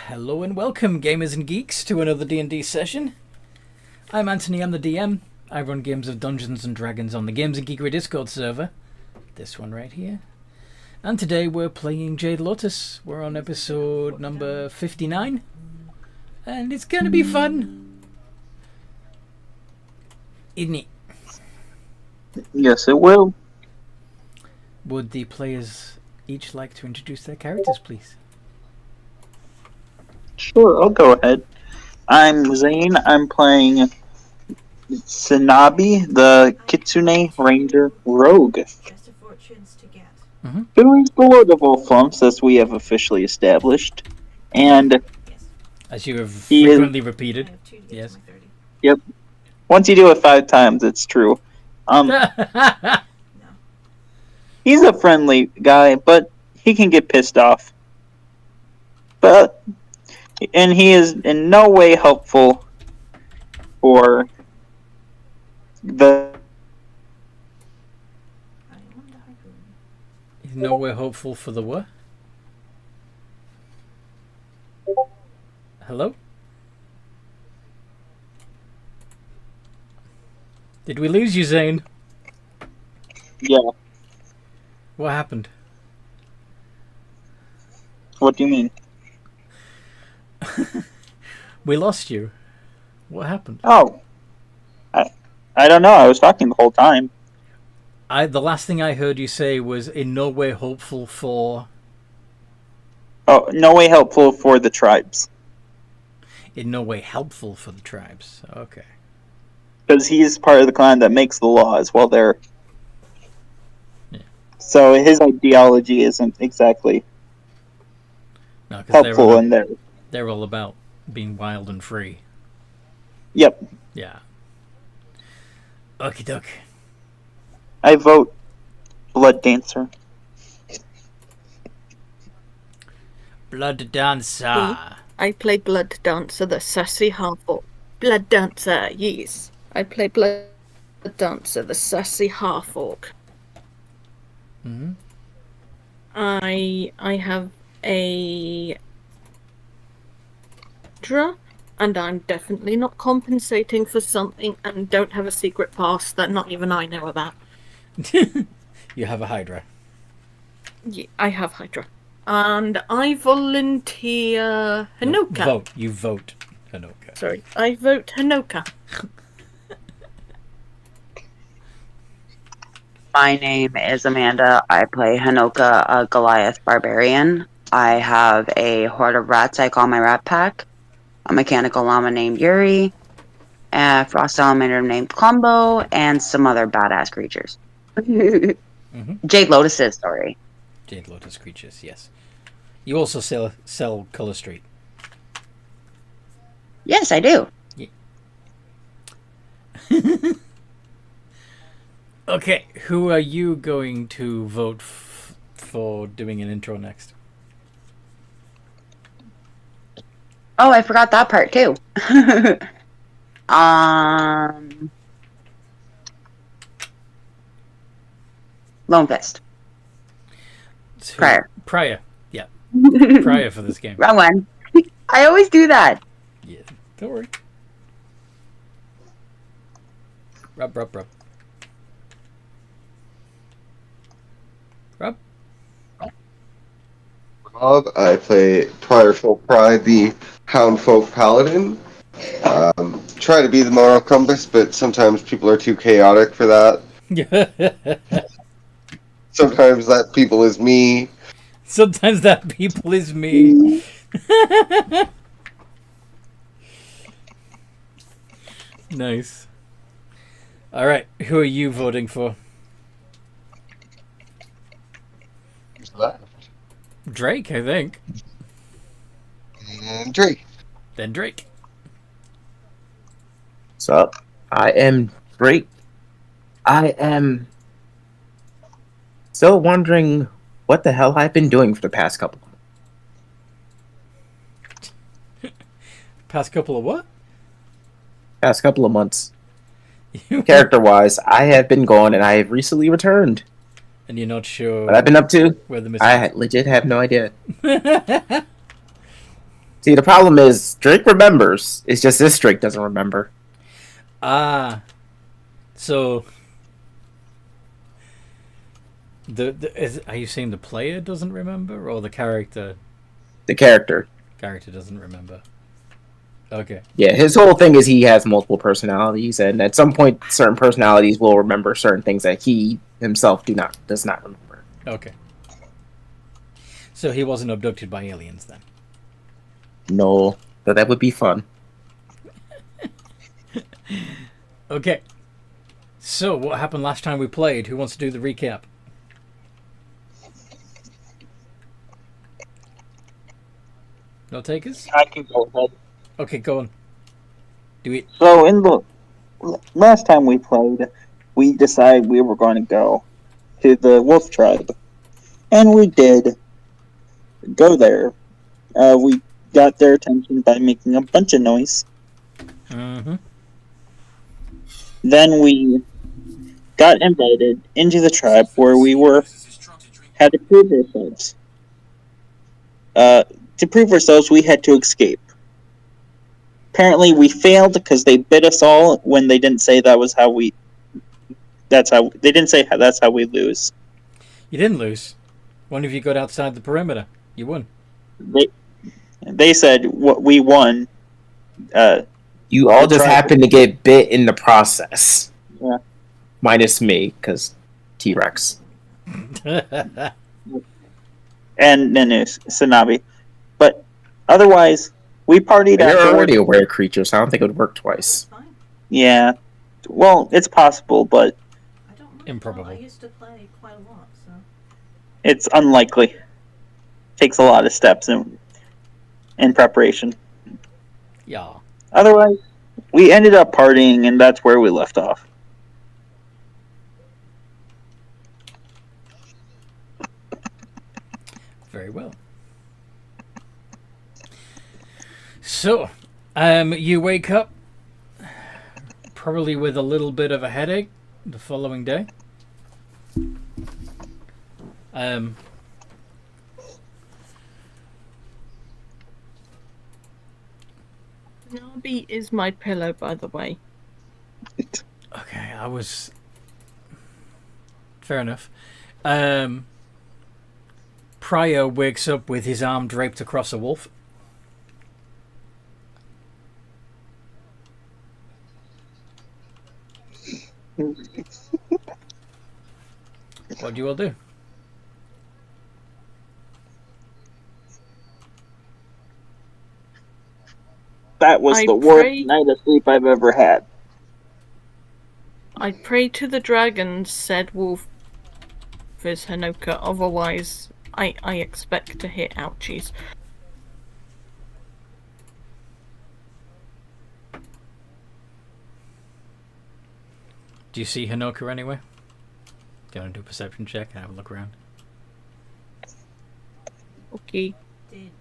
Hello and welcome, gamers and geeks, to another D&D session. I'm Anthony, I'm the DM. I run games of Dungeons and Dragons on the Games and Geekery Discord server. This one right here. And today we're playing Jade Lotus. We're on episode number 59. And it's gonna be fun. Isn't it? Yes, it will. Would the players each like to introduce their characters, please? Sure, I'll go ahead. I'm Zane. I'm playing Sanabi, the Kitsune Ranger Rogue. Best of fortunes to get. Who is the Lord of all Flumps, as we have officially established. And Yes. As you have He is- frequently I repeated. have 2 to get Yes. to my 30. yep, once you do it 5 times, it's true. He's a friendly guy, but he can get pissed off. And he is in no way helpful for the I am on the harpoon. He's nowhere hopeful for the what? Hello? Did we lose you, Zane? yeah. What happened? What do you mean? We lost you. What happened? Oh, I don't know. I was talking the whole time. The last thing I heard you say was in no way hopeful for... Oh, no way helpful for the tribes. In no way helpful for the tribes. Okay. Because he's part of the clan that makes the laws while they're... Yeah. So his ideology isn't exactly No, because helpful in there. they're all about being wild and free. Yep. Yeah. Okie doke. I vote Blood Dancer. Blood Dancer. I play Blood Dancer, the sassy half-orc. Blood Dancer, yes. I play Blood Dancer, the sassy half-orc. Mm-hmm. I have a Hydra, and I'm definitely not compensating for something and don't have a secret past that not even I know about. You have a Hydra. Yeah, I have Hydra. And I volunteer Hanoka. Vote. You vote Hanoka. Sorry, I vote Hanoka. My name is Amanda. I play Hanoka, a Goliath barbarian. I have a horde of rats I call my rat pack, a mechanical llama named Yuri, a frost salamander named Clumbo, and some other badass creatures. Jade Lotus's story. Jade Lotus creatures, yes. You also sell Color Street. Yes, I do. Okay, who are you going to vote for doing an intro next? Oh, I forgot that part too. Lone Fist. Prior. Prior, yeah. Prior for this game. Wrong one. I always do that. Yeah, don't worry. Rub. Rub? Rob. I play Prior Folk Pride, the Hound Folk Paladin. Try to be the moral compass, but sometimes people are too chaotic for that. Sometimes that people is me. Sometimes that people is me. Nice. Alright, who are you voting for? Who's left? Drake, I think. And Drake. Then Drake. What's up? I am Drake. I am still wondering what the hell I've been doing for the past couple of months. Character-wise, I have been gone and I have recently returned. And you're not sure What I've been up to, where the missing... I legit have no idea. See, the problem is Drake remembers. It's just this Drake doesn't remember. Ah, so are you saying the player doesn't remember, or the character The character. doesn't remember? Okay. Yeah, his whole thing is he has multiple personalities, and at some point, certain personalities will remember certain things that he himself does not remember. Okay. So he wasn't abducted by aliens then? No, but that would be fun. Okay. So what happened last time we played? Who wants to do the recap? No takers? I can go ahead. Okay, go on. Do it. So in the last time we played, we decided we were going to go to the wolf tribe, and we did go there. We got their attention by making a bunch of noise. Mm-hmm. Then we got invited into the tribe where we had to prove ourselves. To prove ourselves, we had to escape. Apparently, we failed because they bit us all when they didn't say that was how we. That's how they didn't say that's how we lose. You didn't lose. One of you got outside the perimeter. You won. They said what we won. You all just tried. happen to get bit in the process. Yeah. Minus me, because T-Rex. And Sanabi, but otherwise we partied. You're afterwards. already a rare creature, so I don't think it would work twice. Fine. Yeah, well, it's possible, but I don't mind. Improbable. I used to play quite a lot, so. it's unlikely. Takes a lot of steps in preparation. Yeah. Otherwise, we ended up partying, and that's where we left off. Very well. So, you wake up probably with a little bit of a headache the following day. Nabi is my pillow, by the way. Okay, fair enough. Pryor wakes up with his arm draped across a wolf. What do you all do? That was I the worst pray- night of sleep I've ever had. I pray to the dragon, said Wolf is Hanoka, otherwise I expect to hit ouchies. Do you see Hanoka anywhere? Do you want to do a perception check and have a look around? Okay. Did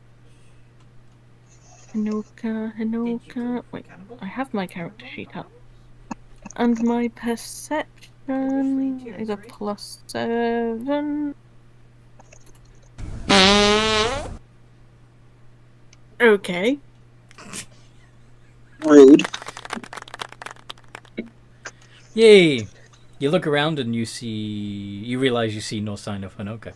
Hanoka. Wait, Cannibal? I have my character sheet up. And my perception is a +7. Okay. Rude. Yay! You look around and you realize you see no sign of Hanoka.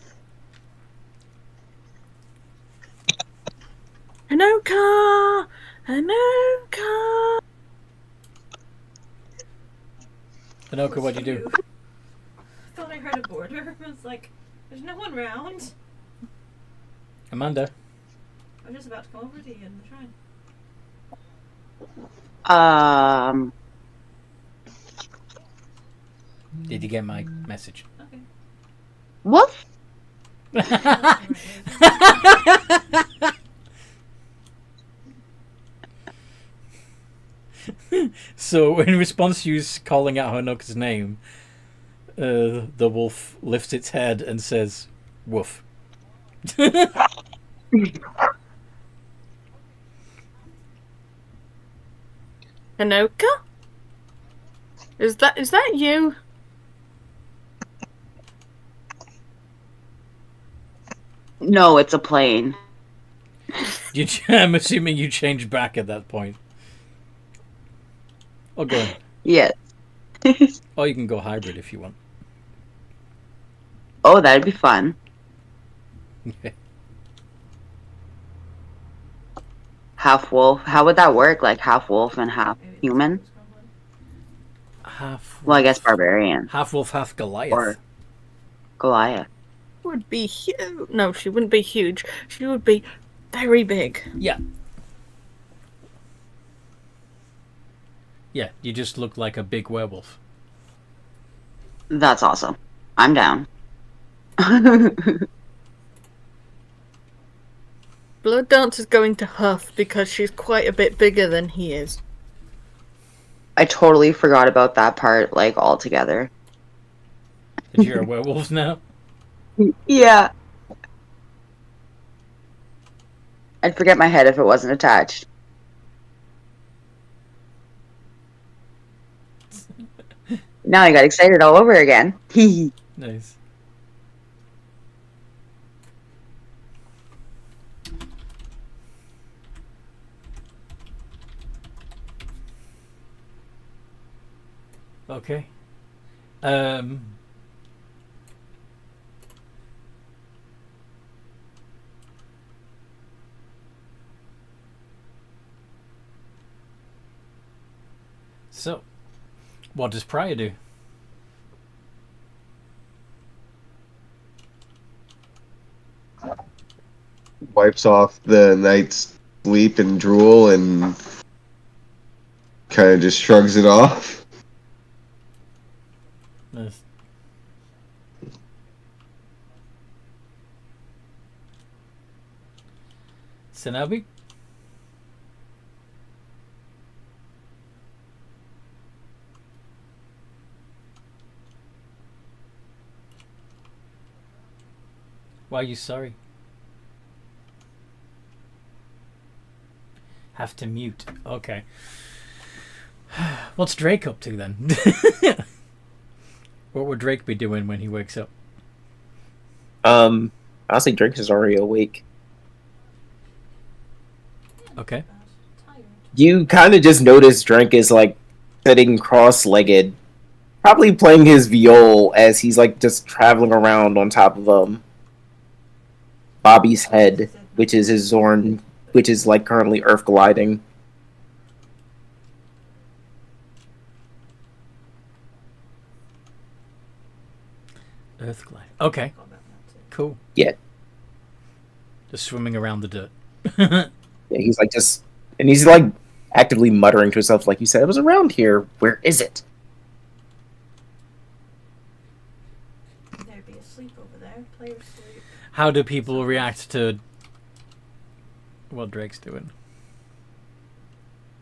Hanoka! Hanoka! Hanoka, what'd you do? I thought I heard a border. I was like, there's no one round. Amanda? I was just about to come over to you in the shrine. Did you get my message? Okay. Woof. So, in response to you calling out Hanoka's name, the wolf lifts its head and says, "Woof." Hanoka? Is that you? No, it's a plane. I'm assuming you changed back at that point. Or go on. Yes. Or you can go hybrid if you want. Oh, that'd be fun. Half wolf. How would that work? Like half wolf and half human? Half. Well, I guess barbarian Half wolf, half Goliath. or Goliath. Would be huge. No, she wouldn't be huge. She would be very big. Yeah. Yeah, you just look like a big werewolf. That's awesome. I'm down. Blood Dance is going to huff because she's quite a bit bigger than he is. I totally forgot about that part, like, altogether. That you're a werewolf now? Yeah. I'd forget my head if it wasn't attached. Now I got excited all over again. Nice. Okay. So, what does Prior do? Wipes off the night's sleep and drool and kind of just shrugs it off. Nice. Sanabi? Why are you sorry? Have to mute. Okay. What's Drake up to then? What would Drake be doing when he wakes up? Honestly, Drake is already awake. Okay. Tired. You kind of just notice Drake is like sitting cross-legged, probably playing his viol as he's like just traveling around on top of Bobby's head, which is his Zorn, which is like currently Earth gliding. Earth glide. Okay. Cool. Yeah. Just swimming around the dirt. Yeah, he's like just, and he's like actively muttering to himself, like you said, it was around here. Where is it? There'd be asleep over there. Players sleep. How do people react to what Drake's doing?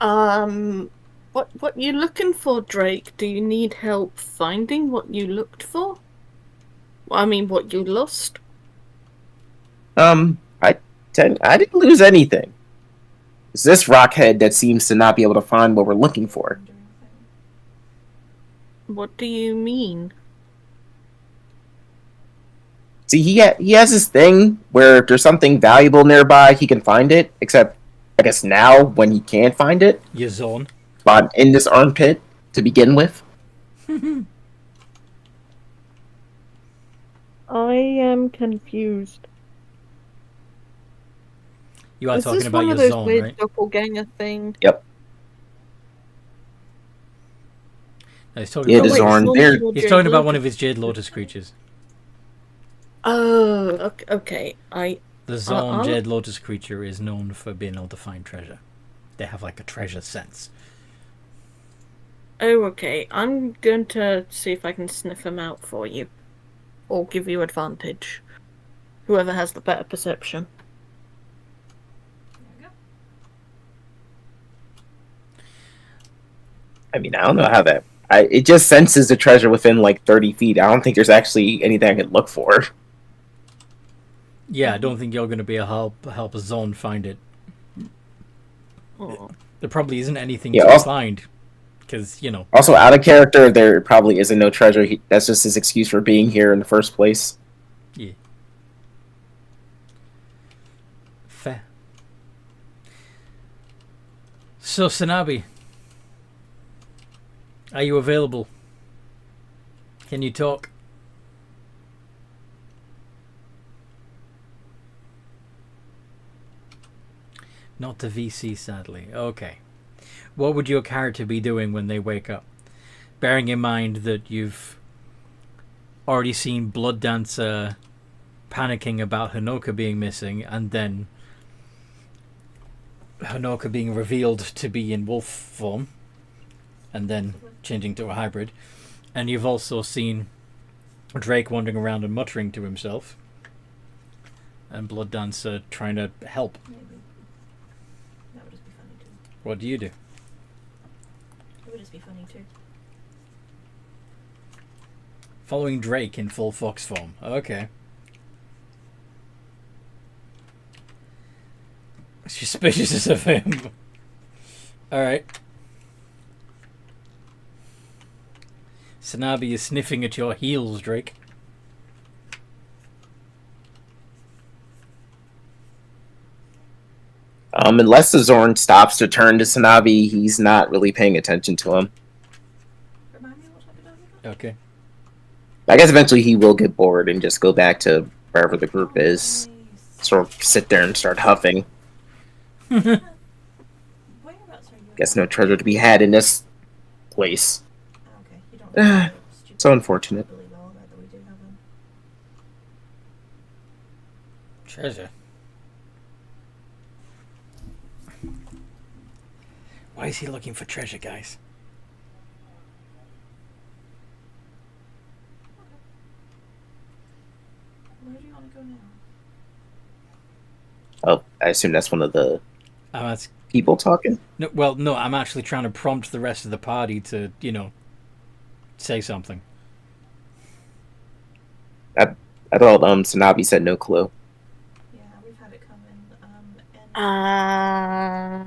What you looking for, Drake? Do you need help finding what you looked for? I mean, what you lost? I didn't lose anything. It's this rockhead that seems to not be able to find what we're looking for. What do you mean? See, he has this thing where if there's something valuable nearby, he can find it. Except, I guess now when he can't find it, Your zone. but in this armpit to begin with. I am confused. You are Is talking this about one your of those zone, weird right? doppelganger thing? Yep. No, he's talking Yeah, about the Zorn. he's talking about one of his Jade Lotus creatures. Oh, okay. The zone I'll- Jade Lotus creature is known for being able to find treasure. They have like a treasure sense. Oh, okay. I'm going to see if I can sniff them out for you. Or give you advantage. Whoever has the better perception. There you go. I mean, I don't know how that. It just senses the treasure within like 30 feet. I don't think there's actually anything I could look for. Yeah, I don't think you're going to be able to help a zone find it. Oh. There probably isn't anything Yeah, to also- find. Because, you know, Also, out of character, there probably isn't no treasure. That's just his excuse for being here in the first place. yeah. Fair. So, Sanabi, are you available? Can you talk? Not to VC, sadly. Okay. What would your character be doing when they wake up? Bearing in mind that you've already seen Blood Dancer panicking about Hanoka being missing, and then Hanoka being revealed to be in wolf form, and then changing to a hybrid. And you've also seen Drake wandering around and muttering to himself, and Blood Dancer trying to help. Maybe. That would just be funny too. What do you do? It would just be funny too. Following Drake in full fox form. Okay. Suspicious of him. Alright. Sanabi is sniffing at your heels, Drake. Unless the Zorn stops to turn to Sanabi, he's not really paying attention to him. Remind me what type of dog you got? Okay. I guess eventually he will get bored and just go back to wherever the group is. Nice. Sort of sit there and start huffing. Whereabouts are you? Guess no treasure to be had in this place. Okay, you don't. Ah, so unfortunate. Really well that we do have them. Treasure. Why is he looking for treasure, guys? Where do you want to go now? Oh, I assume that's one of the That's people talking. no. Well, no. I'm actually trying to prompt the rest of the party to, say something. I thought Sanabi said no clue. Yeah, we've had it come in. And Ah.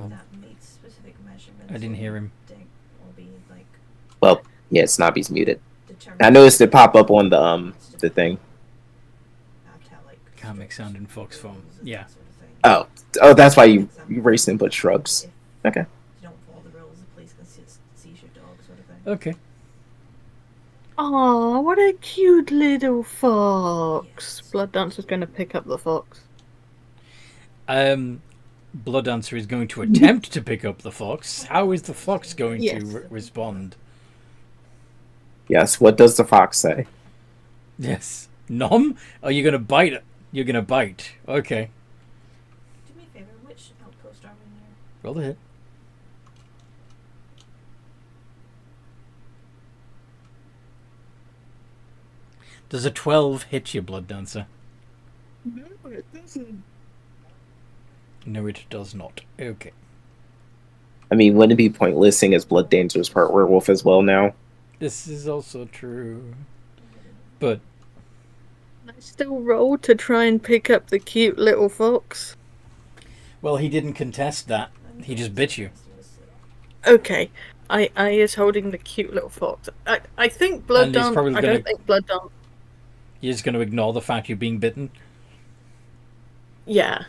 that meets specific measurements. I didn't hear him. Will be like Well, yeah, Sanabi's muted. determined. I noticed it pop up on the thing. Can't make sound in fox form. Yeah. Oh, that's why you erased input shrugs. Okay. If you don't follow the rules, the police can seize your dog, sort of thing. Okay. Aw, what a cute little fox. Blood Dancer's going to pick up the fox. Blood Dancer is going to attempt to pick up the fox. How is the fox going Yes. to respond? Yes, what does the fox say? Yes. Nom? Are you going to bite it? You're going to bite. Okay. Do me a favor, which outpost are we near? Roll the hit. Does a 12 hit you, Blood Dancer? No, it doesn't. No, it does not. Okay. I mean, wouldn't it be pointless seeing as Blood Dancer's part werewolf as well now? This is also true. But I still roll to try and pick up the cute little fox. well, he didn't contest that. He just bit you. Okay, I is holding the cute little fox. I think Blood And he's Dancer. probably I gonna- don't think Blood Dancer. You're just going to ignore the fact you're being bitten. Yeah.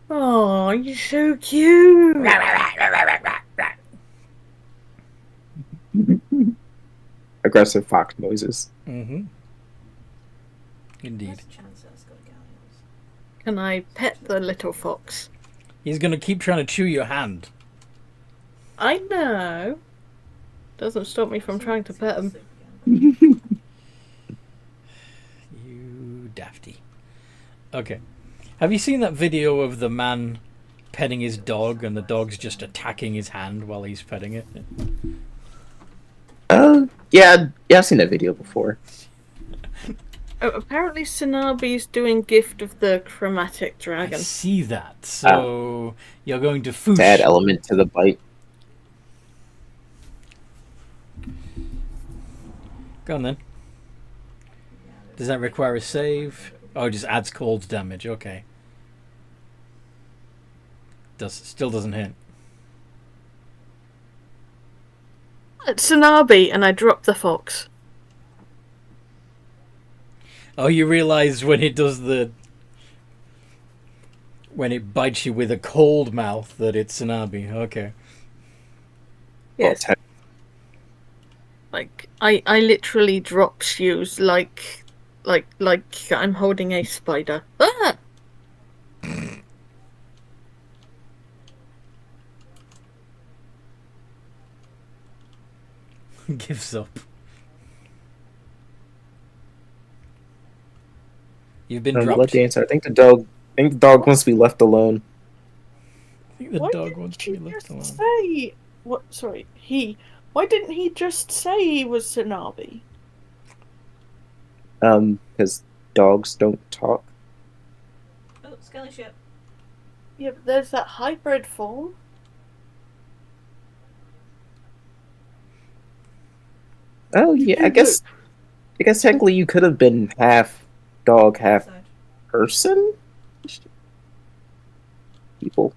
Oh, you're so cute. Aggressive fox noises. Mm-hmm. Indeed. Where's the chance that it's got galleons? Can I pet the little fox? He's going to keep trying to chew your hand. I know. Doesn't stop me from trying to pet him. You dafty. Okay. Have you seen that video of the man petting his dog and the dog's just attacking his hand while he's petting it? Yeah, I've seen that video before. Oh, apparently Sanabi's doing Gift of the Chromatic I Dragon. see that. So you're going to foosh. To add element to the bite. Go on then. Does that require a save? Oh, it just adds cold damage. Okay. Still doesn't hit. It's Sanabi, and I drop the fox. Oh, you realise when it does the when it bites you with a cold mouth that it's Tsunabi. Okay. Yes. Like I literally drop shoes like I'm holding a spider. Ah! Gives up. You've been Let dropped. the answer. I think the dog wants to be left alone. I think the Why dog didn't wants to he be left just alone. say what? Sorry, he. Why didn't he just say he was Tsunabi? Because dogs don't talk. Oh, skelly ship. Yeah, but there's that hybrid form. Oh yeah, I guess technically you could have been half dog, half Side. person. People.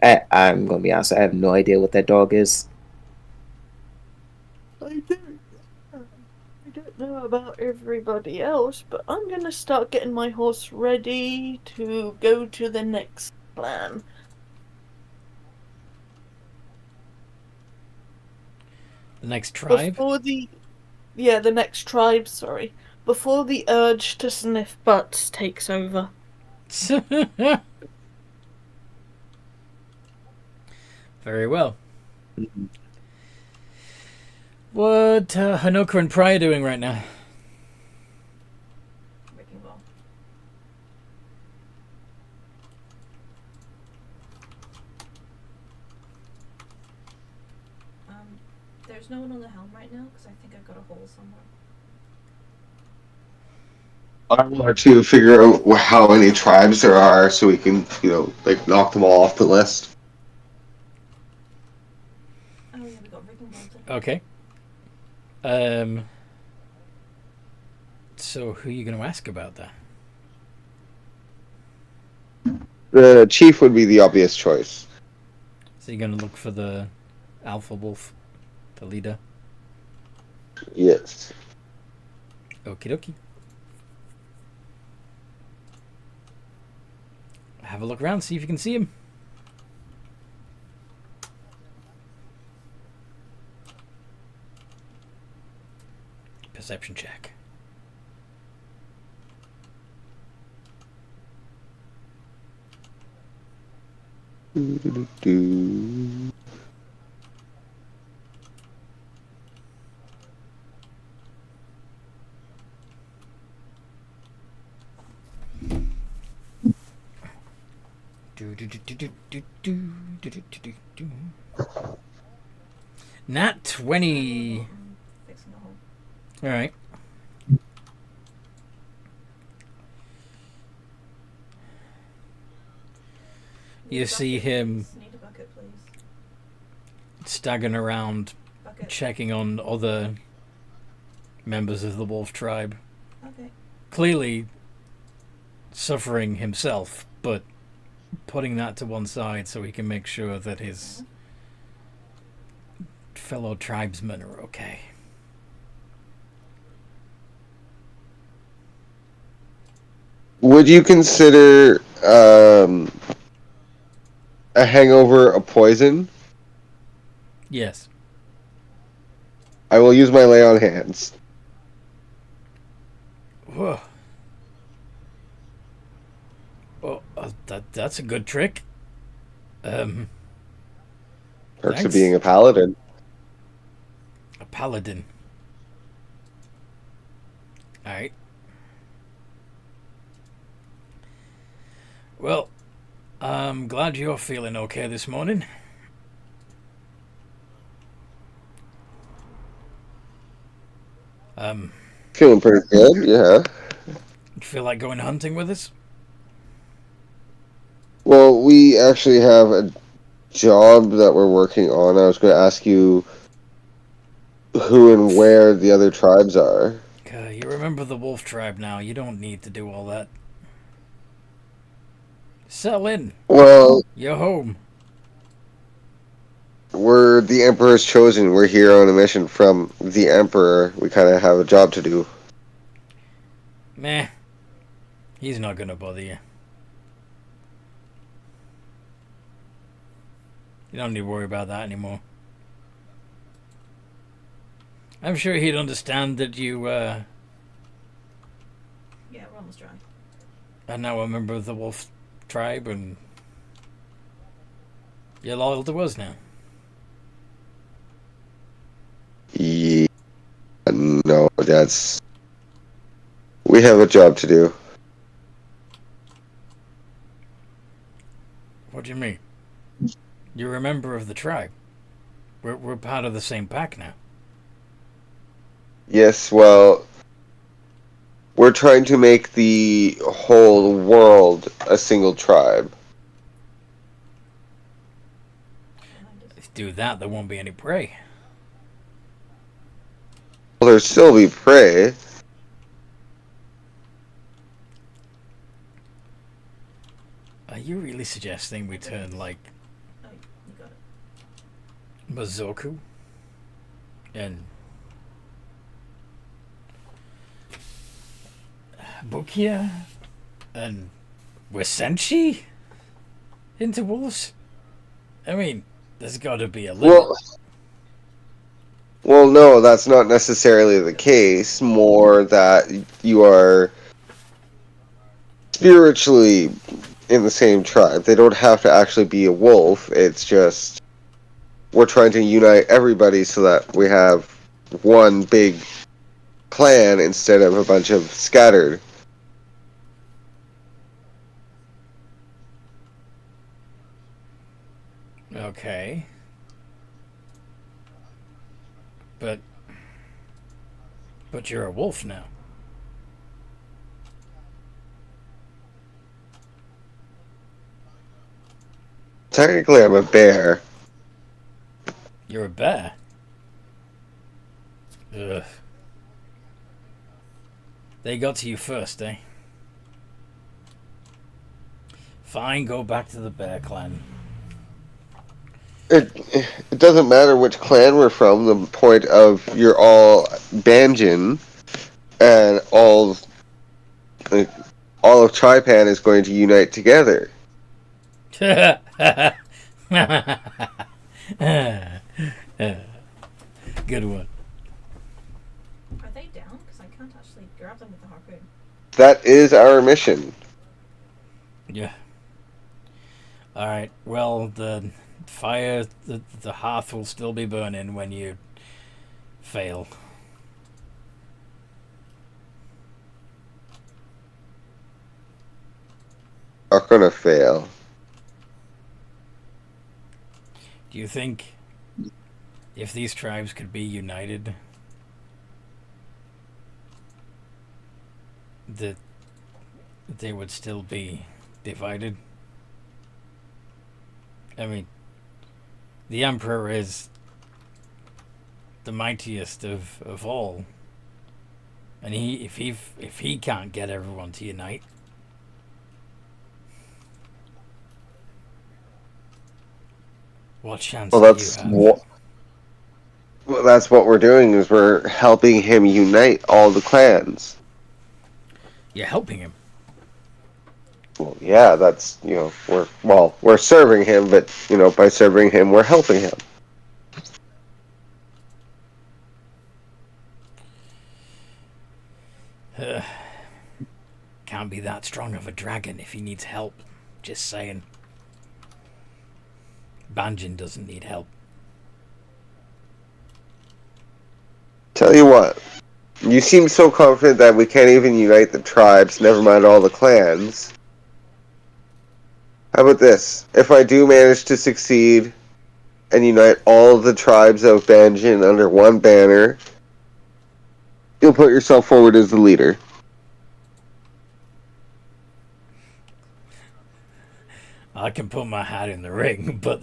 I'm gonna be honest. I have no idea what that dog is. I don't know about everybody else, but I'm gonna start getting my horse ready to go to the next clan. The next tribe? Before the next tribe, sorry. Before the urge to sniff butts takes over. Very well. What Hanoka and Pry are doing right now? Wrecking ball. There's no one on the helm right now because I think I've got a hole somewhere. I want to figure out how many tribes there are so we can, like knock them all off the list. Oh yeah, we got wrecking ball too. Okay. So who are you going to ask about that? The chief would be the obvious choice. So you're going to look for the Alpha Wolf, the leader? Yes. Okie dokie. Have a look around, see if you can see him. Perception check. Do-do-do-do. Nat 20. Fixing a hole. Alright. You see him Need a bucket, please. staggering around, Bucket. checking on other members of the wolf tribe. Okay. Clearly suffering himself, but putting that to one side so he can make sure that his fellow tribesmen are okay. Would you consider a hangover a poison? Yes. I will use my lay on hands. Whoa. Well, that's a good trick. Perks Thanks. of being a paladin. A paladin. Alright. Well, I'm glad you're feeling okay this morning. Feeling pretty good, yeah. You feel like going hunting with us? Well, we actually have a job that we're working on. I was going to ask you who and where the other tribes are. You remember the wolf tribe now. You don't need to do all that. Settle in. Well, You're home. we're the Emperor's chosen. We're here on a mission from the Emperor. We kind of have a job to do. Meh. He's not gonna bother you. You don't need to worry about that anymore. I'm sure he'd understand that you Yeah, we're almost dry. are now a member of the wolf tribe and you're loyal to us now. Yeah, no, that's... We have a job to do. What do you mean? You're a member of the tribe. We're part of the same pack now. Yes, well, we're trying to make the whole world a single tribe. If you do that, there won't be any prey. Well, there'll still be prey. Are you really suggesting we turn like Oh, you got it. Mazoku and Bukia and Wasenshi into wolves? I mean, there's got to be a limit. Well, no, that's not necessarily the case. More that you are spiritually in the same tribe. They don't have to actually be a wolf. It's just we're trying to unite everybody so that we have one big clan instead of a bunch of scattered. Okay. But you're a wolf now. Technically, I'm a bear. You're a bear. Ugh. They got to you first, eh? Fine, go back to the bear clan. It doesn't matter which clan we're from. The point of you're all Banjin, and all of Tripan is going to unite together. Good one. Are they down? Because I can't actually grab them with the harpoon. That is our mission. Yeah. Alright, well, the fire, the hearth will still be burning when you fail. Are gonna fail. Do you think if these tribes could be united, that they would still be divided? I mean, the Emperor is the mightiest of all, and if he can't get everyone to unite, what chance Well, do that's you have? that's what we're doing. Is we're helping him unite all the clans. You're helping him. Well, yeah, that's we're serving him, but by serving him, we're helping him. Can't be that strong of a dragon if he needs help. Just saying. Banjin doesn't need help. Tell you what, you seem so confident that we can't even unite the tribes, never mind all the clans. How about this? If I do manage to succeed and unite all the tribes of Banjin under one banner, you'll put yourself forward as the leader. I can put my hat in the ring, but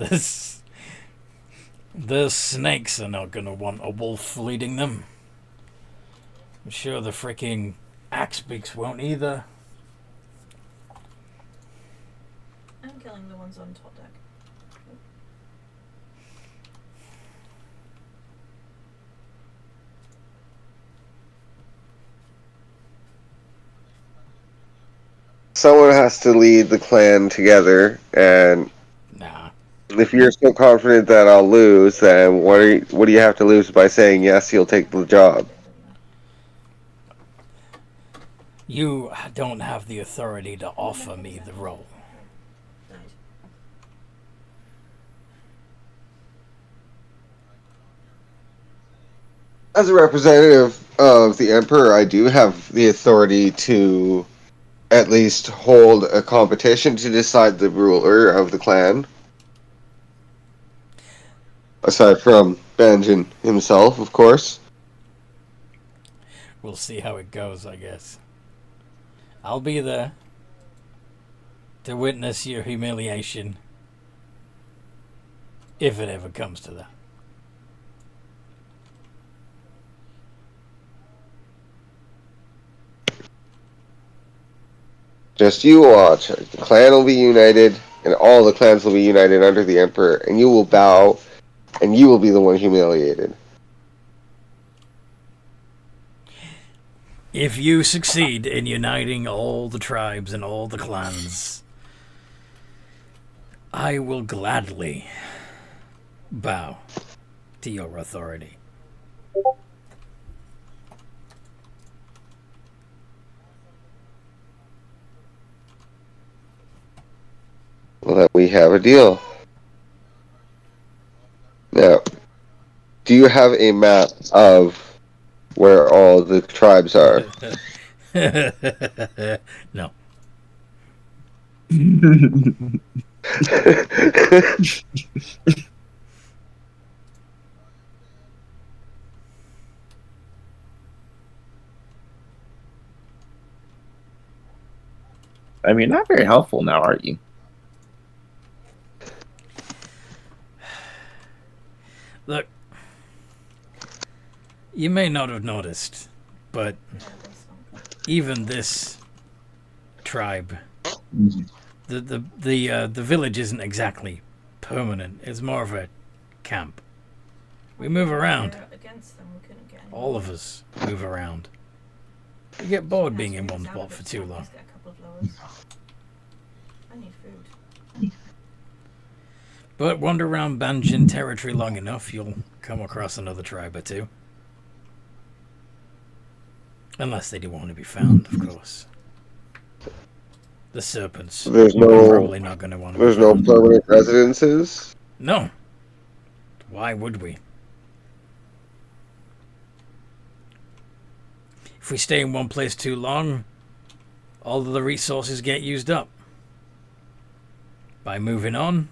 the snakes are not going to want a wolf leading them. I'm sure the freaking axe-beaks won't either. I'm killing the ones on top deck. Someone has to lead the clan together, and Nah. If you're so confident that I'll lose, then what do you have to lose by saying yes, you'll take the job? You don't have the authority to offer me the role. As a representative of the Emperor, I do have the authority to at least hold a competition to decide the ruler of the clan. Aside from Banjin himself, of course. We'll see how it goes, I guess. I'll be there to witness your humiliation, if it ever comes to that. Just you watch. The clan will be united, and all the clans will be united under the Emperor, and you will bow, and you will be the one humiliated. If you succeed in uniting all the tribes and all the clans, I will gladly bow to your authority. Well, then we have a deal. Now, do you have a map of where all the tribes are? No. I mean, not very helpful now, are you? Look, you may not have noticed, but even this tribe, the village isn't exactly permanent. It's more of a camp. We move around. Against them, we couldn't get any All of us move around. We get bored being in one spot for too long. Get a couple of blowers. I need food. But wander around Banjin territory long enough, you'll come across another tribe or two. Unless they do want to be found, of course. The serpents. There's You're no- probably not going to want to There's be no found. permanent residences? No. Why would we? If we stay in one place too long, all of the resources get used up. By moving on,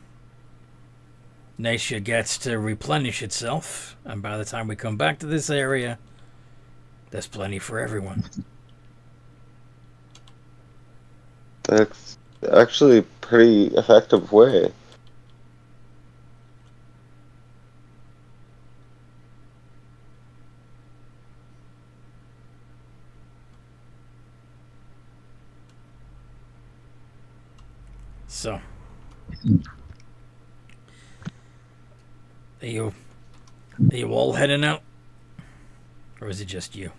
nature gets to replenish itself, and by the time we come back to this area, there's plenty for everyone. That's actually a pretty effective way. So, are you all heading out? Or is it just you?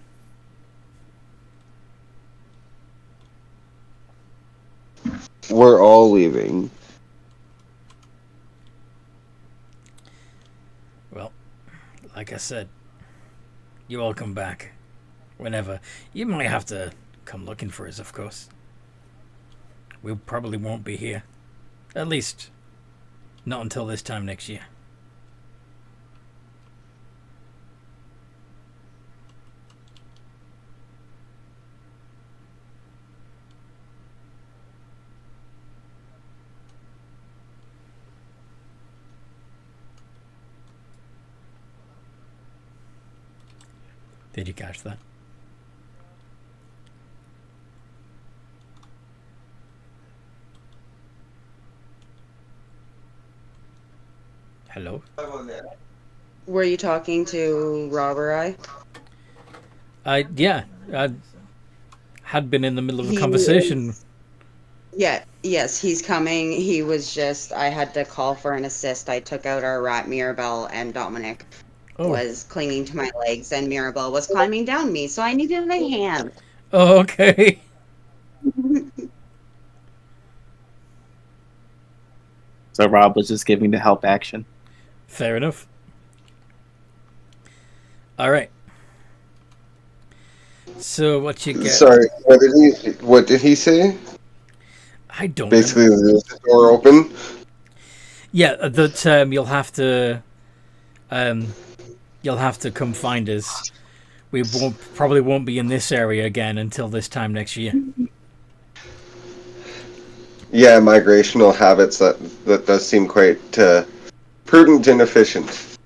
We're all leaving. Well, like I said, you all come back. Whenever. You might have to come looking for us, of course. We probably won't be here. At least, not until this time next year. Did you catch that? Hello? Were you talking to Rob or I? I had been in the middle of a He conversation. is- Yeah, yes, he's coming. He was just, I had to call for an assist. I took out our rat Mirabelle, and Dominic was clinging to my legs, and Mirabelle was climbing down me, so I needed a hand. Oh, okay. So Rob was just giving the help action. Fair enough. All right. So what you get? Sorry, what did he say? I don't Basically, remember. there's the door open. Yeah, that you'll have to come find us. We probably won't be in this area again until this time next year. Yeah, migrational habits, that does seem quite prudent and efficient.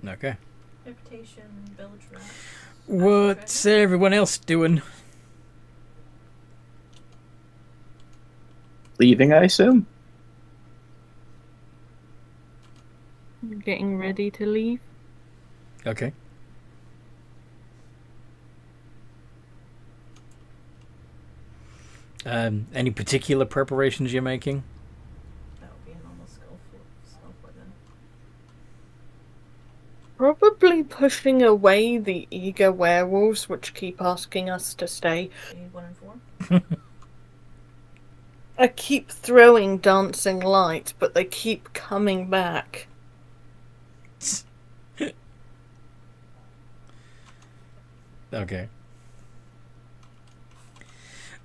Okay. Reputation, village rat. What's everyone else doing? Leaving, I assume. Getting ready to leave. Okay. Any particular preparations you're making? That would be a normal skill for them. Probably pushing away the eager werewolves which keep asking us to stay. You need 1 and 4. I keep throwing dancing lights, but they keep coming back. Okay.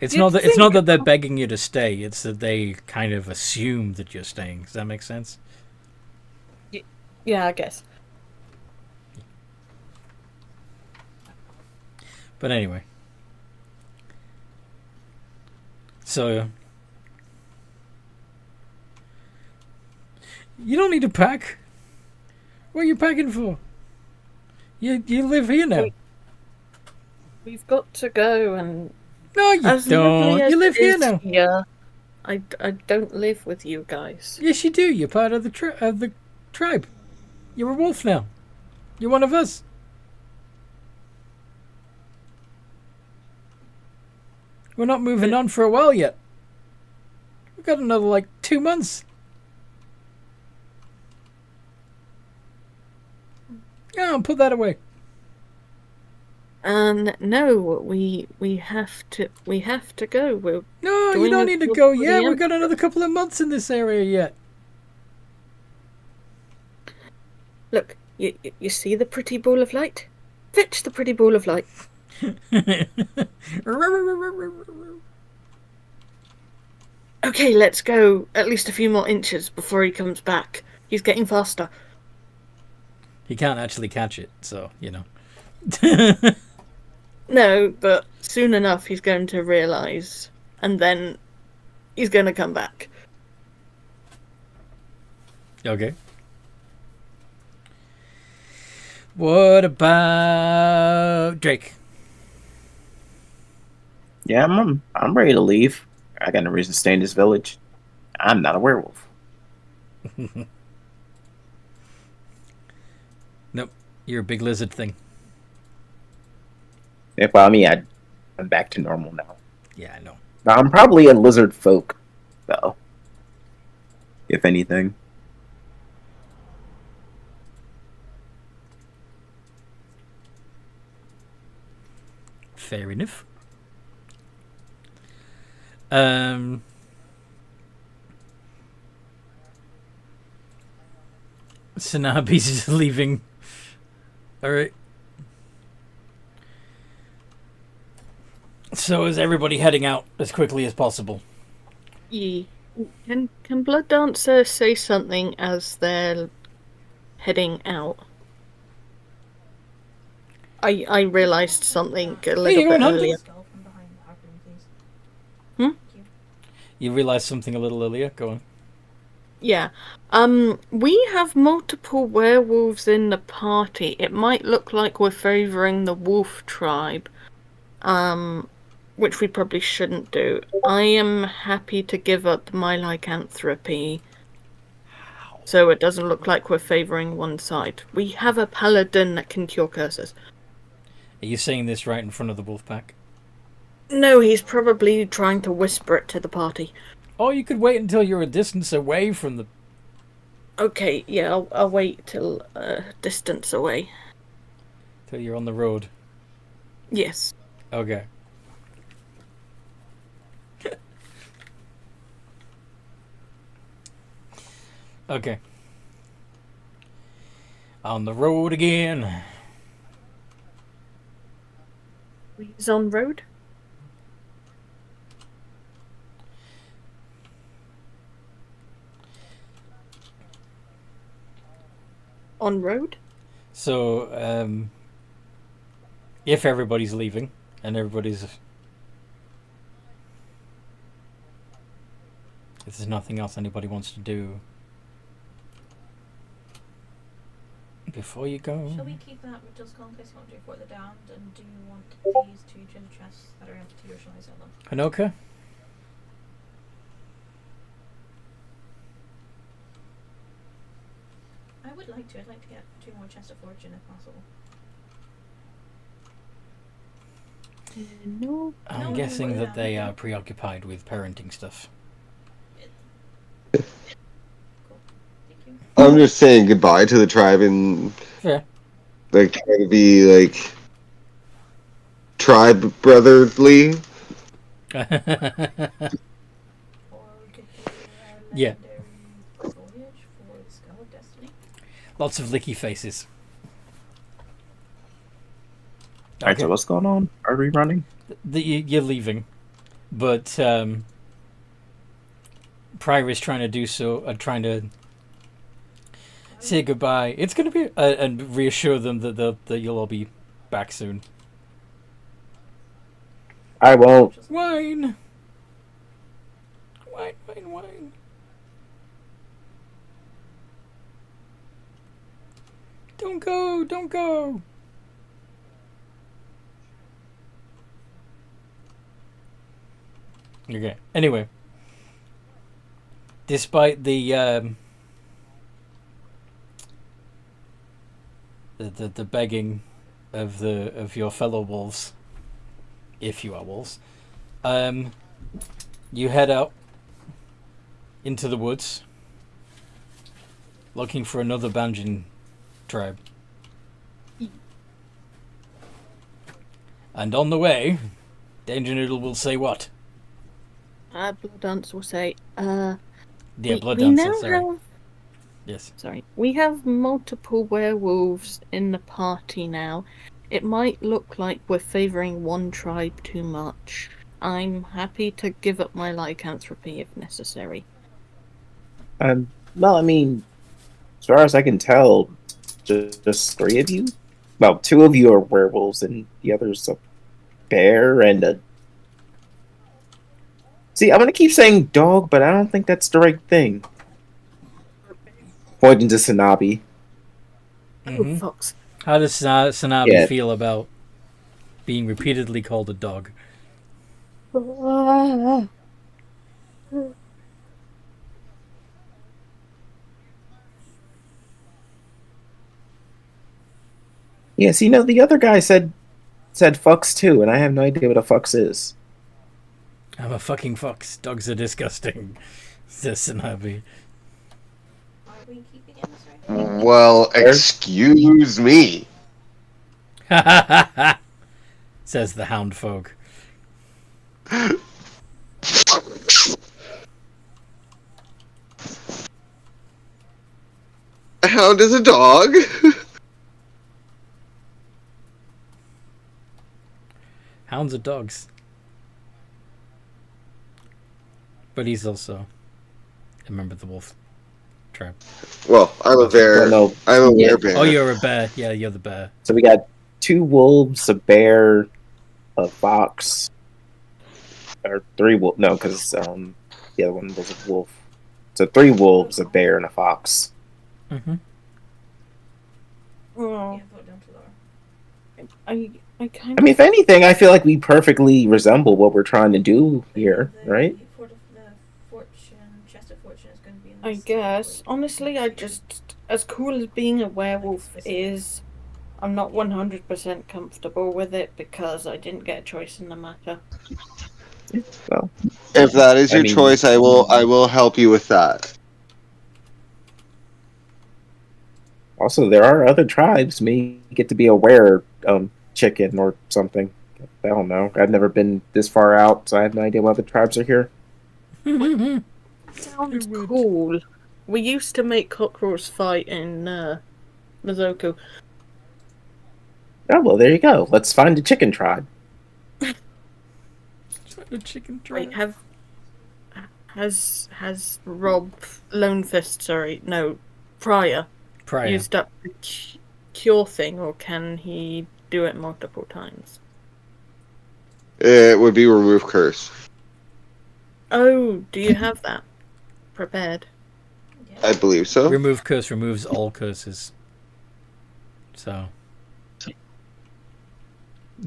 It's not that they're begging you to stay. It's that they kind of assume that you're staying. Does that make sense? Yeah, I guess. But anyway. So you don't need to pack. What are you packing for? You live here now. We've got to go, and No, you as don't. lovely as You live it here is now. here, I don't live with you guys. Yes, you do. You're part of the tribe. You're a wolf now. You're one of us. We're not moving on for a while yet. We've got another 2 months. Yeah, put that away. No, we have to go. No, you Doing don't a need to tour go for the yet. We've got another couple of months in this area yet. Look, you see the pretty ball of light? Fetch the pretty ball of light. Okay, let's go at least a few more inches before he comes back. He's getting faster. He can't actually catch it, so, No, but soon enough he's going to realise, and then he's going to come back. Okay. What about Drake? Yeah, I'm ready to leave. I got no reason to stay in this village. I'm not a werewolf. Nope. You're a big lizard thing. Yeah, well, I mean, I'm back to normal now. Yeah, I know. I'm probably a lizard folk, though. If anything. Fair enough. Sanabi's is leaving. Alright. So is everybody heading out as quickly as possible? Yeah. Can Blood Dancer say something as they're heading out? I realised something a little you're bit going hunting? earlier. Skull from behind the harpoon, please. Hmm? Thank You realised something a little earlier? Go on. Yeah. We have multiple werewolves in the party. It might look like we're favouring the wolf tribe. Which we probably shouldn't do. I am happy to give up my lycanthropy. So it doesn't look like we're favouring one side. We have a paladin that can cure curses. Are you saying this right in front of the wolf pack? No, he's probably trying to whisper it to the party. Or you could wait until you're a distance away from the... Okay, yeah, I'll wait till distance away. Till you're on the road. Yes. Okay. Okay. On the road again. He's on road. On road? So, if everybody's leaving and everybody's... If there's nothing else anybody wants to do before you go... Shall we keep that with just in case you want to do further down? And do you want these two treasure chests that are empty, or shall I sell them? Hanoka? I would like to. I'd like to get 2 more chests of fortune if possible. No. I'm No, guessing what that is they that? are preoccupied with parenting stuff. Cool. Thank you. I'm just saying goodbye to the tribe and Fair. like trying to be like tribe brotherly. Or we could do Yeah. legendary foliage for the Skull of Destiny. Lots of licky faces. Alright, so what's going on? Are we running? You're leaving, but Pryor is trying to do so, trying to say goodbye. It's going to be and reassure them that you'll all be back soon. I won't. Wine, wine, wine, wine. Don't go! Don't go! Okay. Anyway, despite the begging of your fellow wolves, if you are wolves, you head out into the woods, looking for another Banjin tribe. And on the way, Danger Noodle will say what? Blood Dance will say, Yeah, Blood we Dancer, now sorry. have... Yes. Sorry. We have multiple werewolves in the party now. It might look like we're favouring one tribe too much. I'm happy to give up my lycanthropy if necessary. Well, I mean, as far as I can tell, just 3 of you? Well, 2 of you are werewolves and the other's a bear and a... See, I'm gonna keep saying dog, but I don't think that's the right thing. Pointing to Sanabi. Mhm. Oh, fox. How does Sanabi Yeah. feel about being repeatedly called a dog? Yes, you know, the other guy said fucks too, and I have no idea what a fucks is. I'm a fucking fox. Dogs are disgusting, says Sanabi. Are we keeping it this right? Well, excuse me. Says the hound folk. A hound is a dog. Hounds are dogs. But he's also a member of the wolf tribe. Well, I'm a bear. Well, no. I'm a Yeah. bear. Oh, you're a bear. Yeah, you're the bear. So we got 2 wolves, a bear, a fox, or 3 wolves. No, because the other one was a wolf. So 3 wolves, a bear, and a fox. Mm-hmm. Oh, Yeah, vote down to Laura. I kind I mean, if anything, I feel like we perfectly resemble what we're trying to do here, right? The fortune, chest of fortune is going to be in I this guess. way. Honestly, I just... As cool as being a werewolf is, I'm not 100% comfortable with it because I didn't get a choice in the matter. Well, If that is I your mean- choice, I will help you with that. also, there are other tribes. May get to be a were chicken or something. I don't know. I've never been this far out, so I have no idea what other tribes are here. Sounds cool. We used to make cockerels fight in Mizoku. Oh, well, there you go. Let's find the chicken tribe. The chicken Wait, tribe. has Rob Lonefist, sorry, no, Pryor Prior. used up the cure thing, or can he do it multiple times? It would be remove curse. Oh, do you have that prepared? Yeah. I believe so. Remove curse removes all curses. So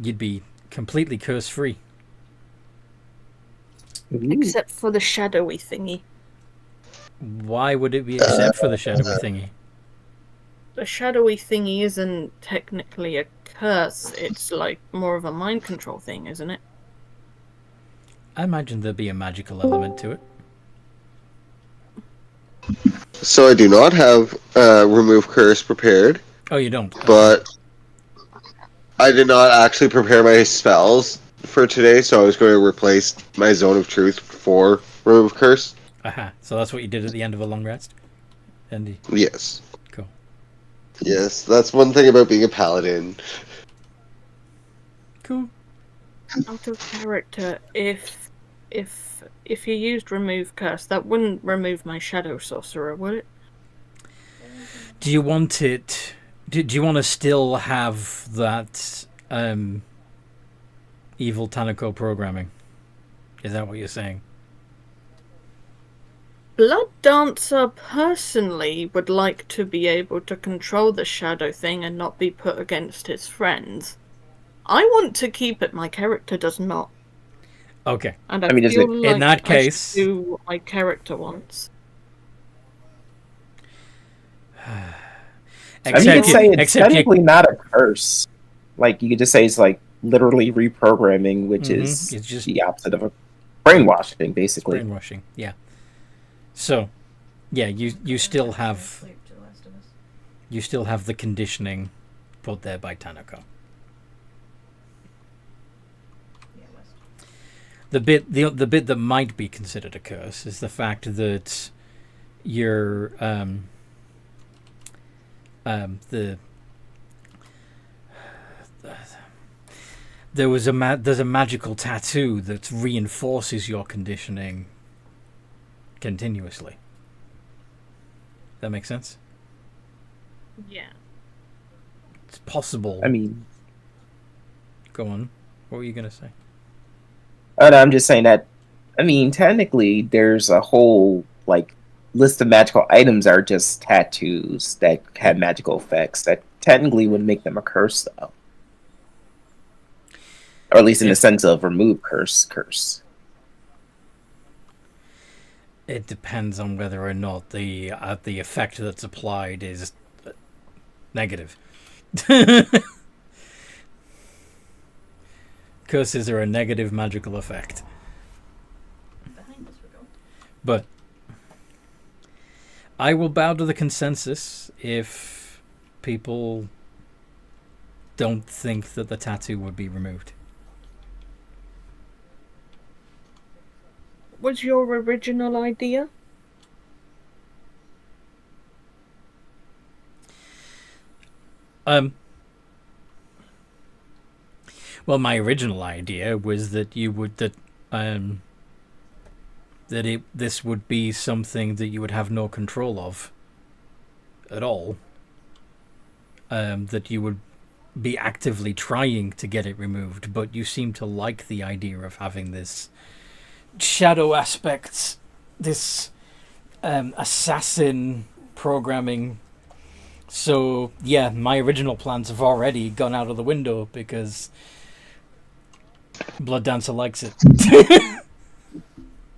you'd be completely curse free. Except for the shadowy thingy. Why would it be except for the shadowy thingy? The shadowy thingy isn't technically a curse, it's like more of a mind control thing, isn't it? I imagine there'd be a magical element to it. So I do not have remove curse prepared, Oh, you don't? Okay. but I did not actually prepare my spells for today, so I was going to replace my zone of truth for remove curse. Aha. So that's what you did at the end of a long rest? Andy. Yes. Cool. Yes, that's one thing about being a paladin. Cool. Out of character, if you used remove curse, that wouldn't remove my shadow sorcerer, would it? Do you want it... Do you want to still have that evil Tanako programming? Is that what you're saying? Blood Dancer personally would like to be able to control the shadow thing and not be put against his friends. I want to keep it, my character does not. Okay. And I mean, is feel it- like in that I case- should do what my character wants. I mean, you could say it's except you, technically not a curse. Like, you could just say it's like literally reprogramming, which Mhm, is it's just- the opposite of a brainwashing, basically. brainwashing. Yeah. So, yeah, you still have Sleep to the rest of us. you still have the conditioning put there by Tanako. Yeah, West. The bit that might be considered a curse is the fact that you're there's a magical tattoo that reinforces your conditioning continuously. That makes sense? Yeah. It's possible. I mean, Go on. What were you going to say? and I'm just saying that, I mean, technically, there's a whole, like, list of magical items are just tattoos that have magical effects that technically would make them a curse, though. Or at least in the sense of remove curse. It depends on whether or not the effect that's applied is negative. Curses are a negative magical effect. Behind us we're going. But I will bow to the consensus if people don't think that the tattoo would be removed. Was your original idea? Well, my original idea was that this would be something that you would have no control of at all. That you would be actively trying to get it removed, but you seem to like the idea of having this shadow aspects, this assassin programming. So yeah, my original plans have already gone out of the window because Blood Dancer likes it.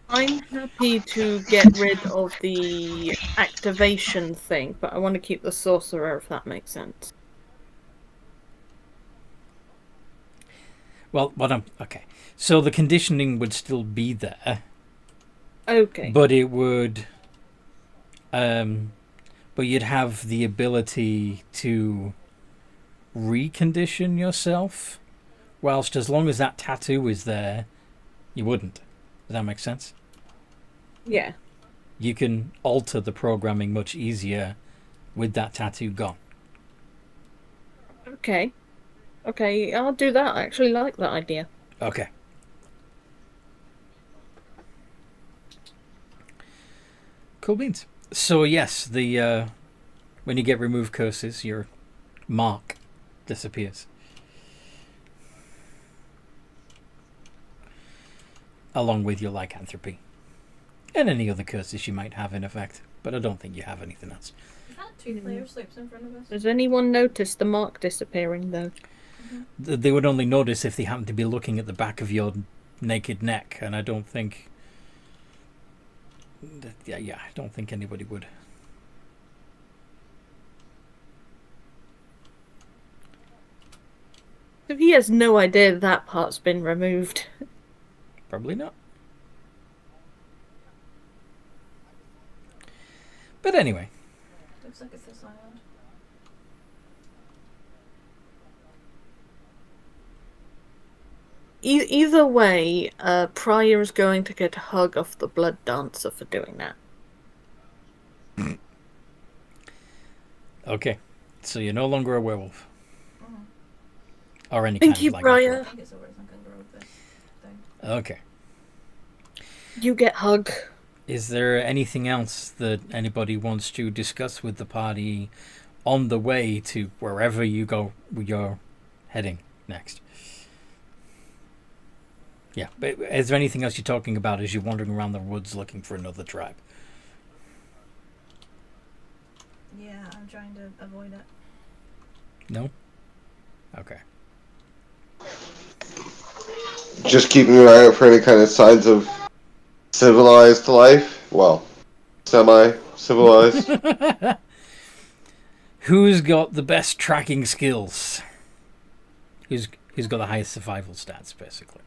I'm happy to get rid of the activation thing, but I want to keep the sorcerer, if that makes sense. Well, okay. So the conditioning would still be there, Okay. but it would, but you'd have the ability to recondition yourself. Whilst as long as that tattoo is there, you wouldn't. Does that make sense? Yeah. you can alter the programming much easier with that tattoo gone. Okay. Okay, I'll do that. I actually like that idea. Okay. Cool beans. So yes, the when you get remove curses, your mark disappears. Along with your lycanthropy. And any other curses you might have in effect. But I don't think you have anything else. We've had 2 player slips in front of us. Does anyone notice the mark disappearing, though? They would only notice if they happened to be looking at the back of your naked neck, and I don't think... Yeah, I don't think anybody would. So he has no idea that part's been removed. Probably not. But anyway. Looks like it's this island. Either way, Pryor is going to get a hug off the Blood Dancer for doing that. Okay. So you're no longer a werewolf. Or any Thank kind you, of Briar. I think it's the worst I can grow this thing. Okay. You get hug. Is there anything else that anybody wants to discuss with the party on the way to wherever you're heading next? Yeah, but is there anything else you're talking about as you're wandering around the woods looking for another tribe? Yeah, I'm trying to avoid it. No? Okay. Just keeping an eye out for any kind of signs of civilized life. Well, semi-civilized. Who's got the best tracking skills? Who's got the highest survival stats, basically?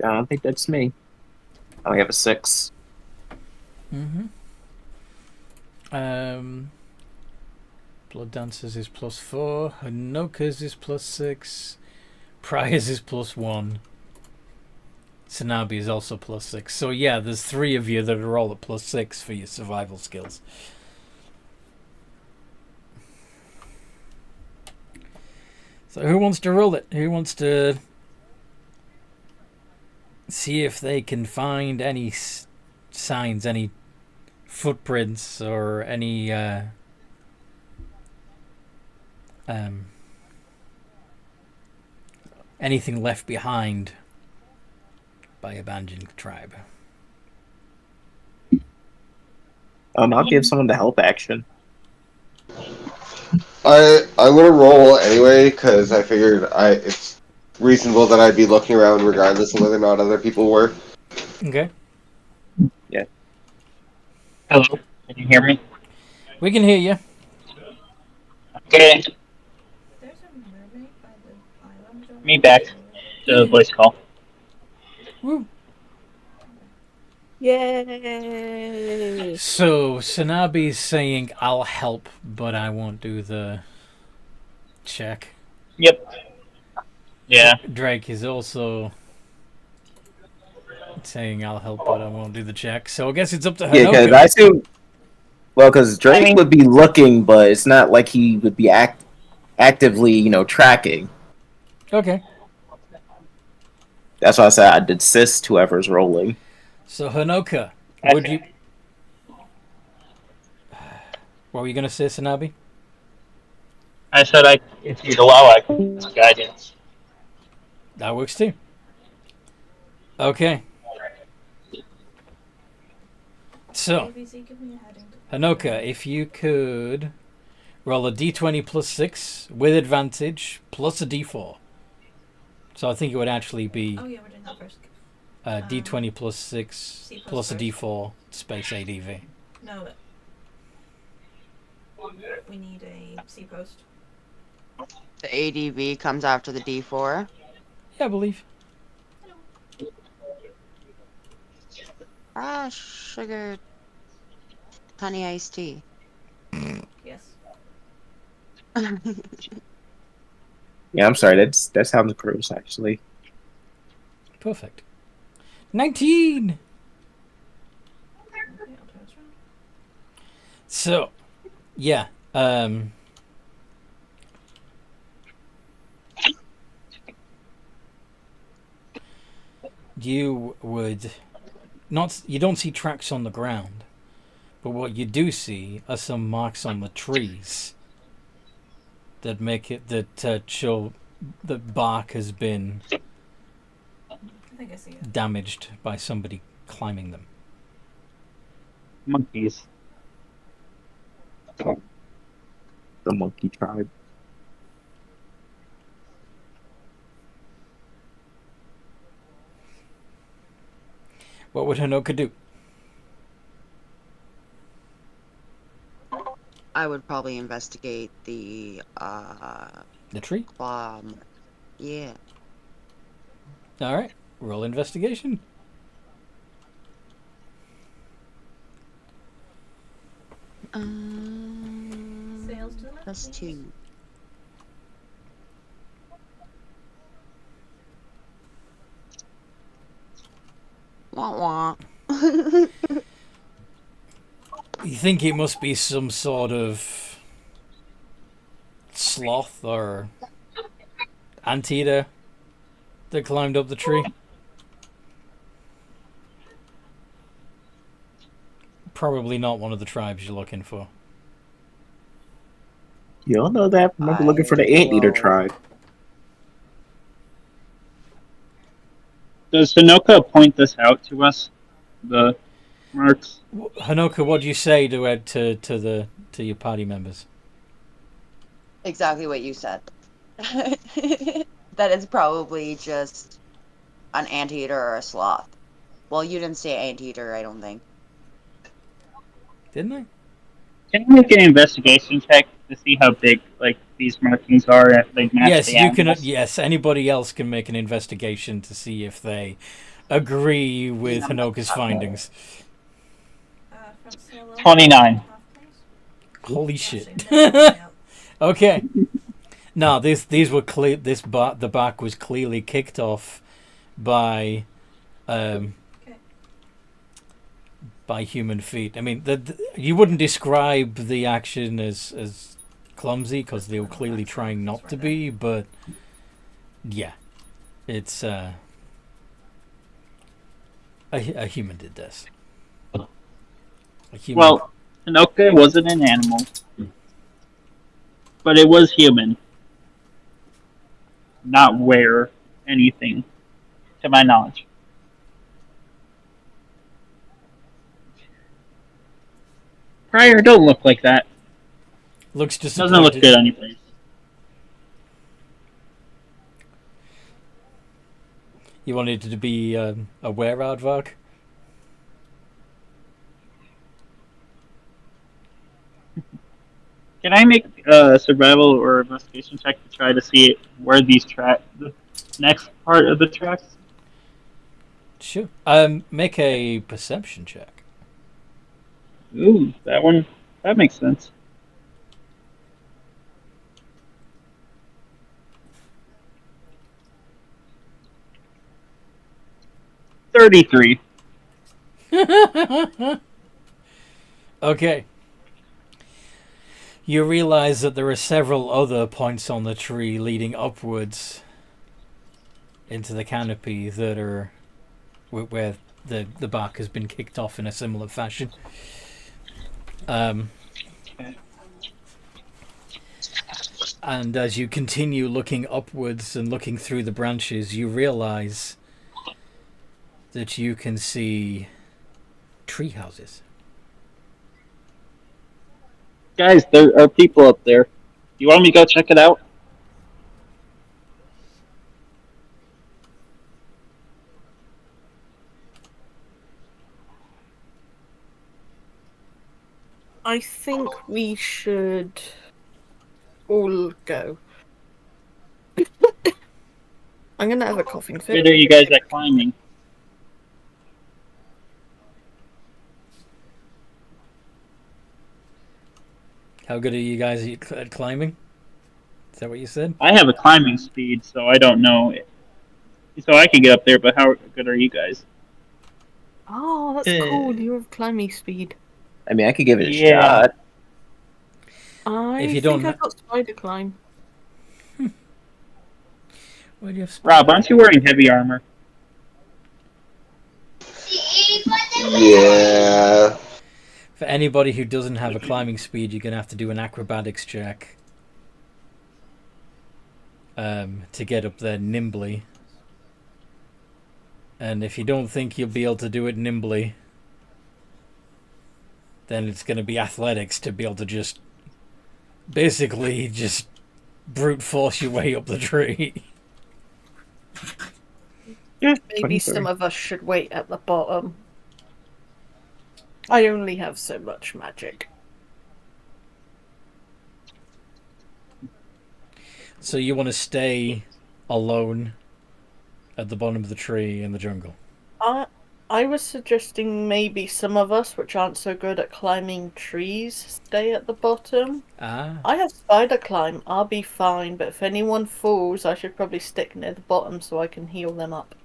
I don't think that's me. I only have a 6. Mm-hmm. Blood Dancers is +4. Hanoka's is +6. Pryor's is +1. Sanabi is also +6. So yeah, there's 3 of you that are all at +6 for your survival skills. So who wants to roll it? Who wants to see if they can find any signs, any footprints, or any anything left behind by a Banjin tribe? I'll give someone the help action. I'm gonna roll anyway because I figured it's reasonable that I'd be looking around regardless of whether or not other people were. Okay. Hello, can you hear me? We can hear you. Okay, There's a mermaid by the island. me back. The voice call. Woo. Yay! So Sanabi's saying, "I'll help, but I won't do the check." Yep. Yeah. Drake is also saying, "I'll help, but I won't do the check." So I guess it's up to Yeah, because Hanoka. I assume. Well, because Drake would be looking, but it's not like he would be actively, tracking. Okay. That's why I said I'd assist whoever's rolling. So Hanoka, would you? What were you gonna say, Sanabi? I said if you'd allow, I could use guidance. That works too. Okay. So, ABC, give me a heading. Hanoka, if you could roll a d20 +6 with advantage plus a d4. So I think it would actually be Oh yeah, we're doing that first. d20 +6 C plus a first. d4 space ADV. No. We need a C post. The ADV comes after the D4. Yeah, I believe. Sugar, honey iced tea. Yes. Yeah, I'm sorry. That sounds gross, actually. Perfect. 19! Okay, I'll turn this around. So, yeah. You would not. You don't see tracks on the ground, but what you do see are some marks on the trees that make it that show that bark has been I think I see it. damaged by somebody climbing them. Monkeys. The monkey tribe. What would Hanoka do? I would probably investigate the The tree? yeah. All right. Roll investigation. Sails to the left, Plus please. 2. Wah wah. You think it must be some sort of sloth or anteater that climbed up the tree? Probably not one of the tribes you're looking for. You don't know that. Remember looking for the I anteater will- tribe. Does Hanoka point this out to us? The marks? Hanoka, what do you say to your party members? Exactly what you said. That is probably just an anteater or a sloth. Well, you didn't say anteater, I don't think. Didn't I? Can you make an investigation check to see how big like these markings are if they match Yes, the you can. animals? Yes, anybody else can make an investigation to see if they agree with Hanoka's findings. Front sail over, 29. half, please. Holy Actually, shit! no, no. Okay. No, these were clear. The bark was clearly kicked off by Okay. by human feet. I mean, you wouldn't describe the action as clumsy because they were clearly trying not to be, but yeah, it's a human did this. A human. Well, Hanoka wasn't an animal, but it was human. Not wear anything, to my knowledge. Pryor, don't look like that. Looks Doesn't disappointed. look good on your face. You wanted it to be a were aardvark? Can I make a survival or investigation check to try to see where these the next part of the tracks? Sure. Make a perception check. Ooh, that makes sense. 33. Okay. You realize that there are several other points on the tree leading upwards into the canopy that are where the bark has been kicked off in a similar fashion. And as you continue looking upwards and looking through the branches, you realize that you can see tree houses. Guys, there are people up there. You want me to go check it out? I think we should all go. I'm gonna have a coughing fit. Good are you guys at climbing? How good are you guys at climbing? Is that what you said? I have a climbing speed, so I don't know. So I can get up there, but how good are you guys? Oh, that's cool. You have climbing speed. I mean, I could give it a Yeah. shot. I If you think don't I've got spider climb. Where do you have Rob, aren't you wearing heavy armor? Yeah. For anybody who doesn't have a climbing speed, you're going to have to do an acrobatics check to get up there nimbly. And if you don't think you'll be able to do it nimbly, then it's going to be athletics to be able to just basically just brute force your way up the tree. Yeah, Maybe 23. some of us should wait at the bottom. I only have so much magic. So you want to stay alone at the bottom of the tree in the jungle? I was suggesting maybe some of us, which aren't so good at climbing trees, stay at the bottom. Ah. I have spider climb, I'll be fine, but if anyone falls, I should probably stick near the bottom so I can heal them up.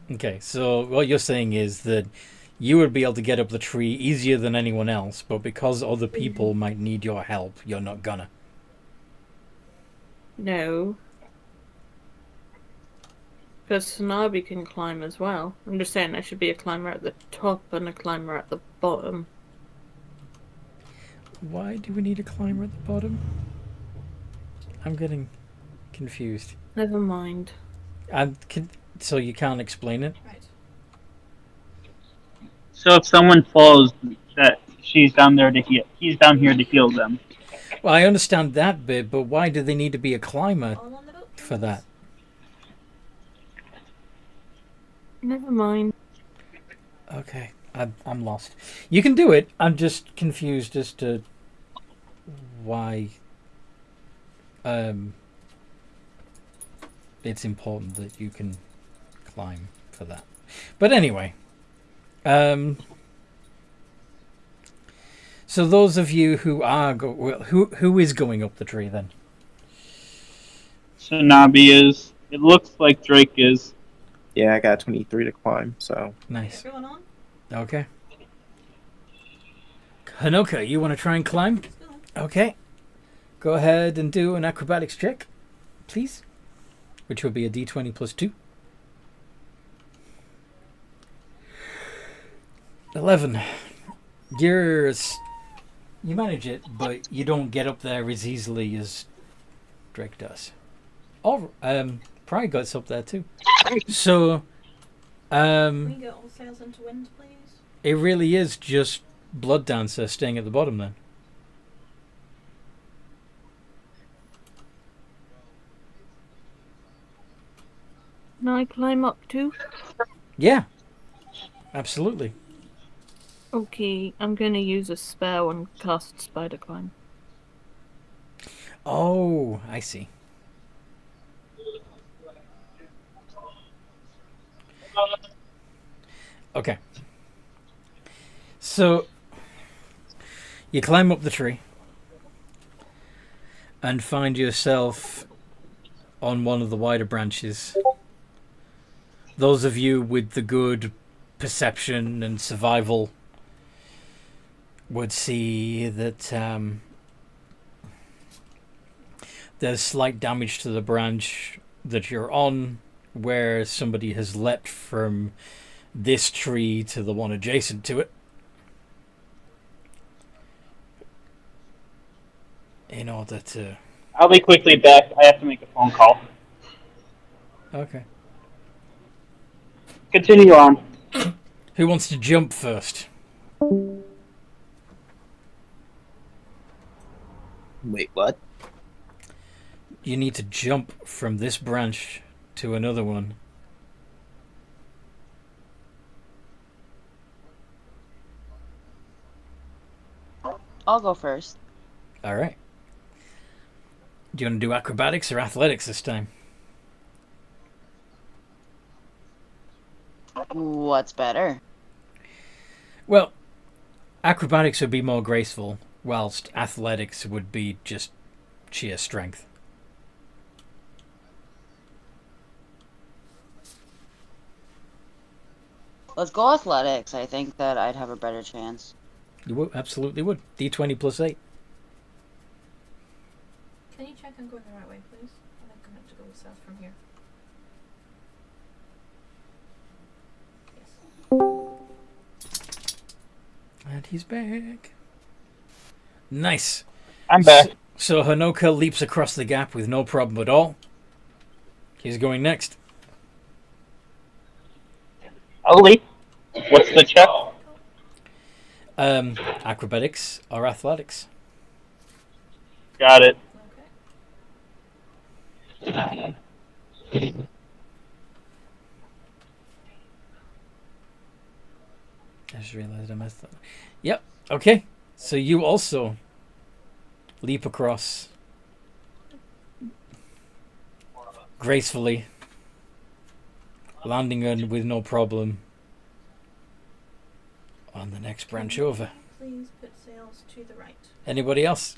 Okay, so what you're saying is that you would be able to get up the tree easier than anyone else, but because other people might need your help, you're not gonna. No. Because Sanabi can climb as well. I'm just saying there should be a climber at the top and a climber at the bottom. Why do we need a climber at the bottom? I'm getting confused. Never mind. So you can't explain it? Right. So if someone falls, that she's down there to heal. He's down here to heal them. Well, I understand that bit, but why do they need to be a climber All on the boat, for that? Never mind. Okay, I'm lost. You can do it. I'm just confused as to why it's important that you can climb for that. But anyway, so those of you who are who is going up the tree then? Shinabi is. It looks like Drake is. Yeah, I got 23 to climb, so. Nice. Everyone on? Okay. Hanoka, you want to try and climb? Let's go. Okay. Go ahead and do an acrobatics check, please. Which will be a d20 plus 2. 11. You manage it, but you don't get up there as easily as Drake does. Oh, Pride gets up there too. So, Can we get all sails into wind, please? it really is just Blood Dancer staying at the bottom then. Can I climb up too? Yeah, absolutely. Okay, I'm gonna use a spell and cast spider climb. Oh, I see. Okay. So, you climb up the tree and find yourself on one of the wider branches. Those of you with the good perception and survival would see that there's slight damage to the branch that you're on, where somebody has leapt from this tree to the one adjacent to it. In order to... I'll be quickly back. I have to make a phone call. Okay. Continue on. Who wants to jump first? Wait, what? You need to jump from this branch to another one. I'll go first. All right. Do you want to do acrobatics or athletics this time? What's better? Well, acrobatics would be more graceful, whilst athletics would be just sheer strength. Let's go athletics. I think that I'd have a better chance. You absolutely would. D20 plus 8. Can you check I'm going the right way, please? I think I'm going to go south from here. Yes. And he's back. Nice. I'm back. So Hanoka leaps across the gap with no problem at all. He's going next. I'll leap. What's the check? Acrobatics or athletics. Got it. Okay. I just realized I messed up. Yep. Okay. So you also leap across gracefully, landing on with no problem on the next branch over. Please put sails to the right. Anybody else?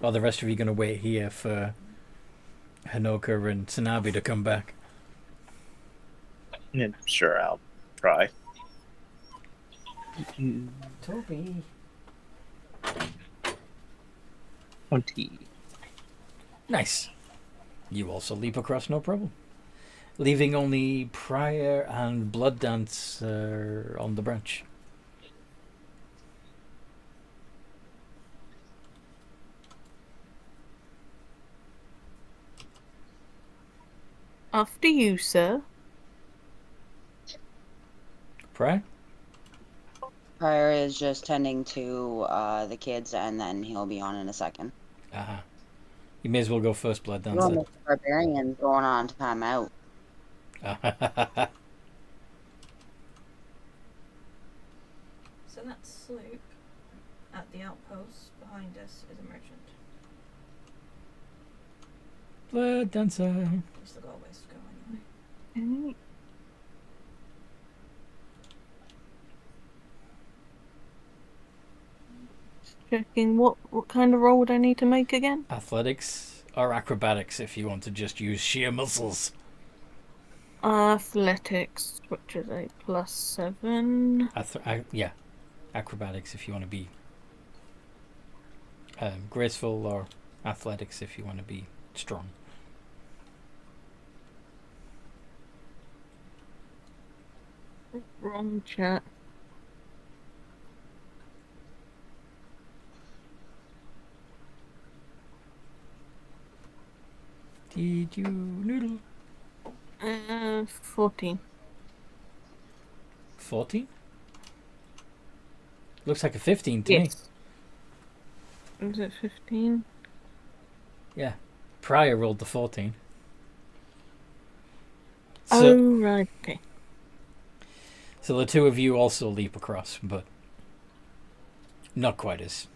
Or the rest of you going to wait here for Hanoka and Tsunabe to come back? Yeah, sure, I'll try. Toby. 20. Nice. You also leap across, no problem. Leaving only Prior and Blood Dancer on the branch. After you, sir. Prior? Prior is just tending to the kids, and then he'll be on in a second. Uh-huh. You may as well go first, Blood Well, Dancer. Mr. Barbarian's going on timeout. So that sloop at the outpost behind us is a merchant. Blood Dancer. It's the goal ways to go anyway. Checking what kind of roll would I need to make again? Athletics or acrobatics if you want to just use sheer muscles. Athletics, which is a +7. Yeah. Acrobatics if you want to be graceful, or athletics if you want to be strong. Wrong chat. Did you noodle? 14. 14? Looks like a 15 to me. Yes. Is it 15? Yeah. Prior rolled the 14. Oh, right. Okay. So the two of you also leap across, but not quite as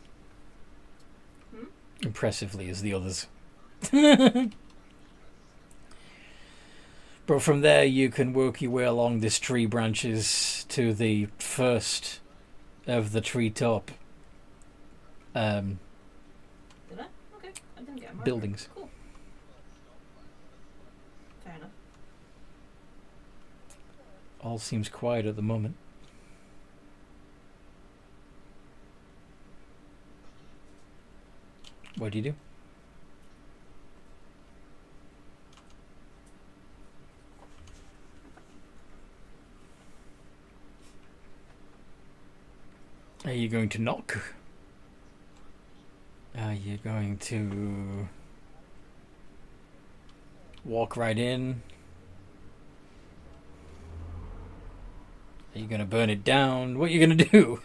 impressively as the others. But from there you can work your way along this tree branches to the first of the treetop Did I? Okay. I didn't get a marker. buildings. Cool. Fair enough. All seems quiet at the moment. What do you do? Are you going to knock? Are you going to walk right in? Are you going to burn it down? What are you going to do?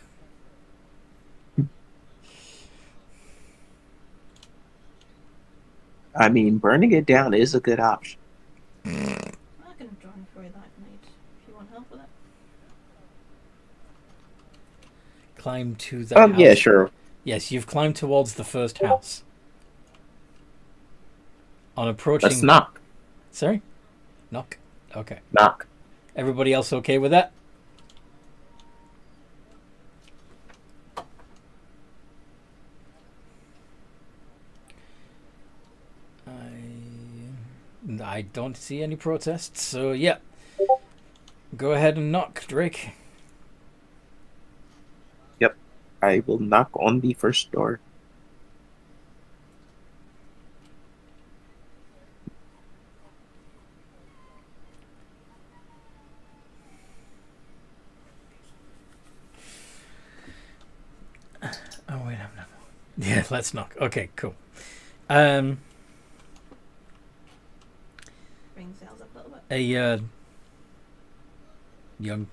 I mean, burning it down is a good option. I can join for that night if you want help with it. Climb to the house. Yeah, sure. Yes, you've climbed towards the first house. On approaching, Let's knock. Sorry? Knock? Okay. Knock. Everybody else okay with that? I don't see any protests, so yeah. Go ahead and knock, Drake. Yep. I will knock on the first door. Oh wait, I'm not. Yeah, let's knock. Okay, cool. Ring sales up a little bit. A young,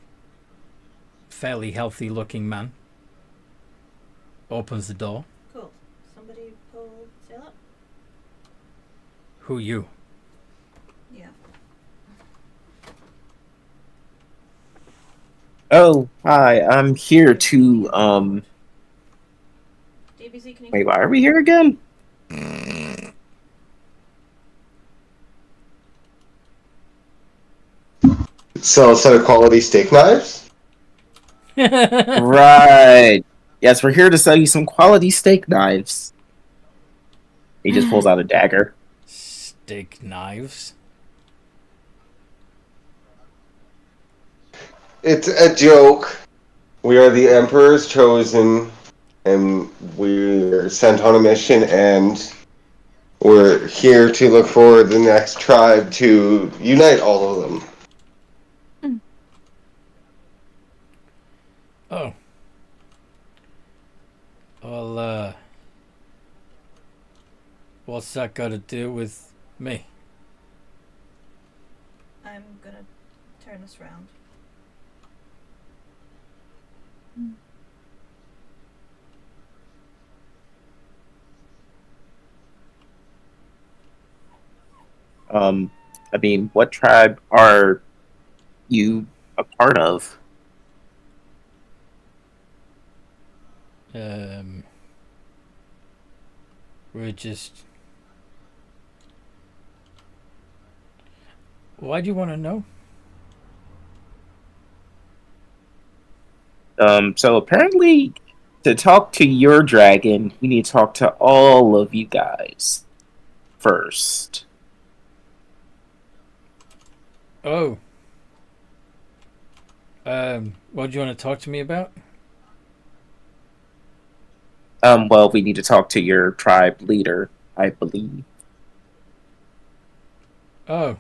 fairly healthy-looking man opens the door. Cool. Somebody pull sail up. Who you? Yeah. Oh, hi. I'm here to DBC, can you? wait, why are we here again? Sell a set of quality steak knives? Right. Yes, we're here to sell you some quality steak knives. He just pulls out a dagger. Steak knives. It's a joke. We are the Emperor's Chosen, and we're sent on a mission, and we're here to look for the next tribe to unite all of them. Oh. Well, what's that got to do with me? I'm gonna turn this around. I mean, what tribe are you a part of? We're just... Why do you want to know? So apparently, to talk to your dragon, you need to talk to all of you guys first. Oh. What do you want to talk to me about? Well, we need to talk to your tribe leader, I believe. Oh.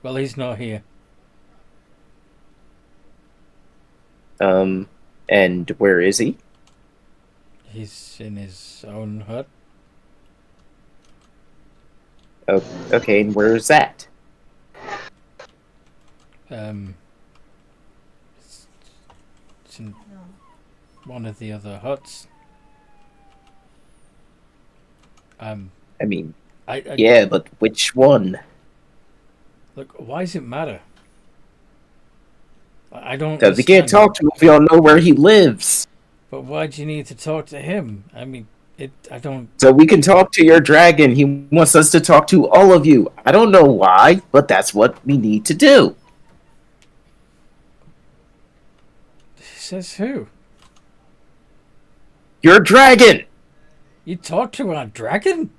Well, he's not here. And where is he? He's in his own hut. Oh, okay, and where is that? It's in No. one of the other huts. I mean, I yeah, but which one? Look, why does it matter? I don't. Because we can't understand. talk to him if we don't know where he lives. But why do you need to talk to him? I mean, I don't. So we can talk to your dragon. He wants us to talk to all of you. I don't know why, but that's what we need to do. Says who? Your dragon! You talk to our dragon?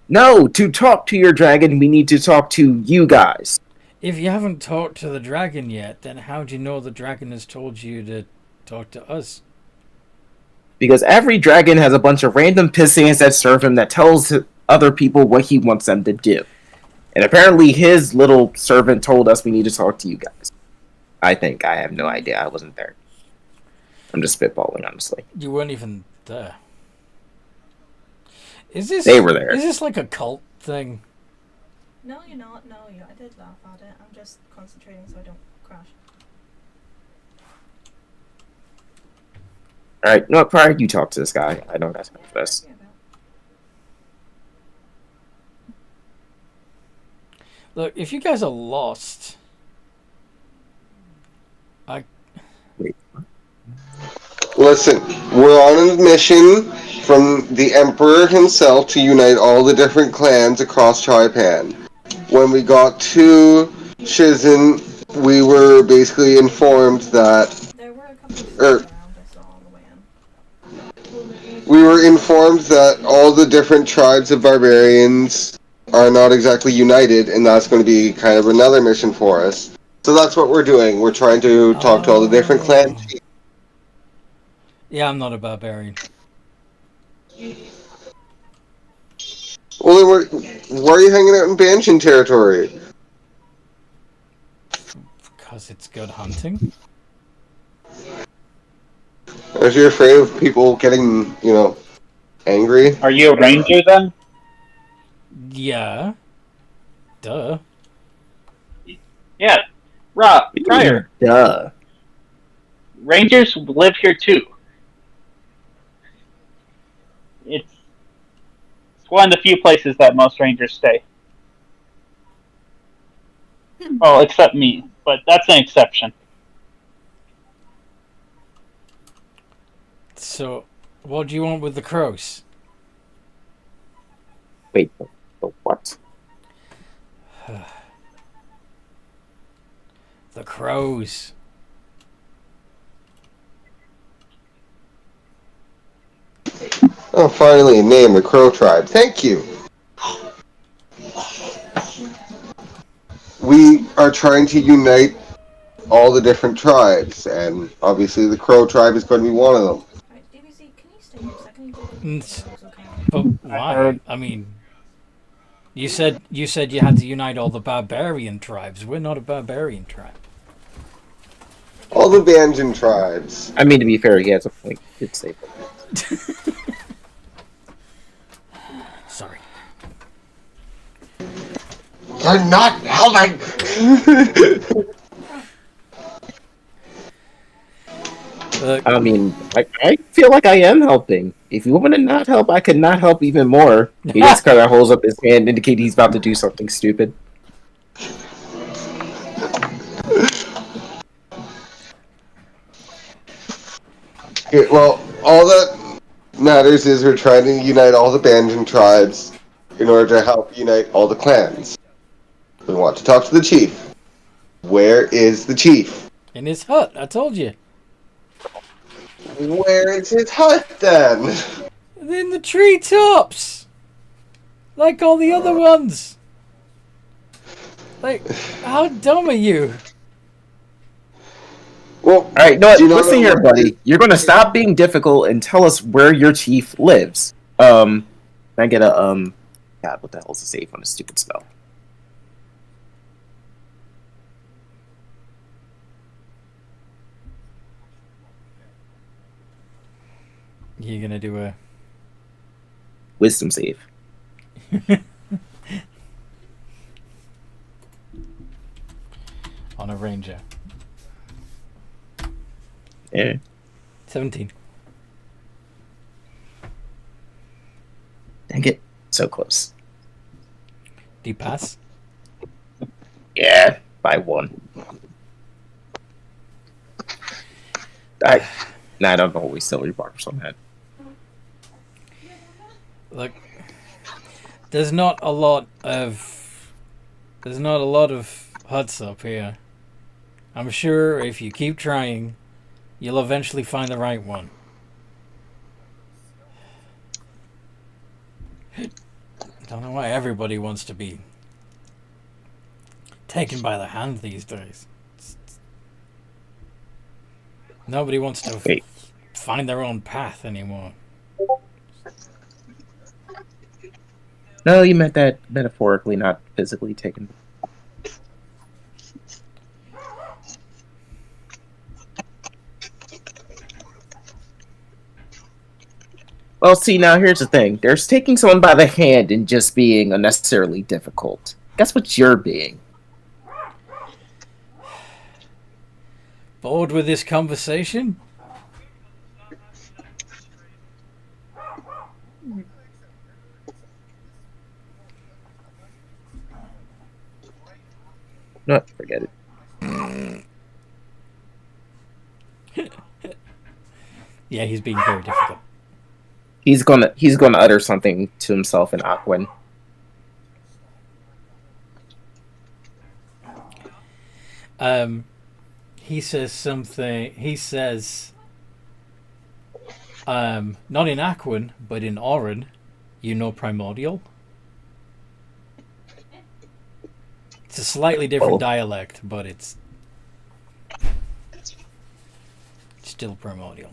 No, to talk to your dragon, we need to talk to you guys. If you haven't talked to the dragon yet, then how do you know the dragon has told you to talk to us? Because every dragon has a bunch of random pissants that serve him that tells other people what he wants them to do. And apparently his little servant told us we need to talk to you guys. I think. I have no idea. I wasn't there. I'm just spitballing, honestly. You weren't even there. Is this? They were there. Is this like a cult thing? No, you're not. No, you. I did laugh at it. I'm just concentrating so I don't crash. Alright, no, prior, you talk to this guy. I don't got time for this. Yeah, about. Look, if you guys are lost, Listen, we're on a mission from the Emperor himself to unite all the different clans across Taipan. when we got to Shizen, we were basically informed that, There were a couple of Er. things around I saw on the way in. we were informed that all the different tribes of barbarians are not exactly united, and that's going to be kind of another mission for us. So that's what we're doing. We're trying to talk to all the different clan chiefs. Yeah, I'm not a barbarian. Well, then why are you hanging out in Banjin territory? Because it's good hunting. Aren't you afraid of people getting, angry? Are you a ranger then? Yeah. Duh. Yeah. Rob, Prior. Duh. Rangers live here too. It's one of the few places that most rangers stay. Well, except me, but that's an exception. So, what do you want with the crows? Wait, the what? The crows. Oh, finally a name, the Crow Tribe. Thank you. We are trying to unite all the different tribes, and obviously the Crow Tribe is going to be one of them. Right, DBC, can you stay here a second? You talk It's- okay? But why? I mean, you said you had to unite all the barbarian tribes. We're not a barbarian tribe. All the Banjin tribes. I mean, to be fair, he has a point. It's safe. Sorry. You're not helping! I mean, I feel like I am helping. If you want me to not help, I could not help even more. He just kind of holds up his hand, indicating he's about to do something stupid. Okay, well, all that matters is we're trying to unite all the Banjin tribes in order to help unite all the clans. We want to talk to the chief. Where is the chief? In his hut, I told you. Where is his hut then? In the treetops! Like all the other ones! Like, how dumb are you? Well, Alright, no, do you not listen know here, what- buddy. You're gonna stop being difficult and tell us where your chief lives. Can I get a, God, what the hell's the save on this stupid spell? You're gonna do a... Wisdom save. on a ranger. Yeah. 17. Dang it. So close. Do you pass? Yeah, by 1. I don't know. We still remarks on that. Look, there's not a lot of huts up here. I'm sure if you keep trying, you'll eventually find the right one. Don't know why everybody wants to be taken by the hand these days. Nobody wants to Wait. find their own path anymore. No, you meant that metaphorically, not physically taken. Well, see, now here's the thing. There's taking someone by the hand and just being unnecessarily difficult. Guess what you're being? Bored with this conversation? No, forget it. Yeah, he's being very difficult. He's gonna utter something to himself in Aquan. He says something. He says, not in Aquan, but in Orin, you know Primordial. It's a slightly different dialect, but it's still Primordial.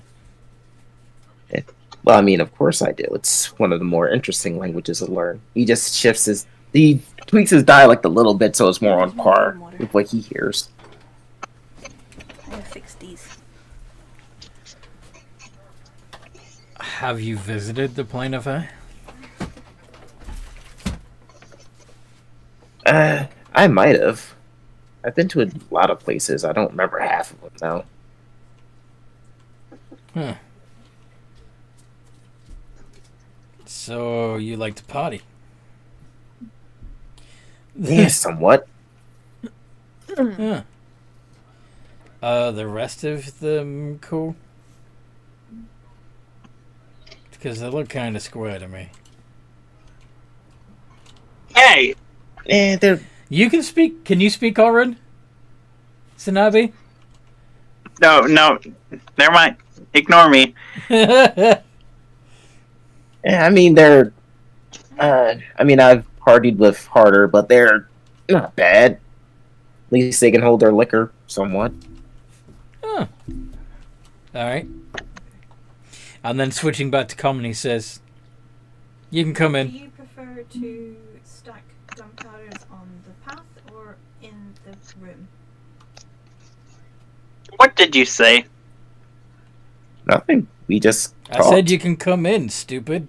Well, I mean, of course I do. It's one of the more interesting languages to learn. He just he tweaks his dialect a little bit so it's more on par with what he hears. I'm gonna fix these. Have you visited the Plane of Air? I might have. I've been to a lot of places. I don't remember half of them now. Huh. So you like to party? Yeah, somewhat. Yeah. The rest of them cool? Because they look kind of square to me. Hey! They're You can speak. Can you speak Orin? Sanabi? No, never mind. Ignore me. yeah, I mean they're. I mean I've partied with harder, but they're not bad. At least they can hold their liquor somewhat. Huh. Alright. And then switching back to common, he says, you can come Do in. you prefer to stack gunpowders on the path or in the room? What did you say? Nothing. We just. I said you can come in, stupid.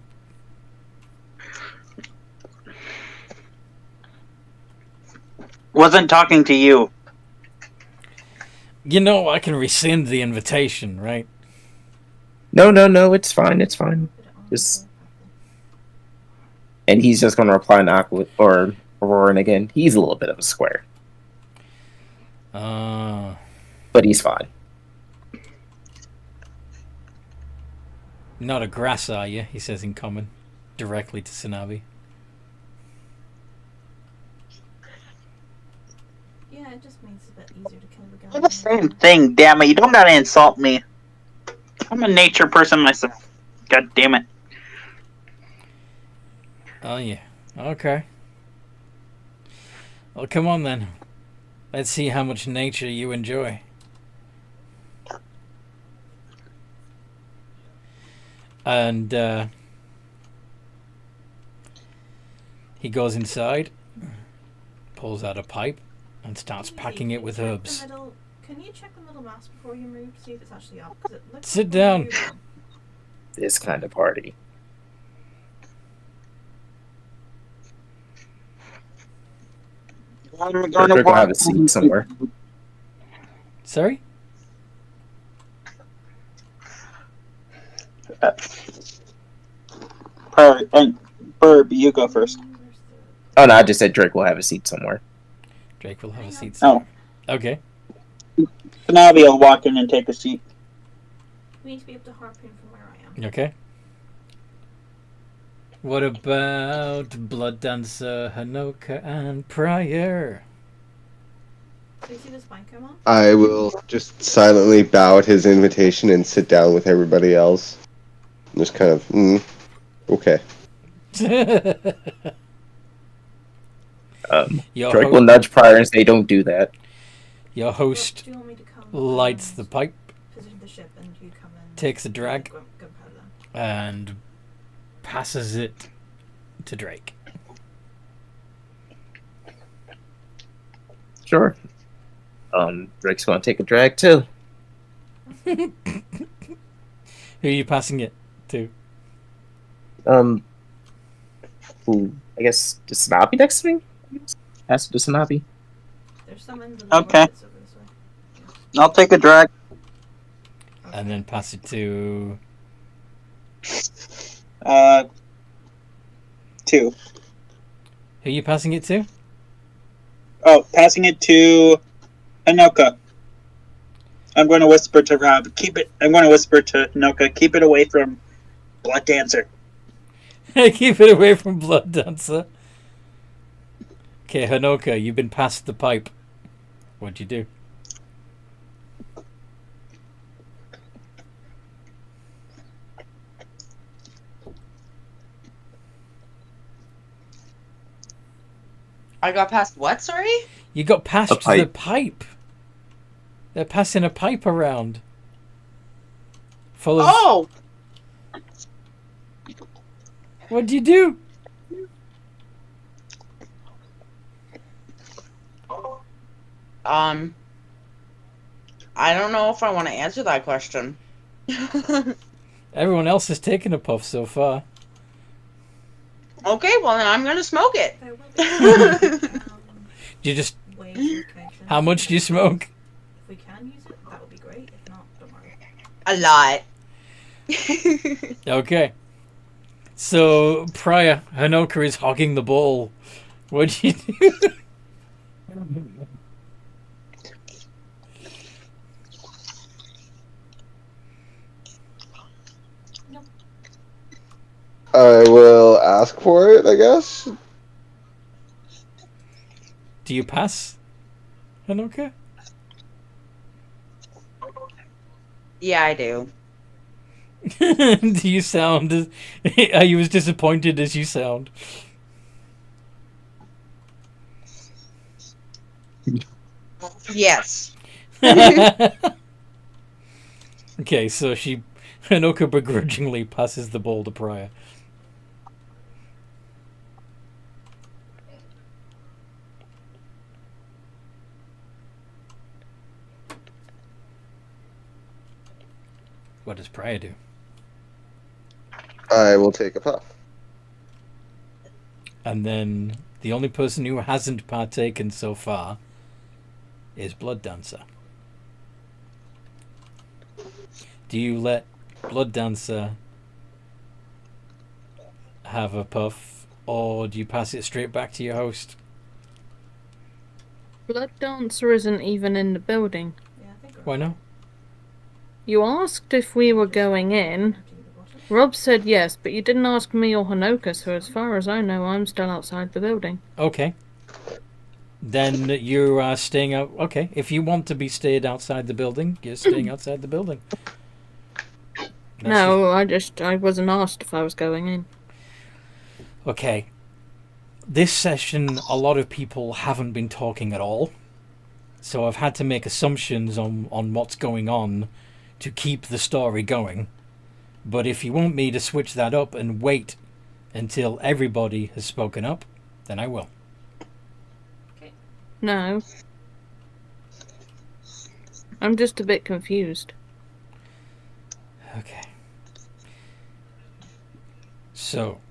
Wasn't talking to you. You know I can rescind the invitation, right? No. It's fine. It's fine. Put it on Just- the path And he's just going to reply to Aqua or Auroran again. He's a little bit of a square, but he's fine. Not a grass, are you? He says in common, directly to Sanabi. Yeah, it just makes it a bit easier to kill the gun. They're the same thing, damn it. You don't gotta insult me. I'm a nature person myself. God damn it. Oh, yeah. Okay. Well, come on then. Let's see how much nature you enjoy. And he goes inside, pulls out a pipe, and starts packing it with herbs. Can you check the middle mass before you move? See if it's actually up. 'Cause it looks Sit like down. we're moving. This kind of party. I'm Drake gonna will have a walk. seat somewhere. Sorry? Burb, you go first. Oh no, I just said Drake will have a seat somewhere. Drake will have a seat. Oh, Okay. Sanabi will walk in and take a seat. We need to be able to harpoon from where I am. Okay. What about Blood Dancer, Hanoka, and Pryor? Do you see the spine come on? I will just silently bow at his invitation and sit down with everybody else. Just kind of, okay. Your Drake will nudge Pryor and say, "Don't do that." Your host Do you want me to come lights the and pipe, position the ship and you come in? takes a drag, Gunpowder. and passes it to Drake. Sure. Drake's gonna take a drag too. Who are you passing it to? Who? I guess the Sanabi next to me. Pass it to Sanabi. There's some in the Okay. lower bits over this way. I'll take a drag. And then pass it to... 2. Who are you passing it to? Oh, passing it to Anoka. I'm going to whisper to Rob. I'm going to whisper to Anoka. Keep it away from Blood Dancer. Keep it away from Blood Dancer. Okay, Hanoka, you've been passed the pipe. What'd you do? I got past what? Sorry. You got past A pipe. the pipe. They're passing a pipe around. Full of... Oh. What'd you do? I don't know if I want to answer that question. Everyone else has taken a puff so far. Okay, well then I'm gonna smoke it. There will be You just... ways of connection. How much do you smoke? If we can use it, that would be great. If not, don't worry. A lot. Okay. So, Prior, Hanoka is hogging the ball. What'd you do? I will ask for it, I guess. Do you pass, Hanoka? Yeah, I do. Do you sound... Are you as disappointed as you sound? Yes. Okay, so Hanoka begrudgingly passes the ball to Prior. What does Prior do? I will take a puff. And then the only person who hasn't partaken so far is Blood Dancer. Do you let Blood Dancer have a puff, or do you pass it straight back to your host? Blood Dancer isn't even in the building. Yeah, I think we're Why not? You asked if we were going in. empty the bottle. Rob said yes, but you didn't ask me or Hanoka, so as far as I know, I'm still outside the building. Okay. Then you are staying out. Okay, if you want to be stayed outside the building, you're staying outside the building. No, I wasn't asked if I was going in. Okay. This session, a lot of people haven't been talking at all. So I've had to make assumptions on what's going on to keep the story going. But if you want me to switch that up and wait until everybody has spoken up, then I will. No. I'm just a bit confused. Okay. So,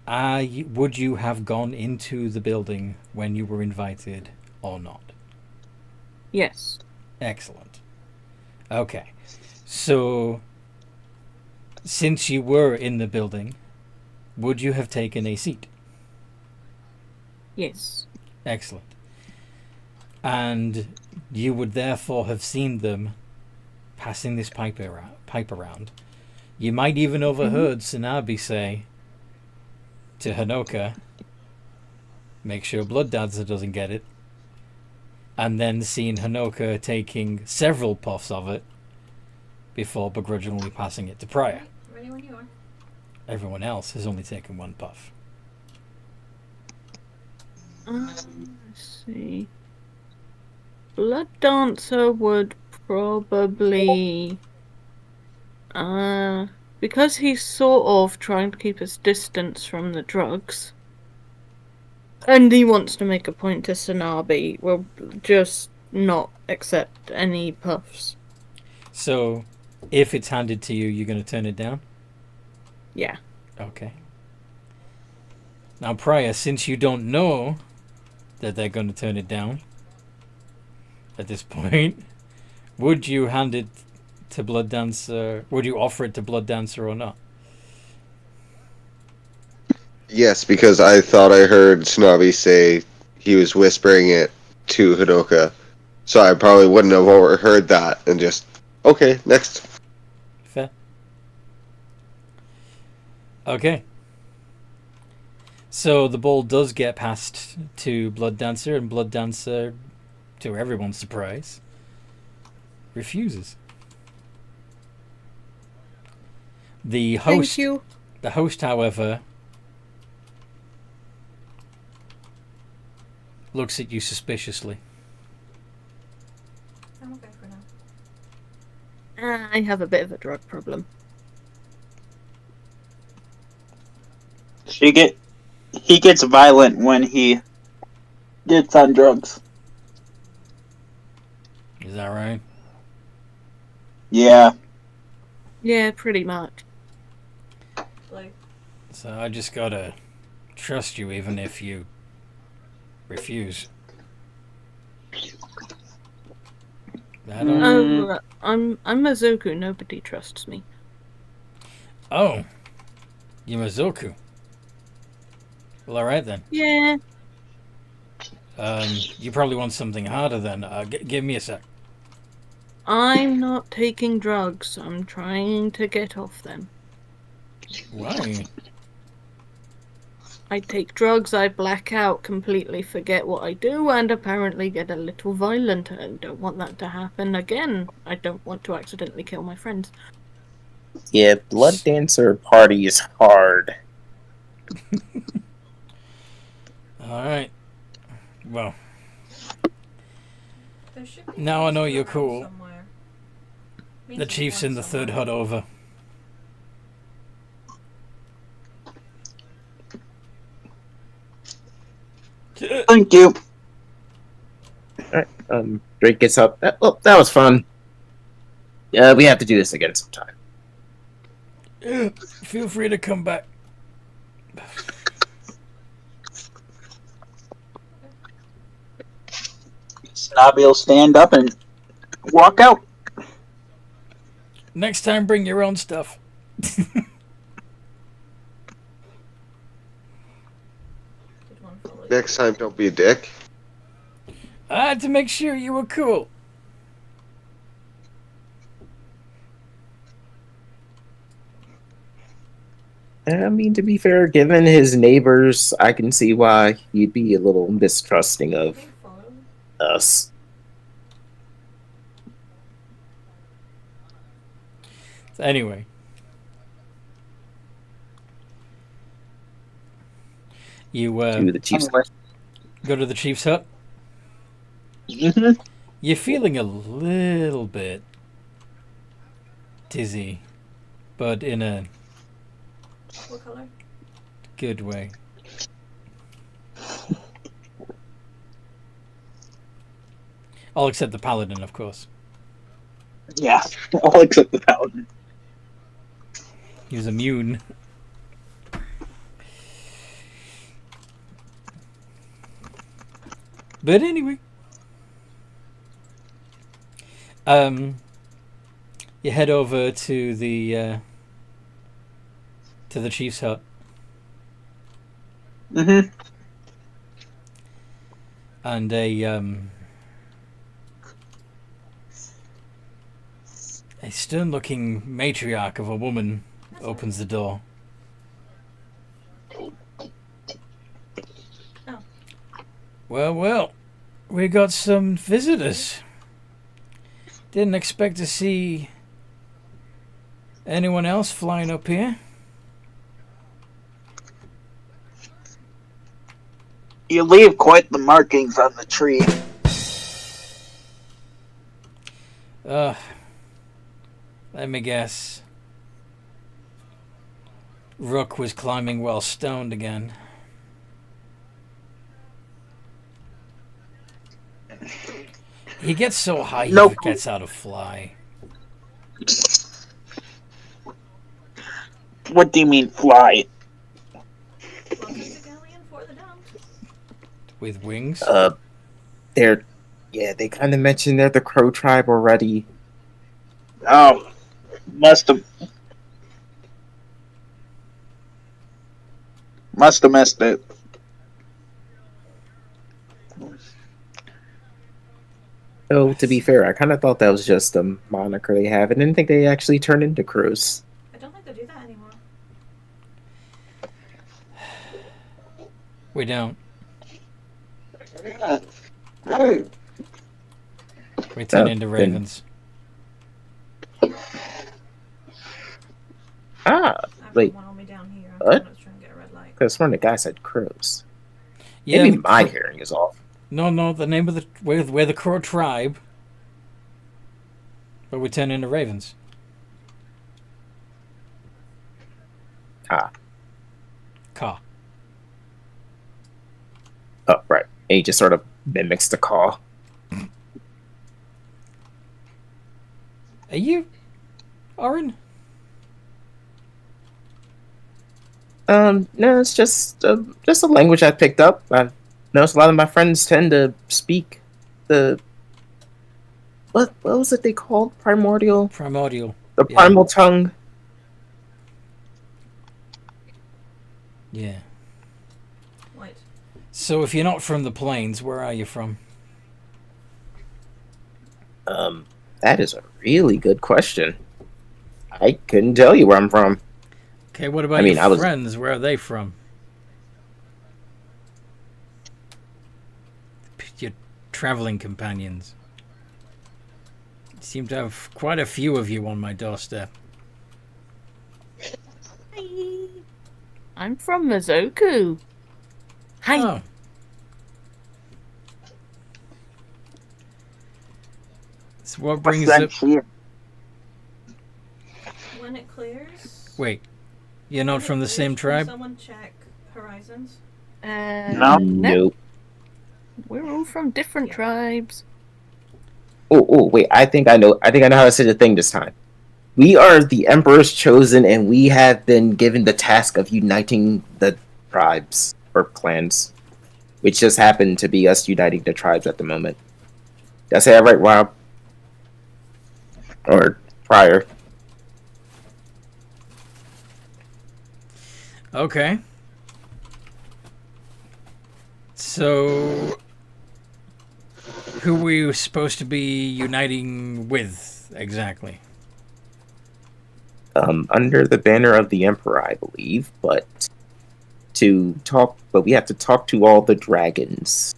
would you have gone into the building when you were invited or not? Yes. Excellent. Okay. So, since you were in the building, would you have taken a seat? Yes. Excellent. And you would therefore have seen them passing this pipe around. You might even overheard Sanabi say to Hanoka, make sure Blood Dancer doesn't get it. And then seen Hanoka taking several puffs of it before begrudgingly passing it to Prior. Ready when you are. Everyone else has only taken one puff. Let's see. Blood Dancer would probably... because he's sort of trying to keep his distance from the drugs, and he wants to make a point to Sanabi, will just not accept any puffs. So, if it's handed to you, you're going to turn it down? Yeah. Okay. Now, Prior, since you don't know that they're going to turn it down at this point, would you hand it to Blood Dancer? Would you offer it to Blood Dancer or not? Yes, because I thought I heard Tsunabi say he was whispering it to Hanoka. So I probably wouldn't have overheard that and just, okay, next. Fair. Okay. So the ball does get passed to Blood Dancer, and Blood Dancer, to everyone's surprise, refuses. The host, Thank you. the host, however, looks at you suspiciously. I'm okay for now. I have a bit of a drug problem. He gets violent when he gets on drugs. Is that right? Yeah. Yeah, pretty much. Like, So I just gotta trust you even if you refuse. I don't. Oh, I'm Mazoku. Nobody trusts me. Oh, you Mizoku. Well, all right then. Yeah. You probably want something harder then. Give me a sec. I'm not taking drugs. I'm trying to get off them. Why? I take drugs, I black out, completely forget what I do, and apparently get a little violent. I don't want that to happen again. I don't want to accidentally kill my friends. Yeah, Blood Dancer party is hard. All right. Well, there should be now I know things you're around cool. somewhere. The Means chief's there's in the one third somewhere. hut over. Thank you. Alright, Drake gets up. That was fun. We have to do this again sometime. Feel free to come back. Snobby will stand up and walk out. Next time, bring your own stuff. Did one follow you? Next time, don't be a dick. I had to make sure you were cool. I mean, to be fair, given his neighbors, I can see why he'd be a little mistrusting Did of they follow? us. So anyway. You To the chief's go to the chief's hut. Mm-hmm. You're feeling a little bit dizzy, but in a What color? good way. All except the paladin, of course. Yeah, all except the paladin. He was immune. But anyway. You head over to the chief's hut. Mm-hmm. And a stern-looking matriarch of a woman opens the door. Oh. Well, we got some visitors. Didn't expect to see anyone else flying up here. You leave quite the markings on the tree. Let me guess. Rook was climbing while stoned again. He gets so high he Nope. forgets how to fly. What do you mean fly? Welcome to Galleon for the Downs. With wings? they kind of mentioned they're the Crow tribe already. Oh, must have missed it. Oh, to be fair, I kind of thought that was just a moniker they have. I didn't think they actually turned into crows. I don't think they do that anymore. We don't. We turn into then- ravens. Ah, I've wait. got one on me down here. What? I was trying to get a red light. because one of the guys said crows. Yeah, Maybe my hearing is off. No, the name of the... We're the Crow tribe. But we turn into ravens. Ah. Caw. Oh, right. And he just sort of mimics the caw. Are you... Orin? No, it's just a language I picked up. I noticed a lot of my friends tend to speak the... What was it they called? Primordial? Primordial. The Yeah. primal tongue. Yeah. Right. So if you're not from the plains, where are you from? That is a really good question. I couldn't tell you where I'm from. Okay, what about I mean, your friends? Where are they from? Your traveling companions. You seem to have quite a few of you on my doorstep. Hi. I'm from Mazoku. Hi. Oh. So what brings What's that up... here? When it clears. Wait, you're not when from it the clears, same can tribe? Someone check horizons. No. Nope. We're all from different tribes. Oh, wait. I think I know how to say the thing this time. We are the Emperor's chosen, and we have been given the task of uniting the tribes or clans, which just happened to be us uniting the tribes at the moment. Did I say that right, Rob? Or prior? Okay. So, who were you supposed to be uniting with, exactly? Under the banner of the Emperor, I believe, but we have to talk to all the dragons.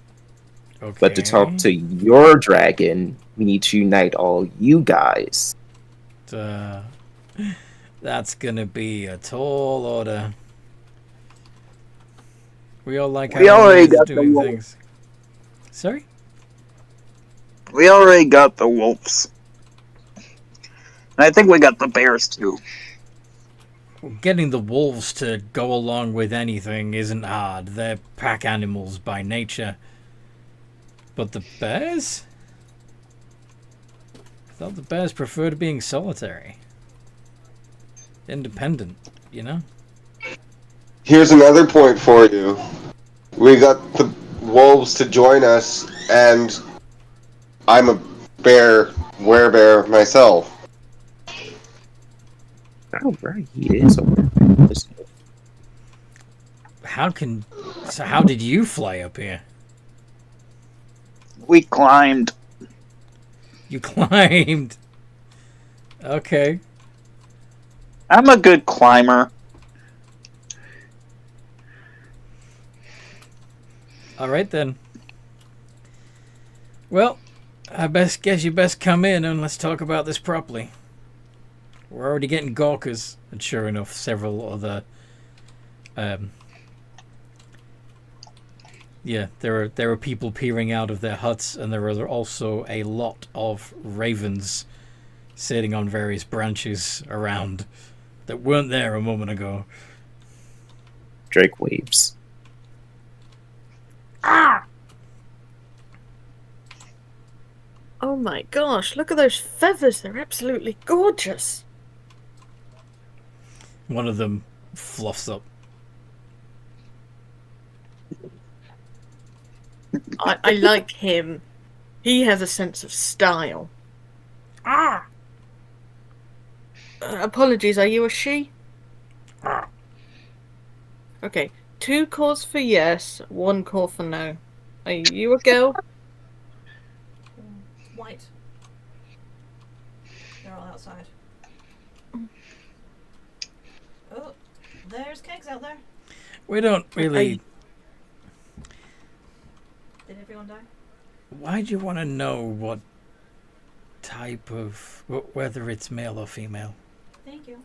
Okay. But to talk to your dragon, we need to unite all you guys. That's gonna be a tall order. We all like We how already he's got doing the things. Sorry? We already got the wolves. And I think we got the bears too. Getting the wolves to go along with anything isn't hard. They're pack animals by nature. But the bears? I thought the bears preferred being solitary. Independent, you know? Here's another point for you. We got the wolves to join us, and I'm a werebear myself. Oh, right, he is over. So how did you fly up here? We climbed. You climbed. Okay. I'm a good climber. Alright then. Well, guess you best come in and let's talk about this properly. We're already getting gawkers, and sure enough, several other there are people peering out of their huts, and there are also a lot of ravens sitting on various branches around that weren't there a moment ago. Drake waves. Ah! Oh my gosh, look at those feathers. They're absolutely gorgeous. One of them fluffs up. I like him. He has a sense of style. Ah! Apologies, are you a she? Ah. Okay, 2 calls for yes, 1 call for no. Are you a girl? White. They're all outside. Oh, there's kegs out there. We don't really... Did everyone die? Why'd you want to know what type of... whether it's male or female? Thank you.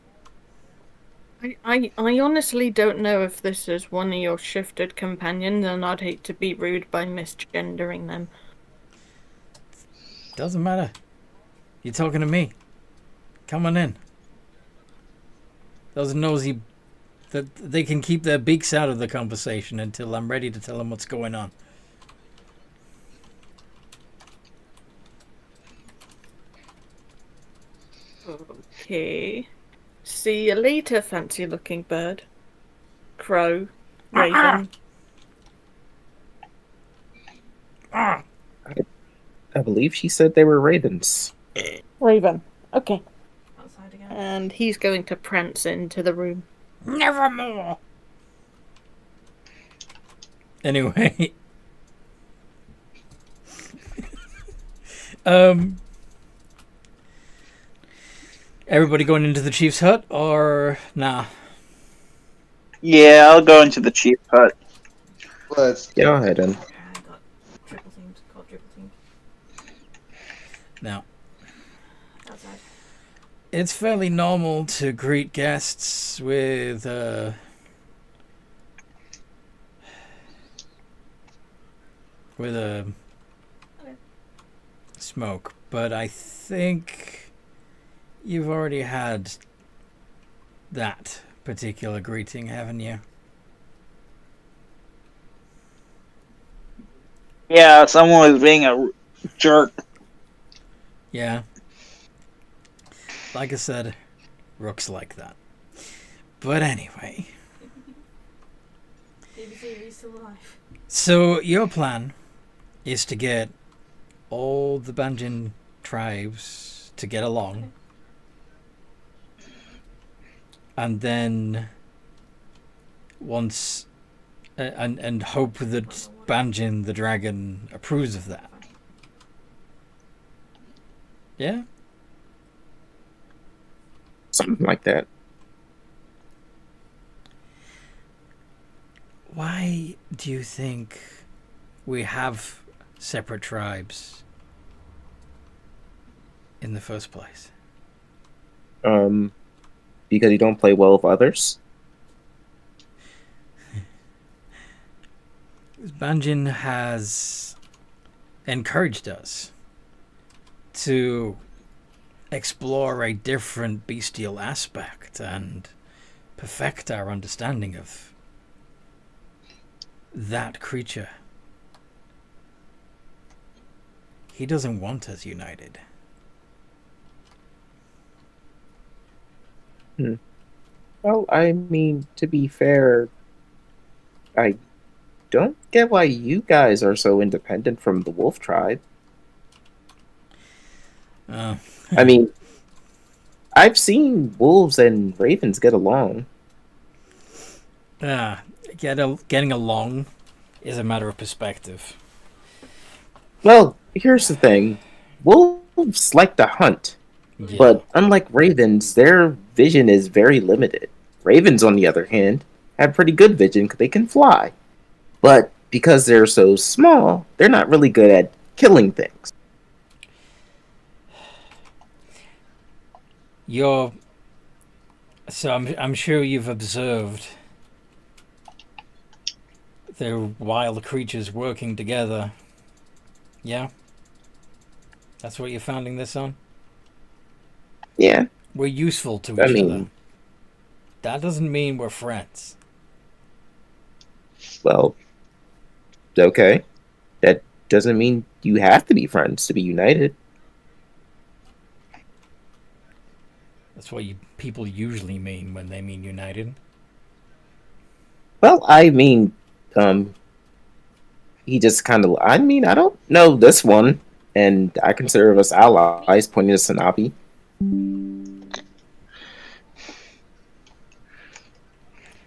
I honestly don't know if this is one of your shifted companions, and I'd hate to be rude by misgendering them. Doesn't matter. You're talking to me. Come on in. Those nosy... That they can keep their beaks out of the conversation until I'm ready to tell them what's going on. Okay. See you later, fancy-looking bird. Crow. Raven. I believe she said they were ravens. Raven. Okay. Outside again. And he's going to prance into the room. Nevermore. Anyway. Everybody going into the chief's hut or nah? Yeah, I'll go into the chief hut. Let's Go ahead and. I got triple teamed. Called triple teamed. Now, Outside. it's fairly normal to greet guests with a Okay. smoke, but I think you've already had that particular greeting, haven't you? Yeah, someone was being a jerk. Yeah. Like I said, Rook's like that. But anyway, BBC, he's still alive. so your plan is to get all the Banjin tribes to get along, and then once and hope that Banjin the dragon approves of that. Yeah? Something like that. Why do you think we have separate tribes in the first place? Because you don't play well with others. Banjin has encouraged us to explore a different bestial aspect and perfect our understanding of that creature. He doesn't want us united. Well, I mean, to be fair, I don't get why you guys are so independent from the wolf tribe. I mean, I've seen wolves and ravens get along. Getting along is a matter of perspective. Well, here's the thing. Wolves like to hunt, Yeah. but unlike ravens, their vision is very limited. Ravens, on the other hand, have pretty good vision because they can fly. But because they're so small, they're not really good at killing things. I'm sure you've observed the wild creatures working together. Yeah? That's what you're founding this on? Yeah, We're useful to I each mean- other. That doesn't mean we're friends. well, okay. That doesn't mean you have to be friends to be united. That's what people usually mean when they mean united. Well, I mean, he just kind of, I mean, I don't know this one, and I consider us allies, pointing to Sanabi.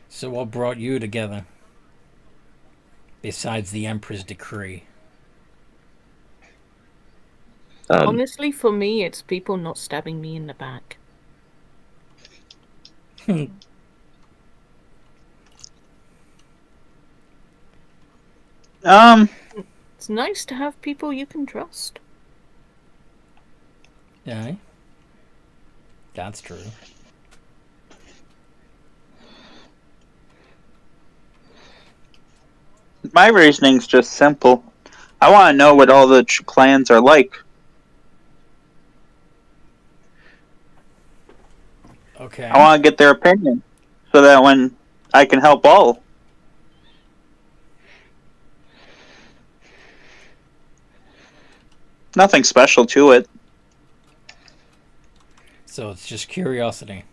So what brought you together? Besides the Emperor's decree. Honestly, for me, it's people not stabbing me in the back. It's nice to have people you can trust. Yeah. That's true. My reasoning's just simple. I want to know what all the clans are like. Okay. I want to get their opinion, so that when I can help all. Nothing special to it. So it's just curiosity.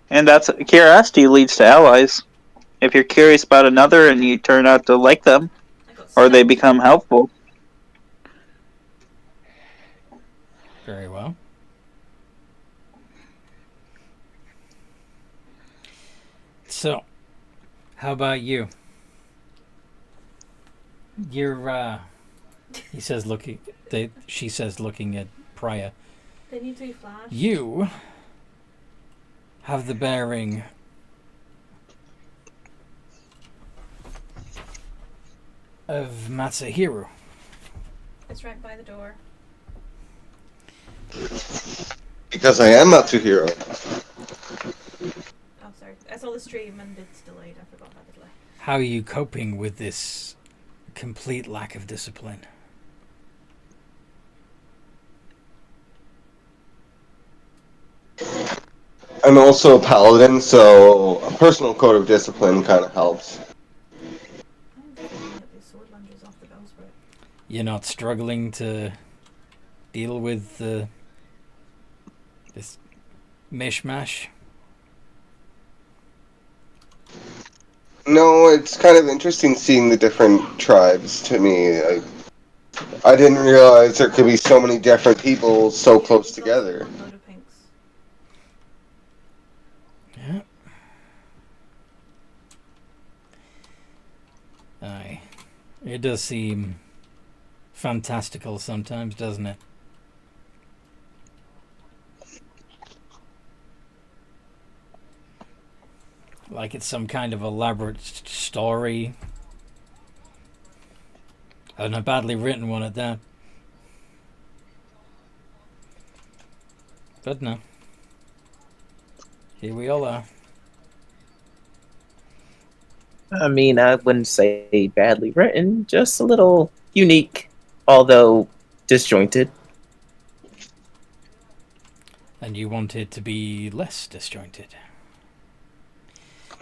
And that's curiosity leads to allies. If you're curious about another and you turn out to like them, I got or they stuck. become helpful. Very well. So, how about you? You're, he says looking, she says looking at Priya. They need to be flashed. You have the bearing of Matsuhiro. It's right by the door. Because I am Matsuhiro. Oh, sorry. I saw the stream and it's delayed. I forgot about the delay. How are you coping with this complete lack of discipline? I'm also a paladin, so a personal code of discipline kind of helps. I'm definitely get these sword lunges off the bowsprit. You're not struggling to deal with this mishmash? No, it's kind of interesting seeing the different tribes to me. I didn't realize there could be so many different people so close He's together. got a load of pinks. Yeah. Aye. It does seem fantastical sometimes, doesn't it? Like it's some kind of elaborate story. And a badly written one at that. But no. Here we all are. I mean, I wouldn't say badly written, just a little unique, although disjointed. And you want it to be less disjointed.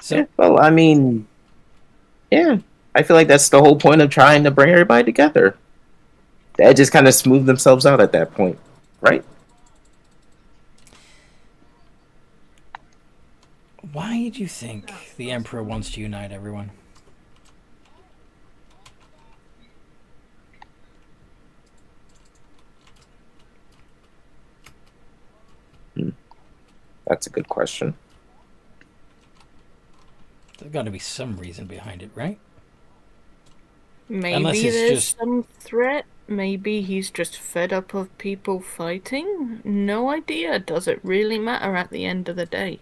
So, Yeah, well, I mean, yeah, I feel like that's the whole point of trying to bring everybody together. The edges kind of smooth themselves out at that point, right? why do you think the Emperor wants to unite everyone? That's a good question. There's got to be some reason behind it, right? Maybe Unless it's there's just- some threat. Maybe he's just fed up of people fighting. No idea. Does it really matter at the end of the day?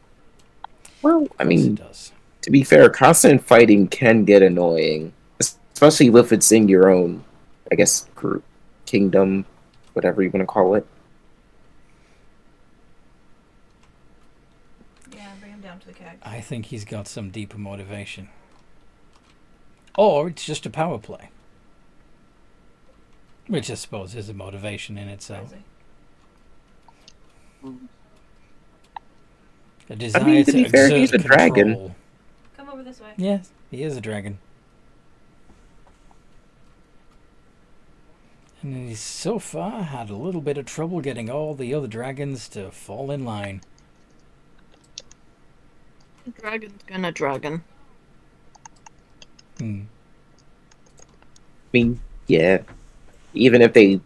Well, I Of course mean, it does. to be fair, constant fighting can get annoying, especially if it's in your own, I guess, group, kingdom, whatever you want to call it. Yeah, bring him down to the keg. I think he's got some deeper motivation. Or it's just a power play. Which I suppose is a motivation in itself. Crazy. A desire I mean, to be fair, exert he's a control. dragon. Come over this way. Yes, he is a dragon. And he's so far had a little bit of trouble getting all the other dragons to fall in line. Dragon's gonna dragon. Hmm. I mean, yeah. Even if they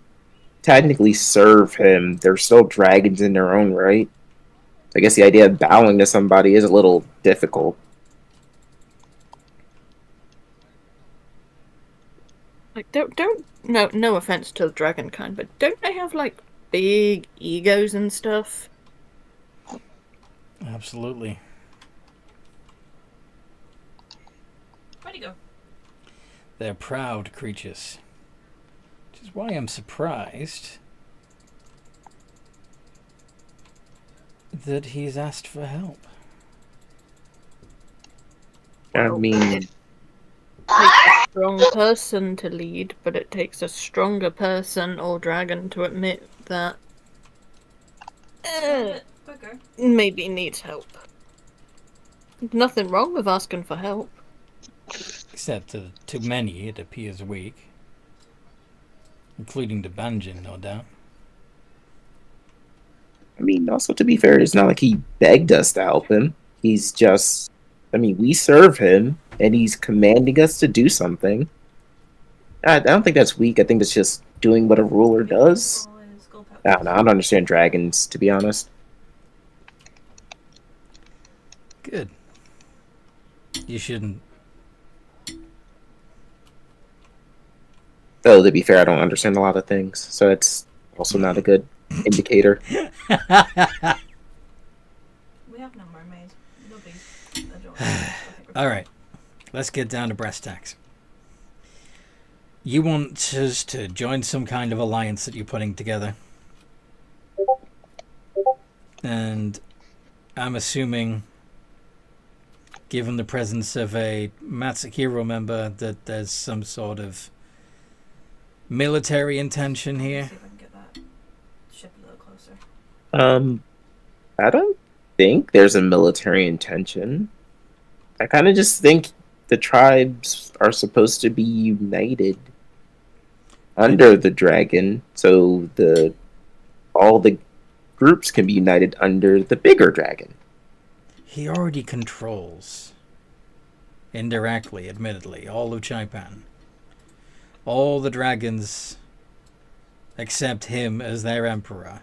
technically serve him, they're still dragons in their own right. I guess the idea of bowing to somebody is a little difficult. Like, no offense to the dragon kind, but don't they have like big egos and stuff? Absolutely. Where'd he go? They're proud creatures. Which is why I'm surprised that he's asked for help. I mean, strong person to lead, but it takes a stronger person or dragon to admit that Quicker. maybe needs help. Nothing wrong with asking for help. Except to many, it appears weak. Including the Banjin, no doubt. I mean, also to be fair, it's not like he begged us to help him. He's just, I mean, we serve him, and he's commanding us to do something. I don't think that's weak. I think that's just doing what a ruler does. I don't know. I don't understand dragons, to be honest. Good. You shouldn't. Though, to be fair, I don't understand a lot of things, so it's also not a good indicator. We have no mermaids. Nobody's adorable. Alright. Let's get down to brass tacks. You want us to join some kind of alliance that you're putting together. And I'm assuming, given the presence of a Matsuhiro member, that there's some sort of military intention here. See if I can get that ship a little closer. I don't think there's a military intention. I kind of just think the tribes are supposed to be united under the dragon, so all the groups can be united under the bigger dragon. He already controls, indirectly, admittedly, all of Chaipan. All the dragons accept him as their emperor.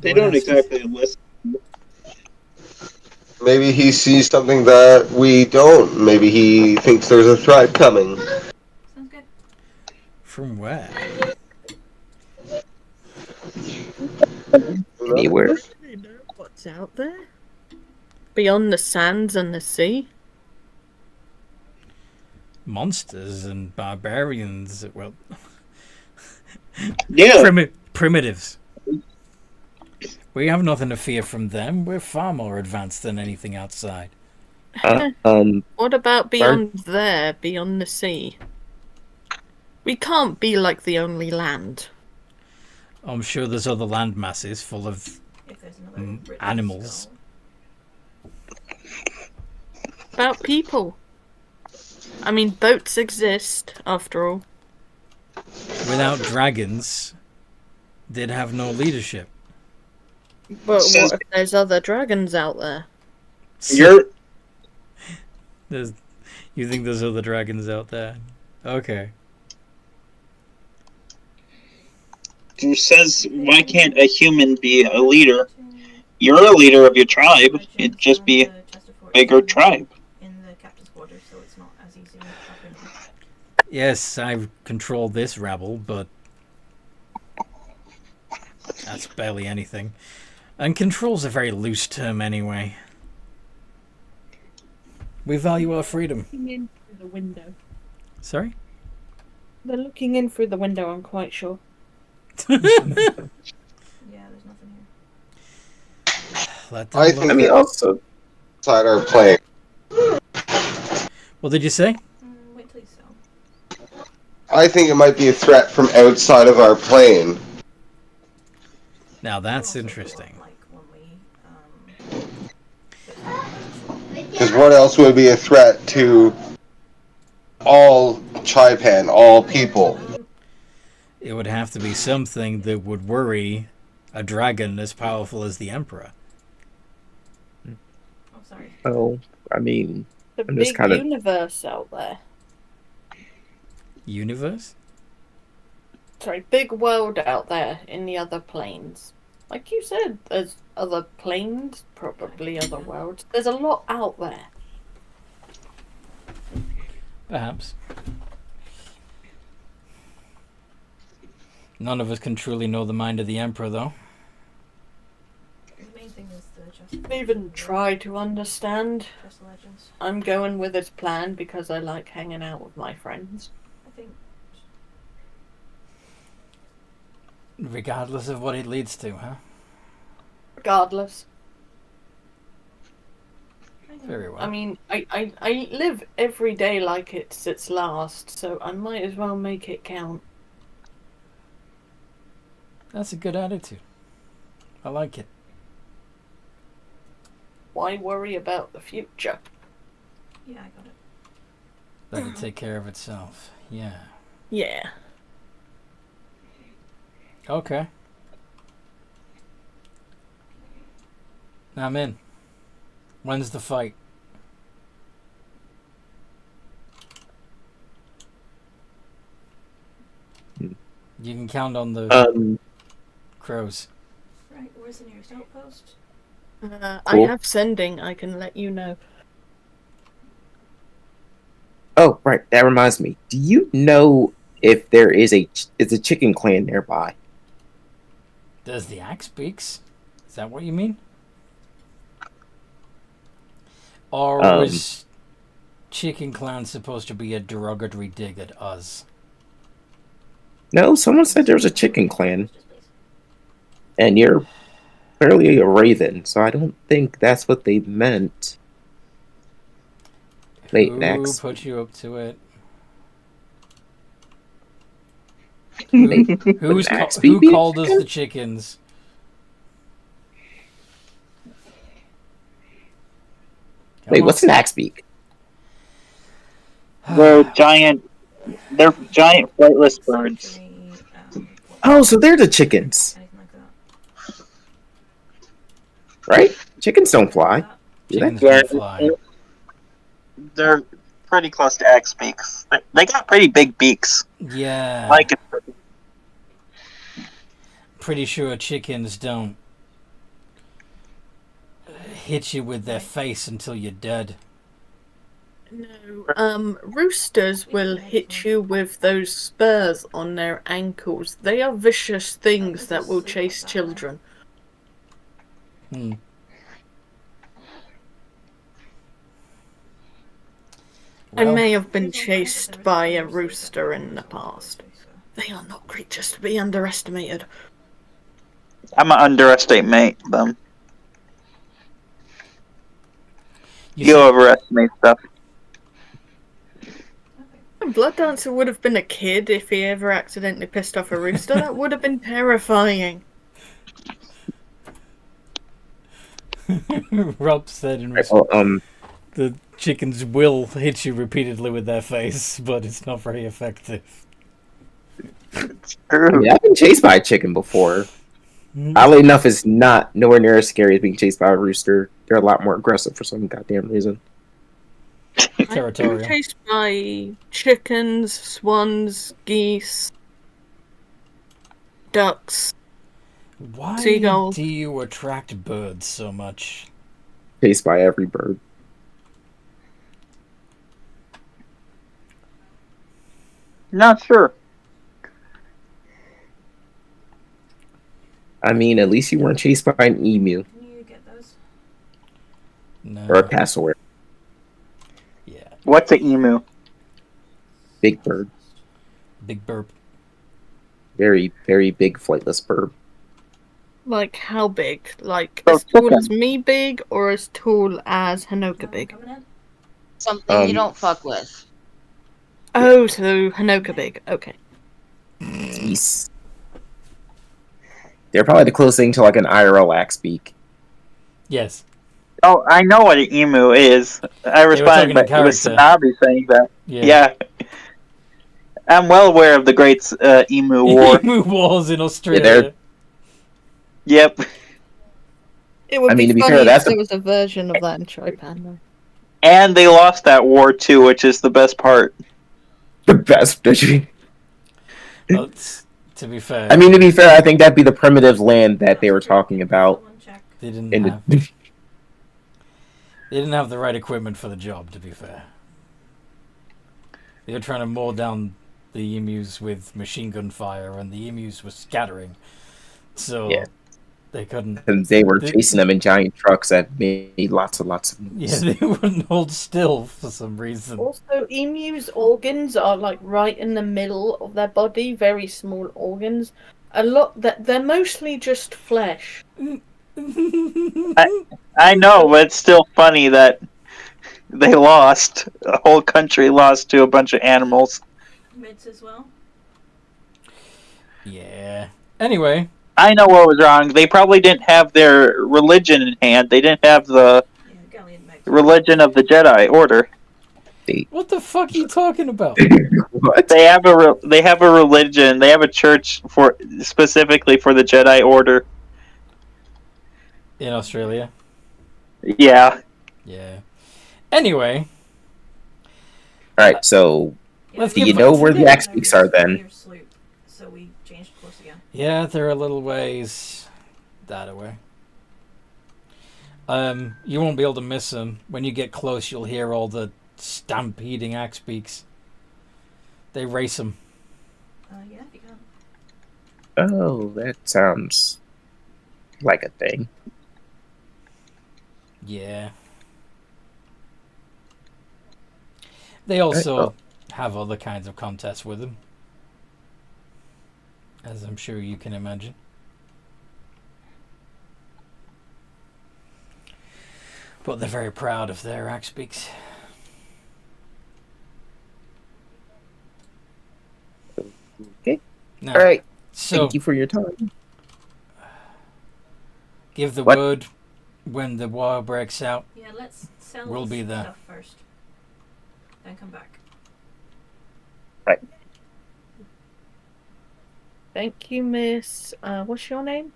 They don't exactly listen. Maybe he sees something that we don't. Maybe he thinks there's a tribe coming. Sounds good. From where? Anywhere. What's out there? Beyond the sands and the sea? Monsters and barbarians. Well, Yeah. primitives. We have nothing to fear from them. We're far more advanced than anything outside. What about beyond there, beyond the sea? We can't be like the only land. I'm sure there's other land masses full of If there's another rich animals. About people. I mean, boats exist, after all. Without dragons, they'd have no leadership. But what if there's other dragons out there? You're You think there's other dragons out there? Okay. who says why can't a human be a leader? You're a leader of your tribe. It'd just be a bigger tribe. in the captain's quarters, so it's not as easy to happen. Yes, I've controlled this rabble, but that's barely anything. And control's a very loose term anyway. We value our freedom. Looking in through the window. Sorry? They're looking in through the window, I'm quite sure. Yeah, there's nothing here. Let them I look. think I mean, also, outside our plane. What did you say? Wait till you sell. I think it might be a threat from outside of our plane. Now that's Also, interesting. Like when we Because what else would be a threat to all Chaipan, all people? It would have to be something that would worry a dragon as powerful as the Emperor. Oh, sorry. well, I mean, The I'm just big kind of- universe out there. Universe? Sorry, big world out there in the other planes. Like you said, there's other planes, probably other worlds. There's a lot out there. Perhaps. None of us can truly know the mind of the Emperor, though. The main thing is the just Even try to understand. just legends. I'm going with his plan because I like hanging out with my friends. I think Regardless of what it leads to, huh? Regardless. Very well. I mean, I live every day like it's its last, so I might as well make it count. That's a good attitude. I like it. Why worry about the future? Yeah, I got it. Let it take care of itself. Yeah. Yeah. Okay. I'm in. When's the fight? You can count on the crows. Right, where's the nearest outpost? I Cool. have sending. I can let you know. Oh, right. That reminds me. Do you know if there is a chicken clan nearby? Does the axe speaks? Is that what you mean? Or was Chicken Clan supposed to be a derogatory dig at us? No, someone said there was a chicken clan, and you're clearly a raven, so I don't think that's what they meant. Wait, Who next. put you up to it? Wait, Who called us the chickens? Wait, what's an axe beak? They're giant flightless birds. Oh, so they're the chickens, Anything like that. right? Chickens don't fly. Do they? Chickens don't fly. They're pretty close to axe beaks. They got pretty big beaks. Yeah. Like Pretty sure chickens don't hit you with their face until you're dead. No. Roosters will hit you with those spurs on their ankles. They are vicious things that will chase children. Hmm. I Well, may have been chased by a rooster in the past. They are not creatures to be underestimated. I'm gonna underestimate them. You see- overestimate stuff. Blood Dancer would have been a kid if he ever accidentally pissed off a rooster. That would have been terrifying. Rob said in Right, response, well, the chickens will hit you repeatedly with their face, but it's not very effective. I mean, I've been chased by a chicken before. Mm-hmm. Oddly enough, it's not nowhere near as scary as being chased by a rooster. They're a lot more aggressive for some goddamn reason. I've been Territorial. chased by chickens, swans, geese, ducks. Why Seagulls. do you attract birds so much? Chased by every bird. Not sure. I mean, at least you weren't chased by an emu Can you get those? No. or a cassowary. Yeah. What's an emu? Big bird. Big burp. Very, very big flightless bird. Like how big? Like Oh, as tall chicken. as me big or as tall as Hanoka big? Coming in? Something you don't fuck with. Oh, so Hanoka big. Okay. Jeez. They're probably the closest thing to like an IRL axe beak. Yes. Oh, I know what an emu is. I talking responded, in but it was character. Sanabi saying that. Yeah. Yeah. I'm well aware of the Great Emu War. Emu wars in Australia. they're- Yep. It would I mean, be to be funny fair, if that's there a- was a version of that in Trypan, though. And they lost that war too, which is the best part. The best. But, to be fair, I mean, to be fair, I think that'd be the primitive land that they were talking about. Someone check. they didn't In have the... they didn't have the right equipment for the job. To be fair, they were trying to mow down the emus with machine gun fire, and the emus were scattering, so Yeah. they couldn't. and they were chasing them in giant trucks that made lots of noise. Yeah, they wouldn't hold still for some reason. Also, emus' organs are like right in the middle of their body, very small organs. A lot that they're mostly just flesh. I know, but it's still funny that They lost. A whole country lost to a bunch of animals. Mids as well. Yeah. Anyway, I know what was wrong. They probably didn't have their religion in hand. They didn't have the Yeah, Galleon Mids. religion of the Jedi Order. what the fuck are you talking about? What? They have a religion. They have a church for specifically for the Jedi Order. In Australia? Yeah. Yeah. Anyway, Alright, so Let's do give you it know to where the them. axe peaks are then? Near Sloop, so we changed course again. yeah, they're a little ways that away. You won't be able to miss them. When you get close, you'll hear all the stampeding axe beaks. They race them. Yeah, if you can. Oh, that sounds like a thing. Yeah. They also have other kinds of contests with them, as I'm sure you can imagine. But they're very proud of their axe beaks. Okay. Now, Alright, so thank you for your time. give the What? word when the war breaks out. Yeah, let's sell We'll this be there. stuff first. Then come back. Thank you, Miss. What's your name?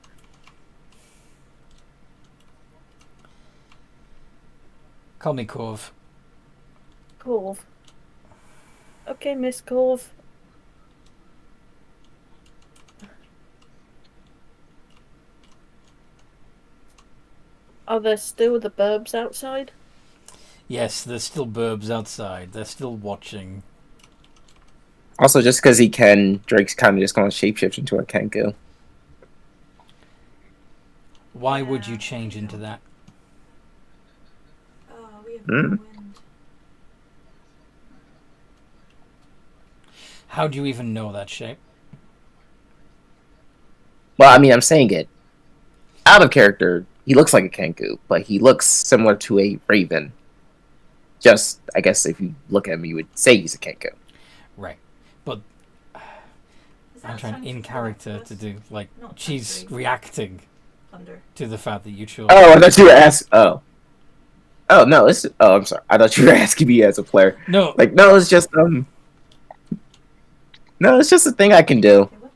Call me Corv. Corv. Okay, Miss Corv. Are there still the burbs outside? Yes, there's still burbs outside. They're still watching. Also, just because he can, Drake's kind of just going to shapeshift into a Kenku. Why would you change into that? Oh, we have Hmm. no wind. How do you even know that shape? Well, I mean, I'm saying it. Out of character, he looks like a Kenku, but he looks similar to a Raven. Just, I guess if you look at him, you would say he's a Kenku. Right. But Is I'm that trying time in for character to breakfast? do, like, Not she's sensory. reacting Thunder. to the fact that you chose. Oh, I thought you were asking. Oh. Oh, no, it's. Oh, I'm sorry. I thought you were asking me as a player. No, Like, no, it's just, No, it's just a thing I can do. Okay, what?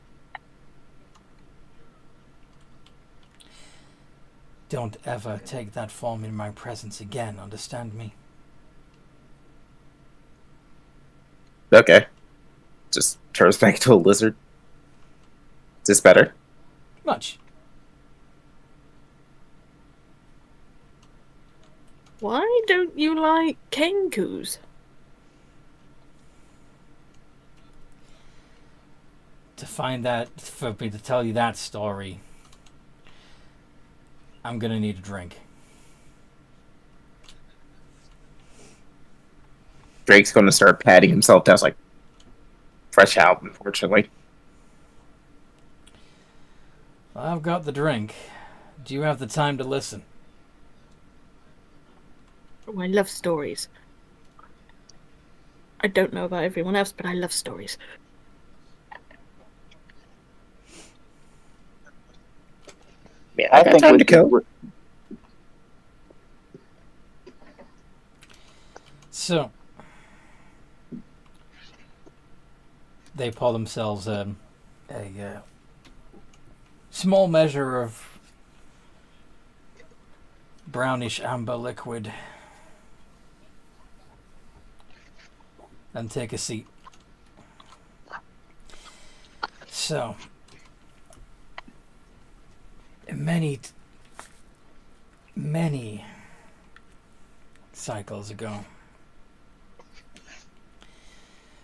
don't ever take that form in my presence again, understand me? Okay. Just turns back to a lizard. Is this better? Much. Why don't you like Kenkus? To find that, for me to tell you that story, I'm gonna need a drink. Drake's going to start patting himself down. It's like, fresh out, unfortunately. I've got the drink. Do you have the time to listen? Oh, I love stories. I don't know about everyone else, but I love stories. Yeah, I got time to kill. So, they pour themselves a small measure of brownish amber liquid and take a seat. So, many cycles ago,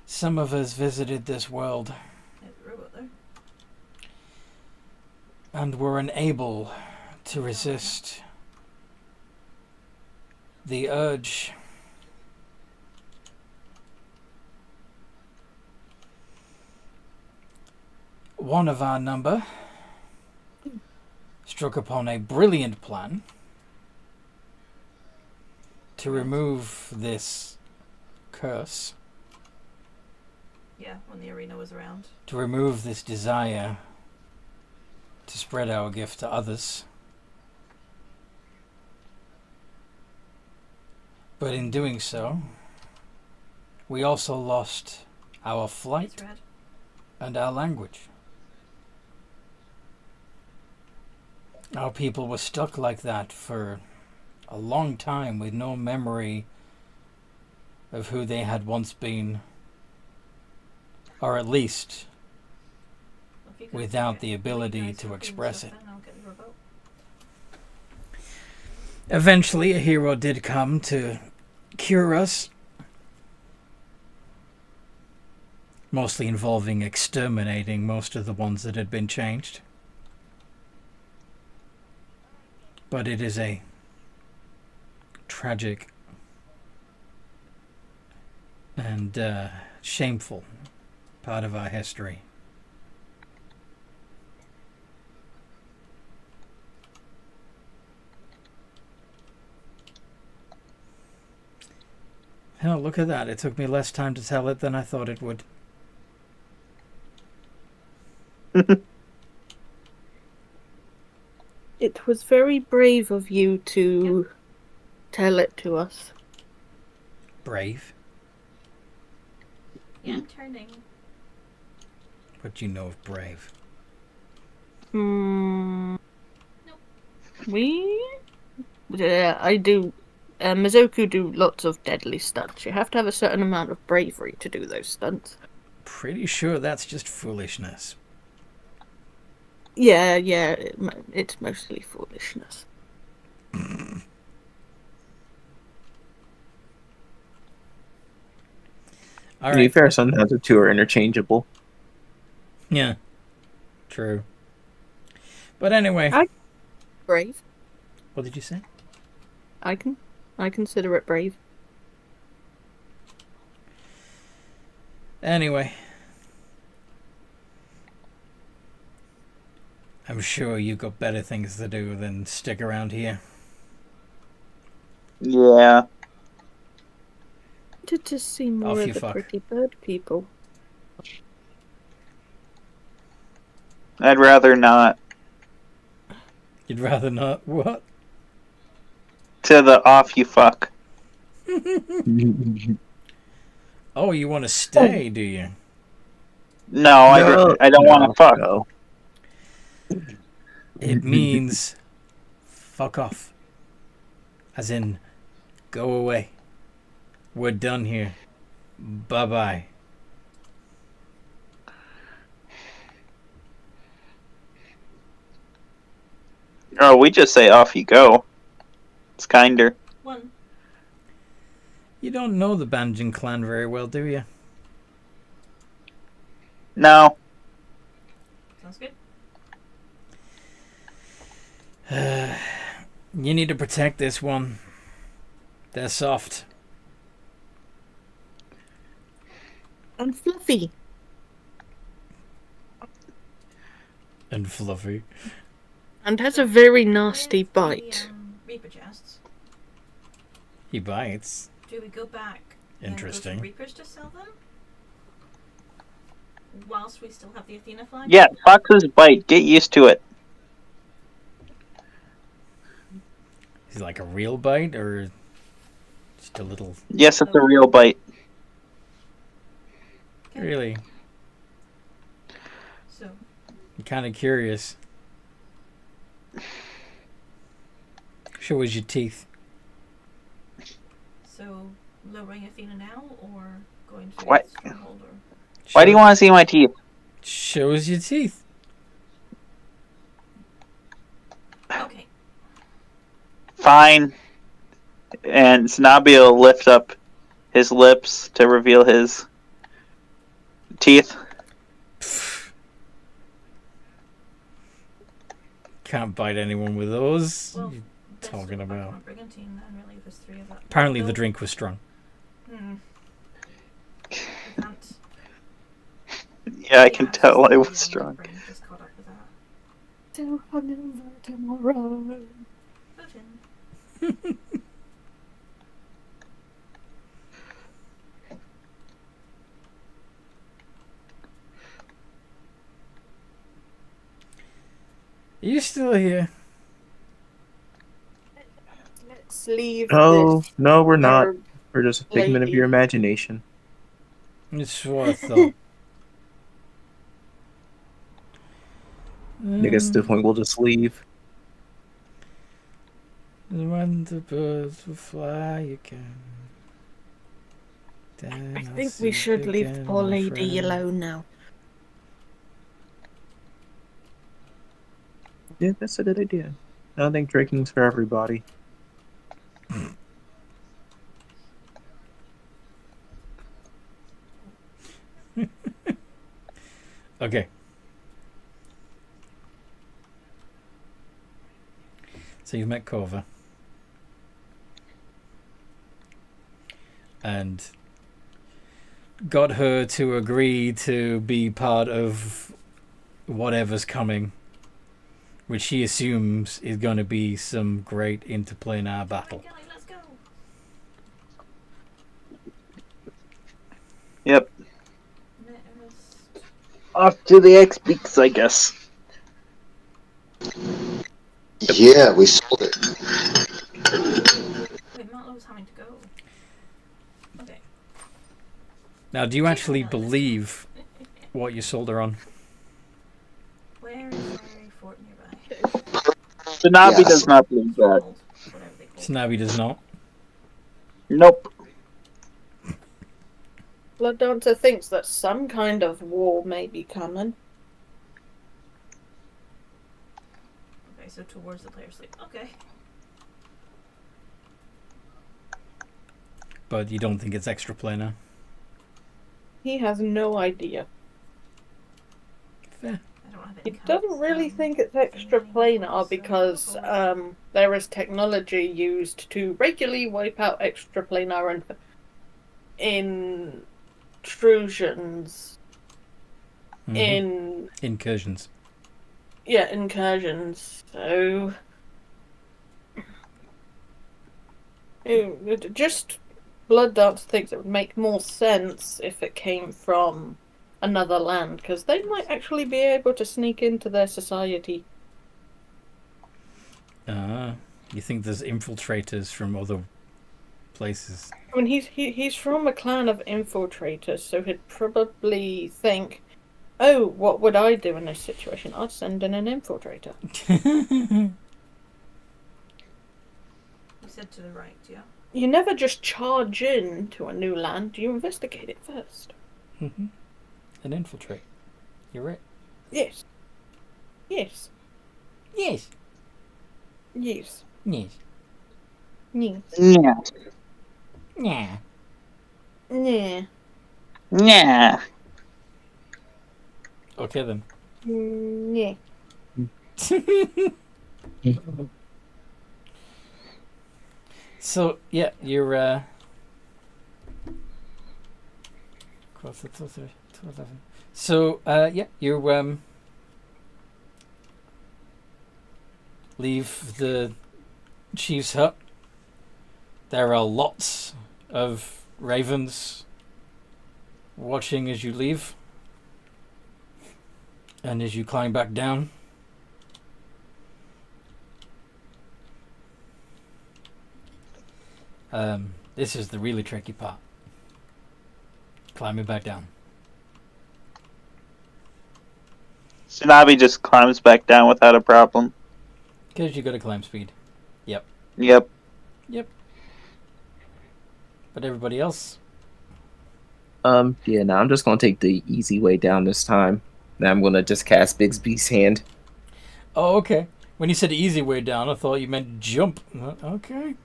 some of us visited this world There's a robot there. and were unable to resist the urge one of our number struck upon a brilliant plan to remove this curse, Yeah, when the arena was around. to remove this desire to spread our gift to others. But in doing so, we also lost our flight It's red. and our language. Our people were stuck like that for a long time with no memory of who they had once been, or at least Well, if you could without get the you ability guys to hooked express into it. then I'll get your vote. Eventually, a hero did come to cure us, mostly involving exterminating most of the ones that had been changed. But it is a tragic and shameful part of our history. Hell, look at that. It took me less time to tell it than I thought it would. It was very brave of you to tell it to us. Brave. Yeah, I'm turning. What do you know of brave? Hmm. Nope. I do. Mizoku do lots of deadly stunts. You have to have a certain amount of bravery to do those stunts. Pretty sure that's just foolishness. Yeah, it's mostly foolishness. All To be right. fair, sometimes the two are interchangeable. Yeah. True. But anyway, Brave. what did you say? I consider it brave. Anyway. I'm sure you've got better things to do than stick around here. Yeah. To just see more Off of you the fuck. pretty bird people. I'd rather not. You'd rather not? What? To the off you fuck. Oh, you want to stay, do you? No, I don't want to fuck. No. It means fuck off. As in, go away. We're done here. Bye-bye. Oh, we just say off you go. It's kinder. One. You don't know the Banjin clan very well, do you? No. Sounds good. You need to protect this one. They're soft. And fluffy. And fluffy. And has a very nasty With bite. The, Reaper chests. He bites. Do we go back Interesting. and go to Reapers to sell them? Whilst we still have the Athena flag? Yeah, foxes bite. Get used to it. Is it like a real bite or just a little... Yes, it's a real bite. Okay. Really? So, I'm kind of curious. Show us your teeth. so lowering Athena now, or going to What? Stronghold, or Why do you want to see my teeth? Show us your teeth. okay. Fine. And Snobby will lift up his lips to reveal his teeth. Can't bite anyone with those. Well, You best talking apart about? from a brigantine, then really, if there's three of that. Apparently the Though- drink was strong. I can't. Yeah, I can it's tell just I the, was my strong. brain just caught up with that. So hungover tomorrow. Putin. you still here? Let's leave Oh, this no, we're not. herb We're just a figment of lady. your imagination. It's what I thought. I guess at this point we'll just leave. When the birds will fly again. Then I I'll think we see should leave again, poor my lady friend. alone now. Yeah, that's a good idea. I don't think drinking's for everybody. Okay. So you've met Corva. And got her to agree to be part of whatever's coming, which she assumes is going to be some great interplanar battle. Right, let's go. Yep. Nearest. Off to the X-Beaks, I guess. Yeah, we sold it. Wait, Matlow's having to go. Okay. Now, do you actually believe what you sold her on? Where is Fiery Fort nearby? Tsunabi Yes. does not believe that. Old, whatever they call it. Snappy does not. Nope. Blood Dancer thinks that some kind of war may be coming. Okay, so towards the player's sleep. Okay. But you don't think it's extraplanar? He has no idea. Fair. I don't have any He doesn't really think it's extraplanar because there is technology used to regularly wipe out extraplanar intrusions Mhm. in Incursions. incursions. So just Blood Dance thinks it would make more sense if it came from another land, because they might actually be able to sneak into their society. You think there's infiltrators from other places? I mean, he's from a clan of infiltrators, so he'd probably think, "Oh, what would I do in this situation? I'd send in an infiltrator." You said to the right, yeah? You never just charge in to a new land. You investigate it first. Mm-hmm. An infiltrate. You're right. Yes. Yes. Yes. Yes. Yes. Yes. Yeah. Yeah. Yeah. Yeah. Okay then. Yeah. So yeah, you're So yeah, you leave the chief's hut. There are lots of ravens watching as you leave. And as you climb back down, this is the really tricky part. Climbing back down. Tsunabi just climbs back down without a problem. Because you got a climb speed. Yep. Yep. But everybody else? Yeah, no, I'm just gonna take the easy way down this time. Now I'm gonna just cast Bigsby's hand. Oh, okay. When you said easy way down, I thought you meant jump. Okay.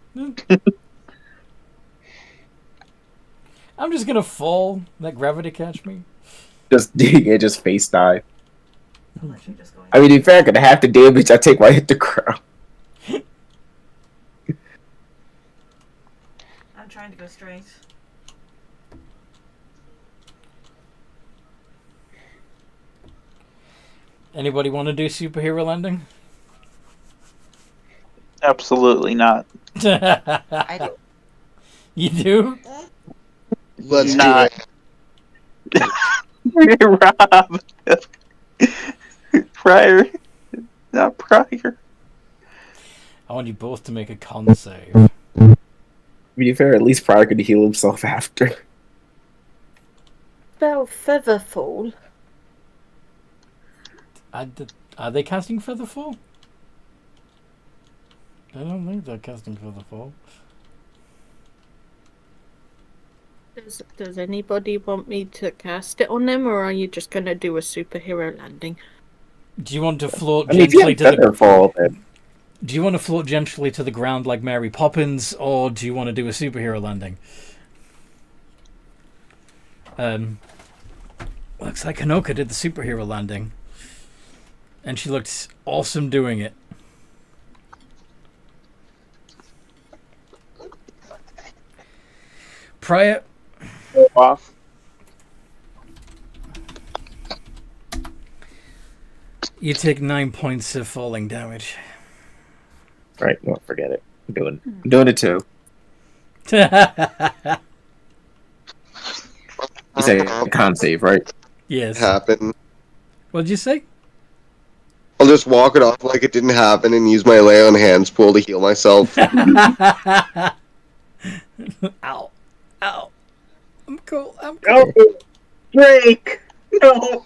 I'm just gonna fall. Let gravity catch me. Just face dive. I'm literally just going. I mean, in fact, at half the damage I take when I hit the ground. I'm trying to go straight. Anybody want to do superhero landing? Absolutely not. I do. You do? Let's Not. do it. Rob. Prior not prior. I want you both to make a con save. To be fair, at least Pryor could heal himself after. Spell Featherfall. Are they casting Featherfall? I don't think they're casting Featherfall. Does anybody want me to cast it on them, or are you just gonna do a superhero landing? Do you want to float I mean, if you gently have to the Featherfall, then Do you want to float gently to the ground like Mary Poppins, or do you want to do a superhero landing? Looks like Hanoka did the superhero landing. And she looked awesome doing it. Prior... Off. You take 9 points of falling damage. right, well, forget it. I'm doing it too. You say a con save, right? Yes. Happen. What'd you say? I'll just walk it off like it didn't happen and use my lay on hands pool to heal myself. Ow. Ow. I'm cool. I'm No, cool. Drake. No,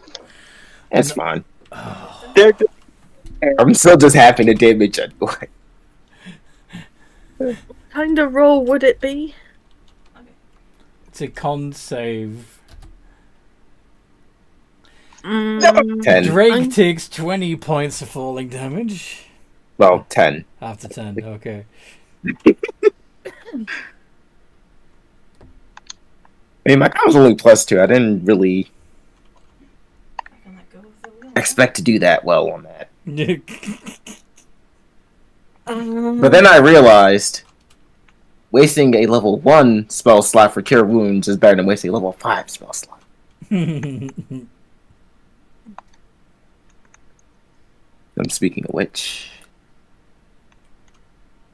That's fine. they're just I'm still just happy to damage anyway. What kind of roll would it be? It's a con save. 10. Drake takes 20 points of falling damage. Well, 10. After 10, okay. I mean, my con was only +2. I didn't really I can let go of the wheel. expect to do that well on that. Um, But then I realized wasting a level 1 spell slot for Cure Wounds is better than wasting a level 5 spell slot. I'm speaking of which.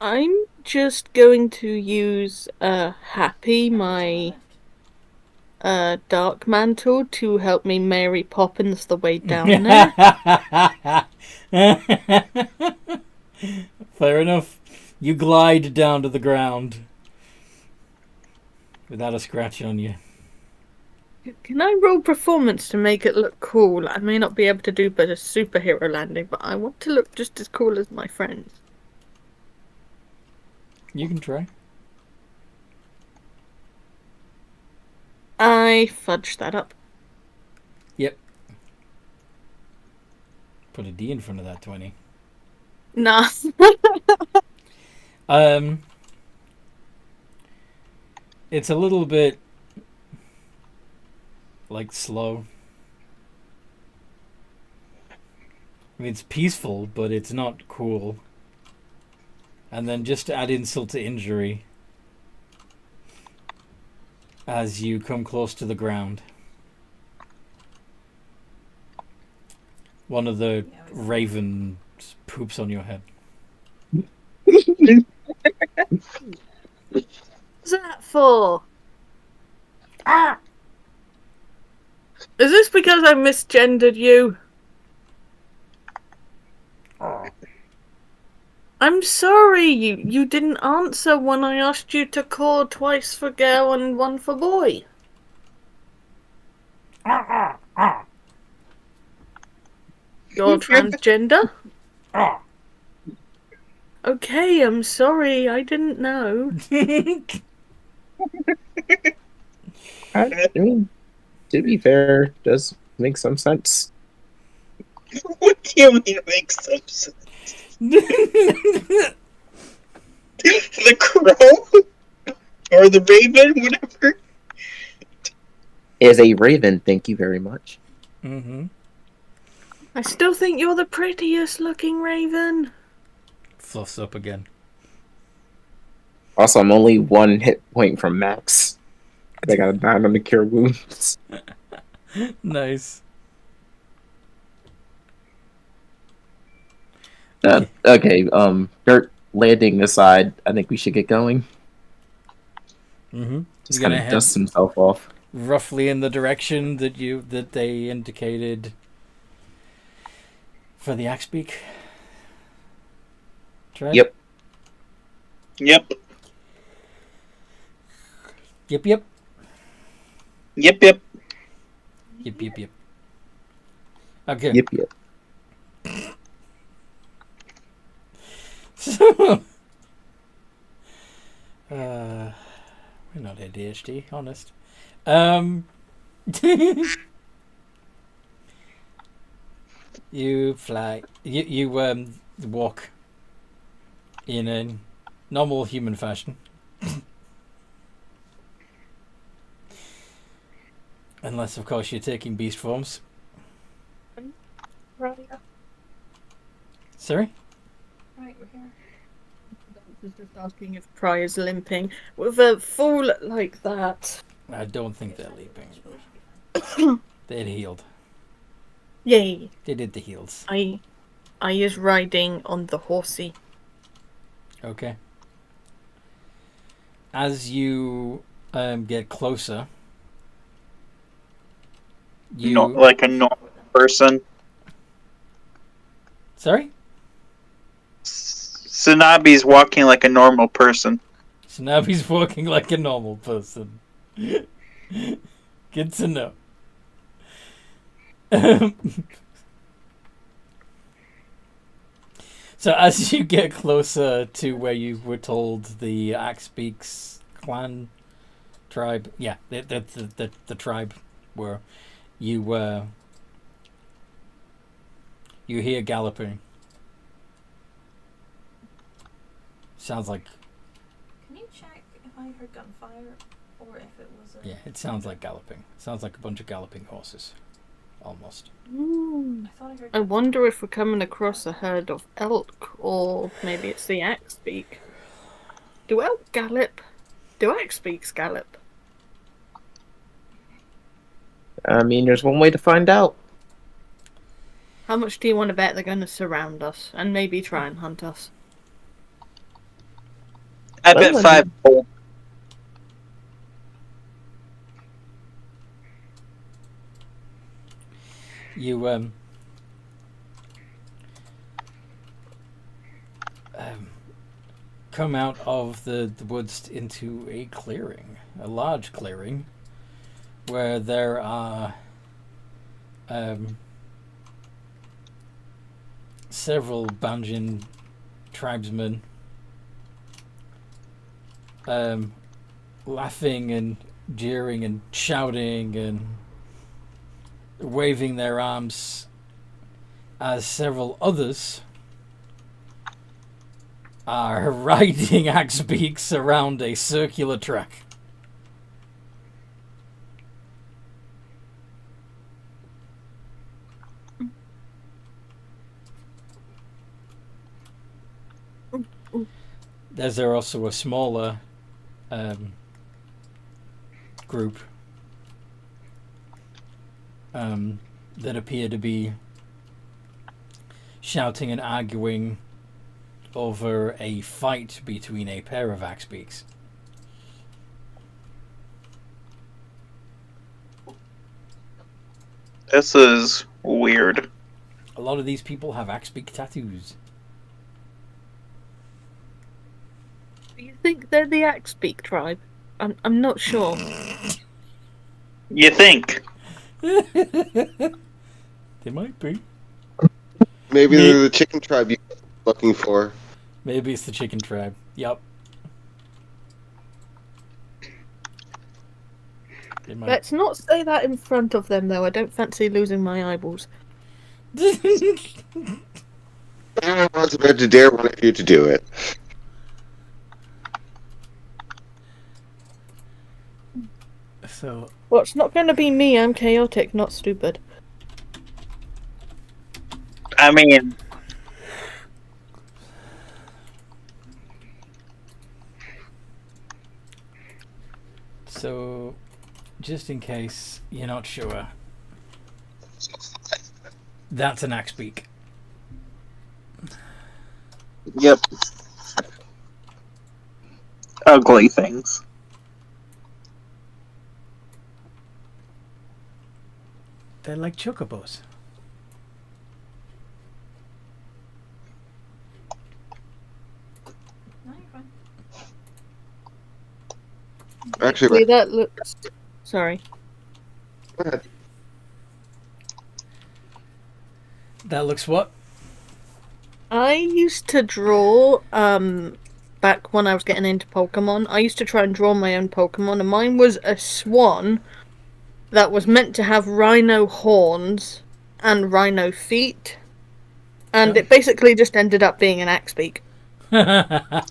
I'm just going to use Happy, my Dark Mantle, to help me Mary Poppins the way down there. Fair enough. You glide down to the ground without a scratch on you. Can I roll performance to make it look cool? I may not be able to do but a superhero landing, but I want to look just as cool as my friends. You can try. I fudged that up. Yep. Put a D in front of that 20. Nah. It's a little bit like slow. I mean, it's peaceful, but it's not cool. And then just to add insult to injury, as you come close to the ground, one of the ravens poops on your head. What's that for? Ah! Is this because I misgendered you? I'm sorry, you didn't answer when I asked you to call twice for girl and one for boy. You're transgender? Okay, I'm sorry, I didn't know. I mean, to be fair, does make some sense. What do you mean makes some sense? The crow? Or the raven, whatever? Is a raven, thank you very much. Mm-hmm. I still think you're the prettiest looking raven. Fluffs up again. Also, I'm only 1 hit point from max. I got a 9 on the Cure Wounds. Nice. Okay, dirt landing aside, I think we should get going. Mm-hmm. Just You're kind gonna of head dust himself off. roughly in the direction that they indicated for the axe beak. Tribe? Yep. Yep. Yep, yep. Yep, yep. Yep, yep, yep. Okay. Yep, yep. So, we're not ADHD, honest. You fly. You walk in a normal human fashion. Unless, of course, you're taking beast forms. Right. Sorry? Right, we're here. Just asking if Pry is limping. With a fall like that. I don't think they're leaping. They're healed. Yay. They did the heals. I is riding on the horsey. Okay. As you get closer, you Not like a normal person. sorry. Sanabi's walking like a normal person. So now he's walking like a normal person. Good to know. So as you get closer to where you were told the Axbeaks clan tribe, yeah, the tribe where you hear galloping. Sounds like, Can you check if I heard gunfire or if it was a... yeah, it sounds like galloping. Sounds like a bunch of galloping horses, almost. I thought I heard... I wonder if we're coming across a herd of elk, or maybe it's the Axbeak. Do elk gallop? Do Axbeaks gallop? I mean, there's one way to find out. How much do you want to bet they're going to surround us and maybe try and hunt us? I bet Well, 5 gold. You come out of the woods into a clearing, a large clearing, where there are several Banjin tribesmen laughing and jeering and shouting and waving their arms, as several others are riding Axbeaks around a circular track. There's also a smaller group that appear to be shouting and arguing over a fight between a pair of Axbeaks. This is weird. A lot of these people have Axbeak tattoos. Do you think they're the Axbeak tribe? I'm not sure. You think? They might be. Maybe they're the chicken tribe you're looking for. Maybe it's the chicken tribe. Yup. They might. Let's not say that in front of them, though. I don't fancy losing my eyeballs. I was about to dare one of you to do it. So, Well, it's not going to be me. I'm chaotic, not stupid. I mean, so just in case you're not sure, that's an Axbeak. yep. Ugly things. They're like chocobos. Actually, that looks. Sorry. go ahead. That looks what? I used to draw, back when I was getting into Pokemon, I used to try and draw my own Pokemon, and mine was a swan that was meant to have rhino horns and rhino feet, and it basically just ended up being an axe beak. That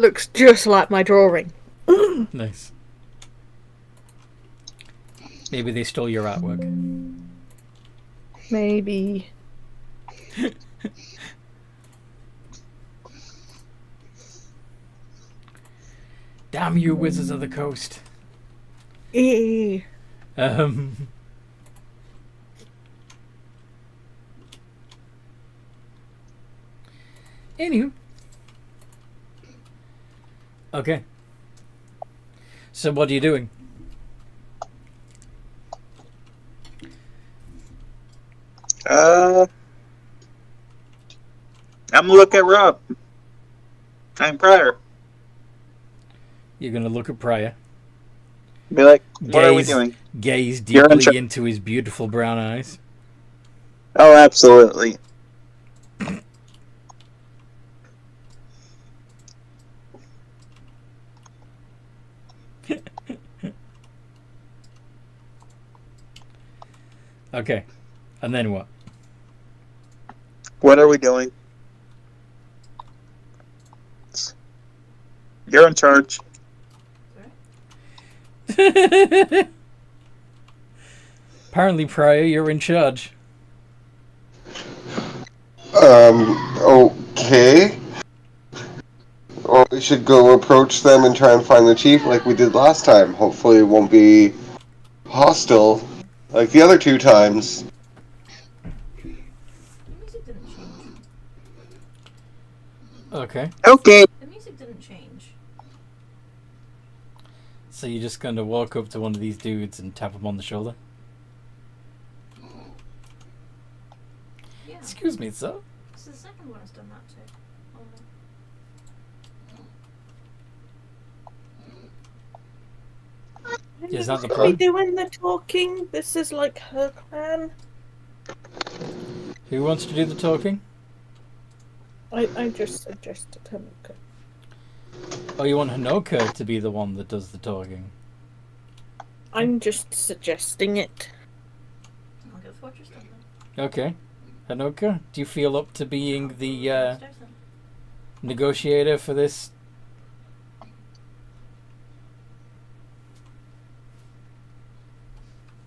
looks just like my drawing. Nice. Maybe they stole your artwork. Maybe. Damn you, Wizards of the Coast. Eh. Anywho. Okay. So what are you doing? I'm gonna look at Rob. I'm Pryor. You're gonna look at Pryor. Be like, what are we doing? Gaze You're in deeply into his beautiful brown eyes. Oh, absolutely. Okay. And then what? What are we doing? You're in charge. Apparently, Pryor, you're in charge. Okay. Well, we should go approach them and try and find the chief like we did last time. Hopefully it won't be hostile like the other 2 times. The music didn't change. Okay. Okay. The music didn't change. So you're just gonna walk up to one of these dudes and tap him on the shoulder? Yeah. Excuse me, sir. This is the second one has done that too. Oh, no. Is that the Are we problem? doing the talking? This is like her clan. Who wants to do the talking? I just suggested him. Oh, you want Hanoka to be the one that does the talking? I'm just suggesting it. I'll get the fortress done then. Okay. Hanoka, do you feel up to being the Upstairs then. negotiator for this?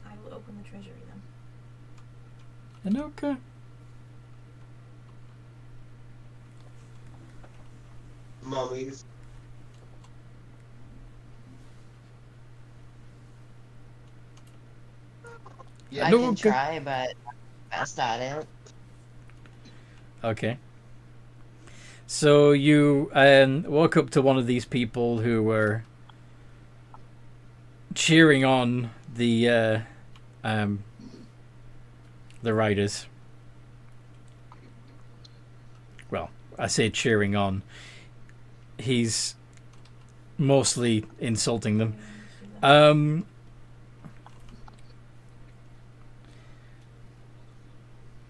I will open the treasury then. Hanoka? Mummies. I no, can okay. try, but that's not it. Okay. So you walk up to one of these people who were cheering on the riders. Well, I say cheering on. He's mostly insulting them.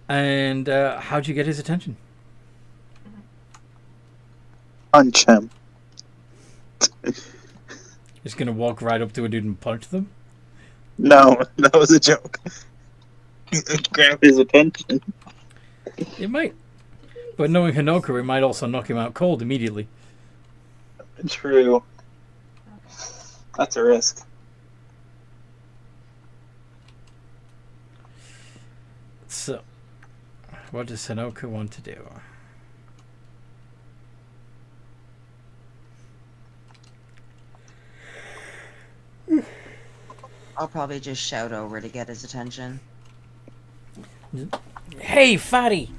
And how'd you get his attention? Punch him. Just gonna walk right up to a dude and punch them? No, that was a joke. Grab his attention. It might. But knowing Hanoka, it might also knock him out cold immediately. True. That's a risk. So, what does Hanoka want to do? I'll probably just shout over to get his attention. Hey, fatty!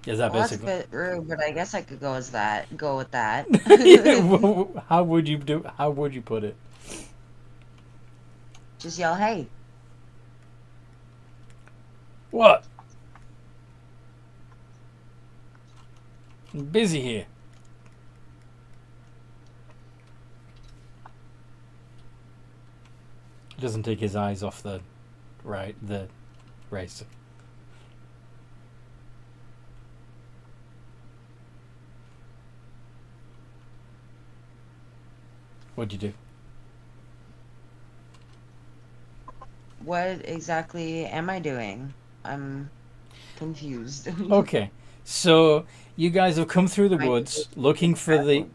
Is that Well, that's a basically? bit rude, but I guess I could go with that. How would you do? How would you put it? Just yell, "Hey!" What? I'm busy here. He doesn't take his eyes off the racer. What'd you do? What exactly am I doing? I'm confused. Okay, so you guys have come through the woods looking for the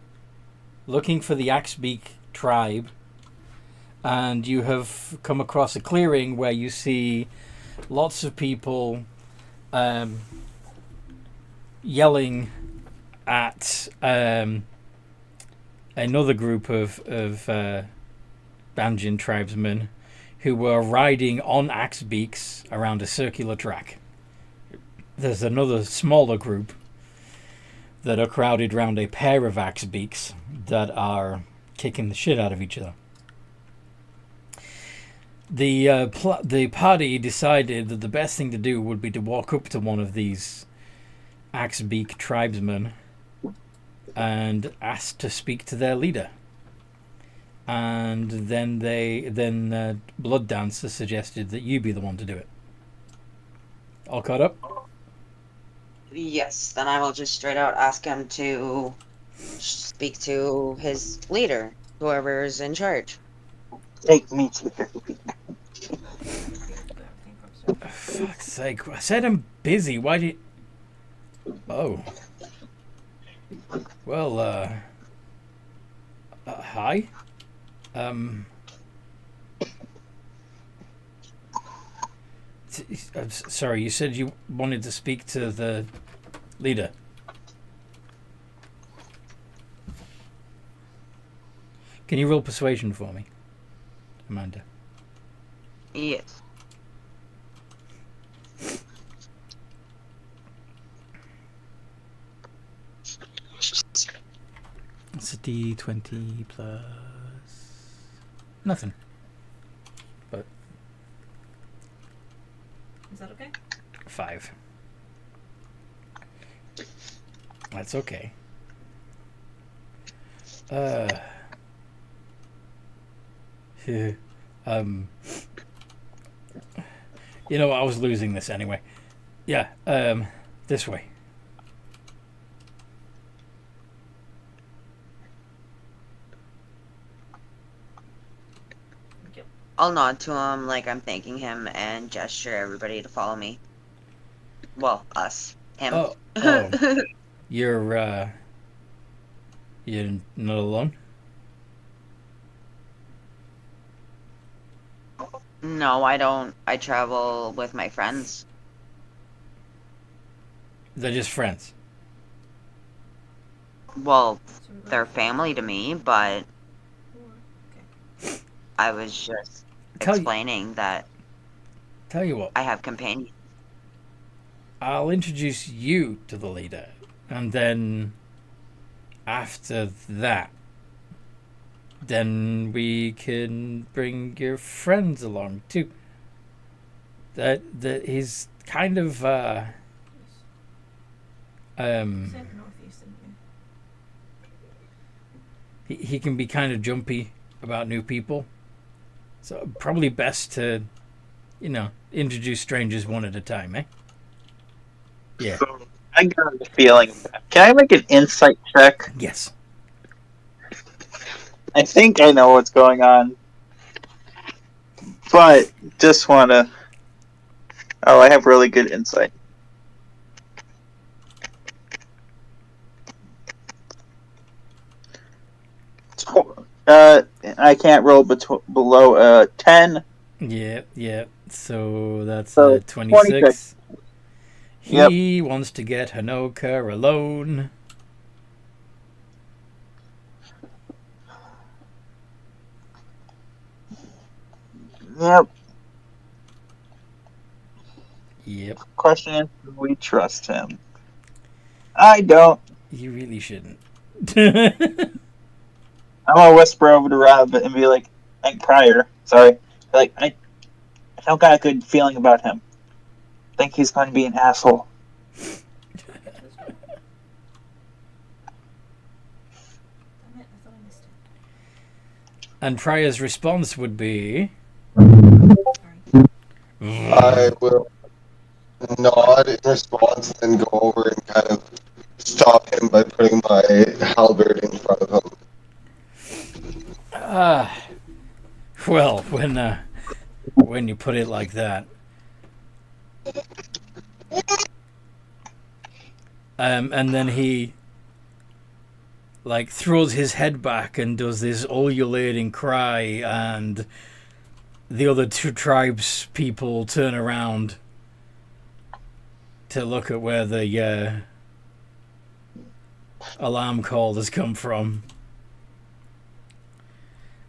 Axbeak tribe, and you have come across a clearing where you see lots of people yelling at another group of Banjin tribesmen who were riding on Axbeaks around a circular track. There's another smaller group that are crowded around a pair of Axbeaks that are kicking the shit out of each other. The party decided that the best thing to do would be to walk up to one of these Axbeak tribesmen and ask to speak to their leader. And then Blood Dancer suggested that you be the one to do it. All caught up? Yes, then I will just straight out ask him to speak to his leader, whoever's in charge. Take me to her. Fuck's sake. I said I'm busy. Why do you... Oh. Well, hi? I'm sorry, you said you wanted to speak to the leader. Can you roll persuasion for me, Amanda? Yes. It's a D20 plus nothing. But Is that okay? 5. That's okay. You know, I was losing this anyway. Yeah, this way. I'll nod to him like I'm thanking him and gesture everybody to follow me. Well, us. Him. Oh. You're not alone? No, I don't. I travel with my friends. They're just friends. Well, So we're they're going family to me, but Okay. I was just Tell explaining that you what, I have companions. I'll introduce you to the leader, and then after that, then we can bring your friends along too. That he's kind of You said northeast, didn't you? he can be kind of jumpy about new people, so probably best to, introduce strangers one at a time, eh? Yeah. So I got a feeling. Can I make an insight check? Yes. I think I know what's going on, but just want to. Oh, I have really good insight. I can't roll below 10. Yeah. So that's So, 26. 26. He wants to get Hanoka alone. Yep. Yep. Question is, do we trust him? I don't. You really shouldn't. I'm gonna whisper over to Rob and be like Pryor. Sorry. Like, I don't got a good feeling about him. I think he's going to be an asshole. And Prior's response would be... I will nod in response and go over and kind of stop him by putting my halberd in front of him. Well, when you put it like that. And then he like throws his head back and does this ululating cry, and the other two tribes people turn around to look at where the alarm call has come from.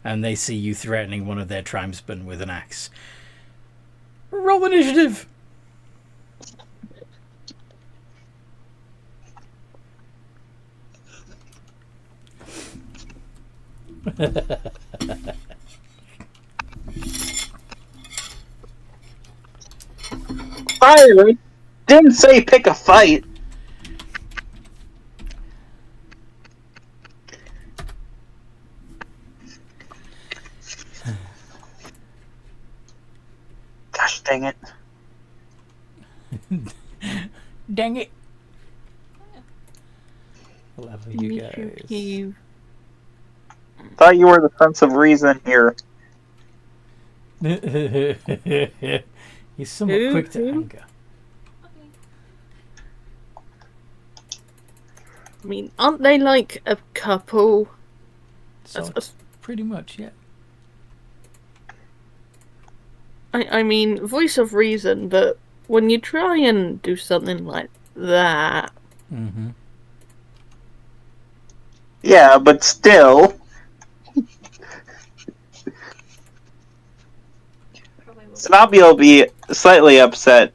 And they see you threatening one of their tribesmen with an axe. Roll initiative! I didn't say pick a fight. Gosh dang it. Dang it! Level you guys. Initiative. Thought you were the sense of reason here. He's somewhat quick to Who? anger. I mean, aren't they like a couple? So, pretty much, yeah. I mean, voice of reason, but when you try and do something like that, Mm-hmm. Yeah, but still. Probably will. Snobby will be slightly upset,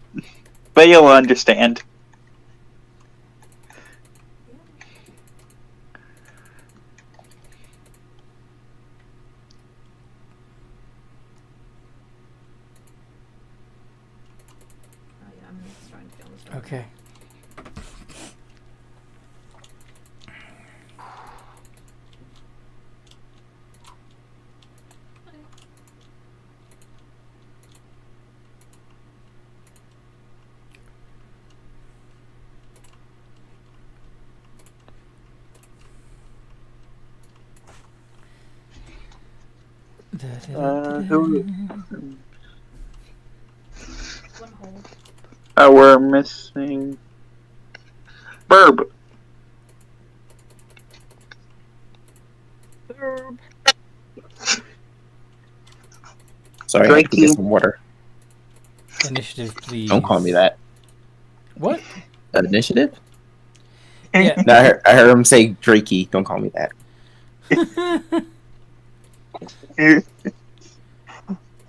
but you'll understand. Oh yeah, I'm starting to feel this. Right Okay. Who? One hole. We're missing. Burb. Sorry, I have to get some water. Initiative, please. Don't call me that. What? That initiative? Yeah. No, I heard him say Drakey. Don't call me that.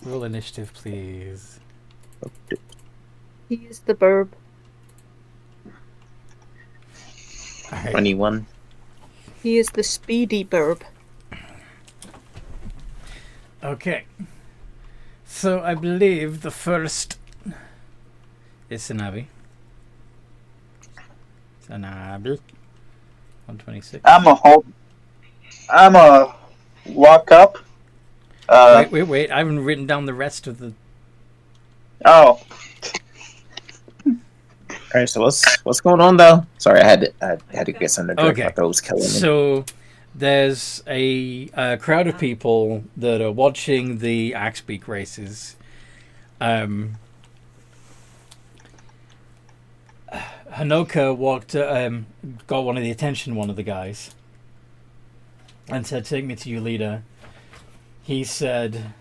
Roll initiative, please. he is the burb. All right. 21. He is the speedy burb. Okay. So I believe the first is Sanabi. Sanabi. 126. I'm a walk up. Wait. I haven't written down the rest of the... Oh. Alright, so what's going on though? Sorry, I had to get some of the drink. Okay. I thought it was killing me. So there's a crowd of people that are watching the Axebeak races. Hanoka got one of the guys and said, "Take me to your leader." He said,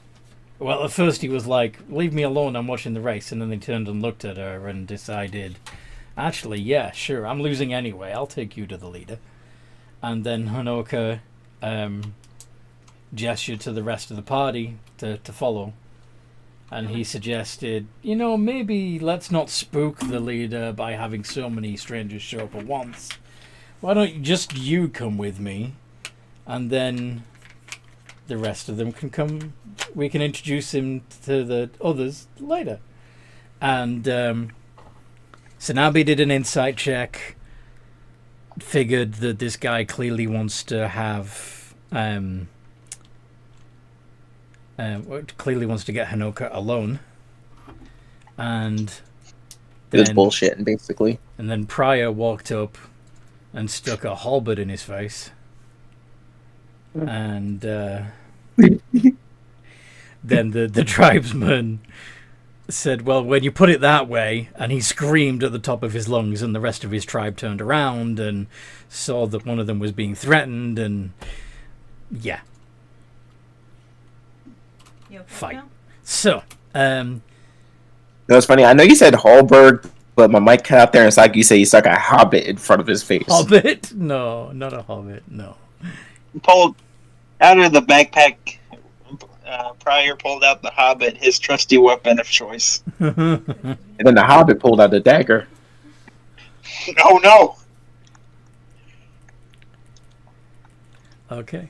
well, at first he was like, "Leave me alone, I'm watching the race," and then they turned and looked at her and decided, actually, yeah, sure, I'm losing anyway, I'll take you to the leader. And then Hanoka gestured to the rest of the party to follow. And he suggested, maybe let's not spook the leader by having so many strangers show up at once. Why don't just you come with me? And then the rest of them can come. We can introduce him to the others later. And Sanabi did an insight check. Figured that this guy clearly wants to have clearly wants to get Hanoka alone. And It's then, bullshitting, basically. and then Pryor walked up and stuck a halberd in his face. And then the tribesman said, well, when you put it that way, and he screamed at the top of his lungs, and the rest of his tribe turned around and saw that one of them was being threatened, and yeah, You okay fight. now? So, That's funny. I know you said Hallberg, but my mic cut out there, and it's like you say he stuck a hobbit in front of his face. hobbit? No, not a hobbit, no. Pulled out of the backpack. Pryor pulled out the Hobbit, his trusty weapon of choice. And then the hobbit pulled out the dagger. Oh no! Okay.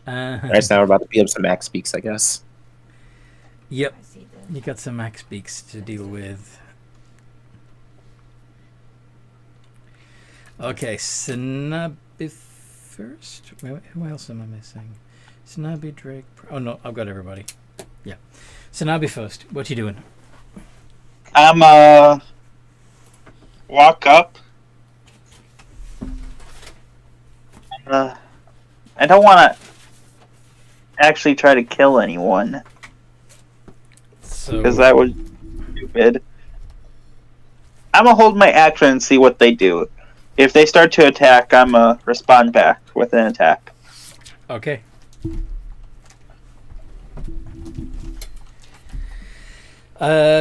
Alright, so now we're about to beat up some Max Speaks, I guess. Yep, I see the. you got some max beaks to deal with. Okay, Sinabi first. Wait, who else am I missing? Sinabi, Drake. Oh no, I've got everybody. Yeah, Sinabi first. What you doing? I'm walk up. I don't want to actually try to kill anyone So because that would be stupid. I'm gonna hold my action and see what they do. If they start to attack, I'm gonna respond back with an attack. okay.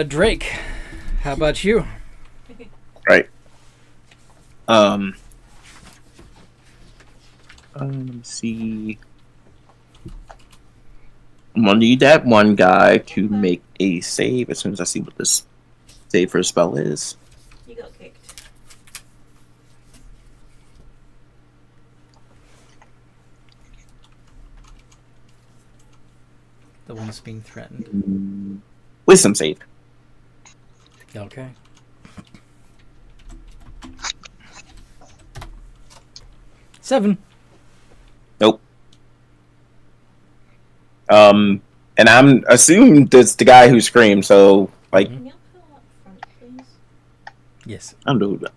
Drake, how about you? Right. Let me see. I'm gonna need that one guy to make a save as soon as I see what this save for a spell is. You got kicked. The one that's being threatened. Wisdom save. Okay. Seven. Nope. And I'm assuming that's the guy who screamed, so like Can you pull up front, please? Yes. I'm doing that.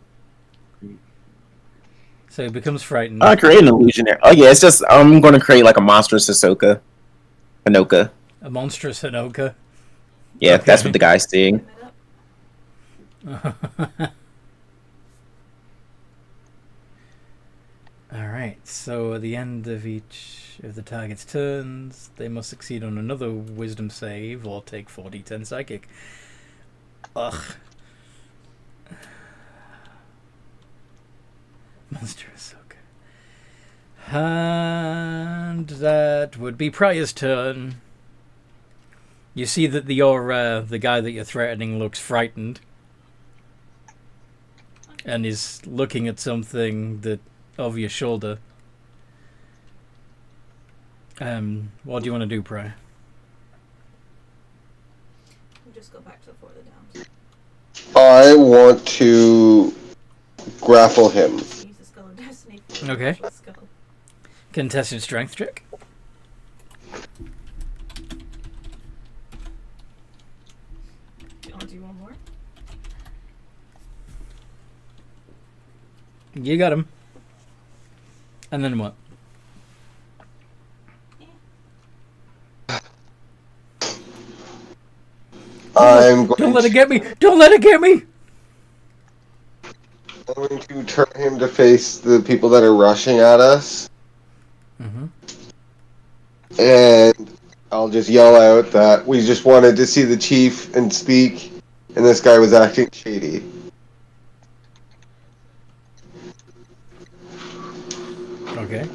So he becomes frightened. I create an illusionary. Oh yeah, it's just I'm gonna create like a monstrous Hanoka. A monstrous Hanoka. Yeah, Okay. that's what the guy's seeing. Put it up. Alright, so at the end of each of the target's turns, they must succeed on another wisdom save or take 4d10 psychic. Ugh. Monstrous Hanoka. And that would be Pryor's turn. You see that the guy that you're threatening looks frightened. And is looking at something that over your shoulder. What do you want to do, Pryor? We'll just go back to the Fort of the Downs. I want to grapple him. Use the Skull of Destiny for Okay. the skull. Contested strength check. Do you want to do one more? You got him. And then what? I'm Don't going let it to, get me! Don't let it get me! I'm going to turn him to face the people that are rushing at us, Mm-hmm. and I'll just yell out that we just wanted to see the chief and speak, and this guy was acting shady. Okay.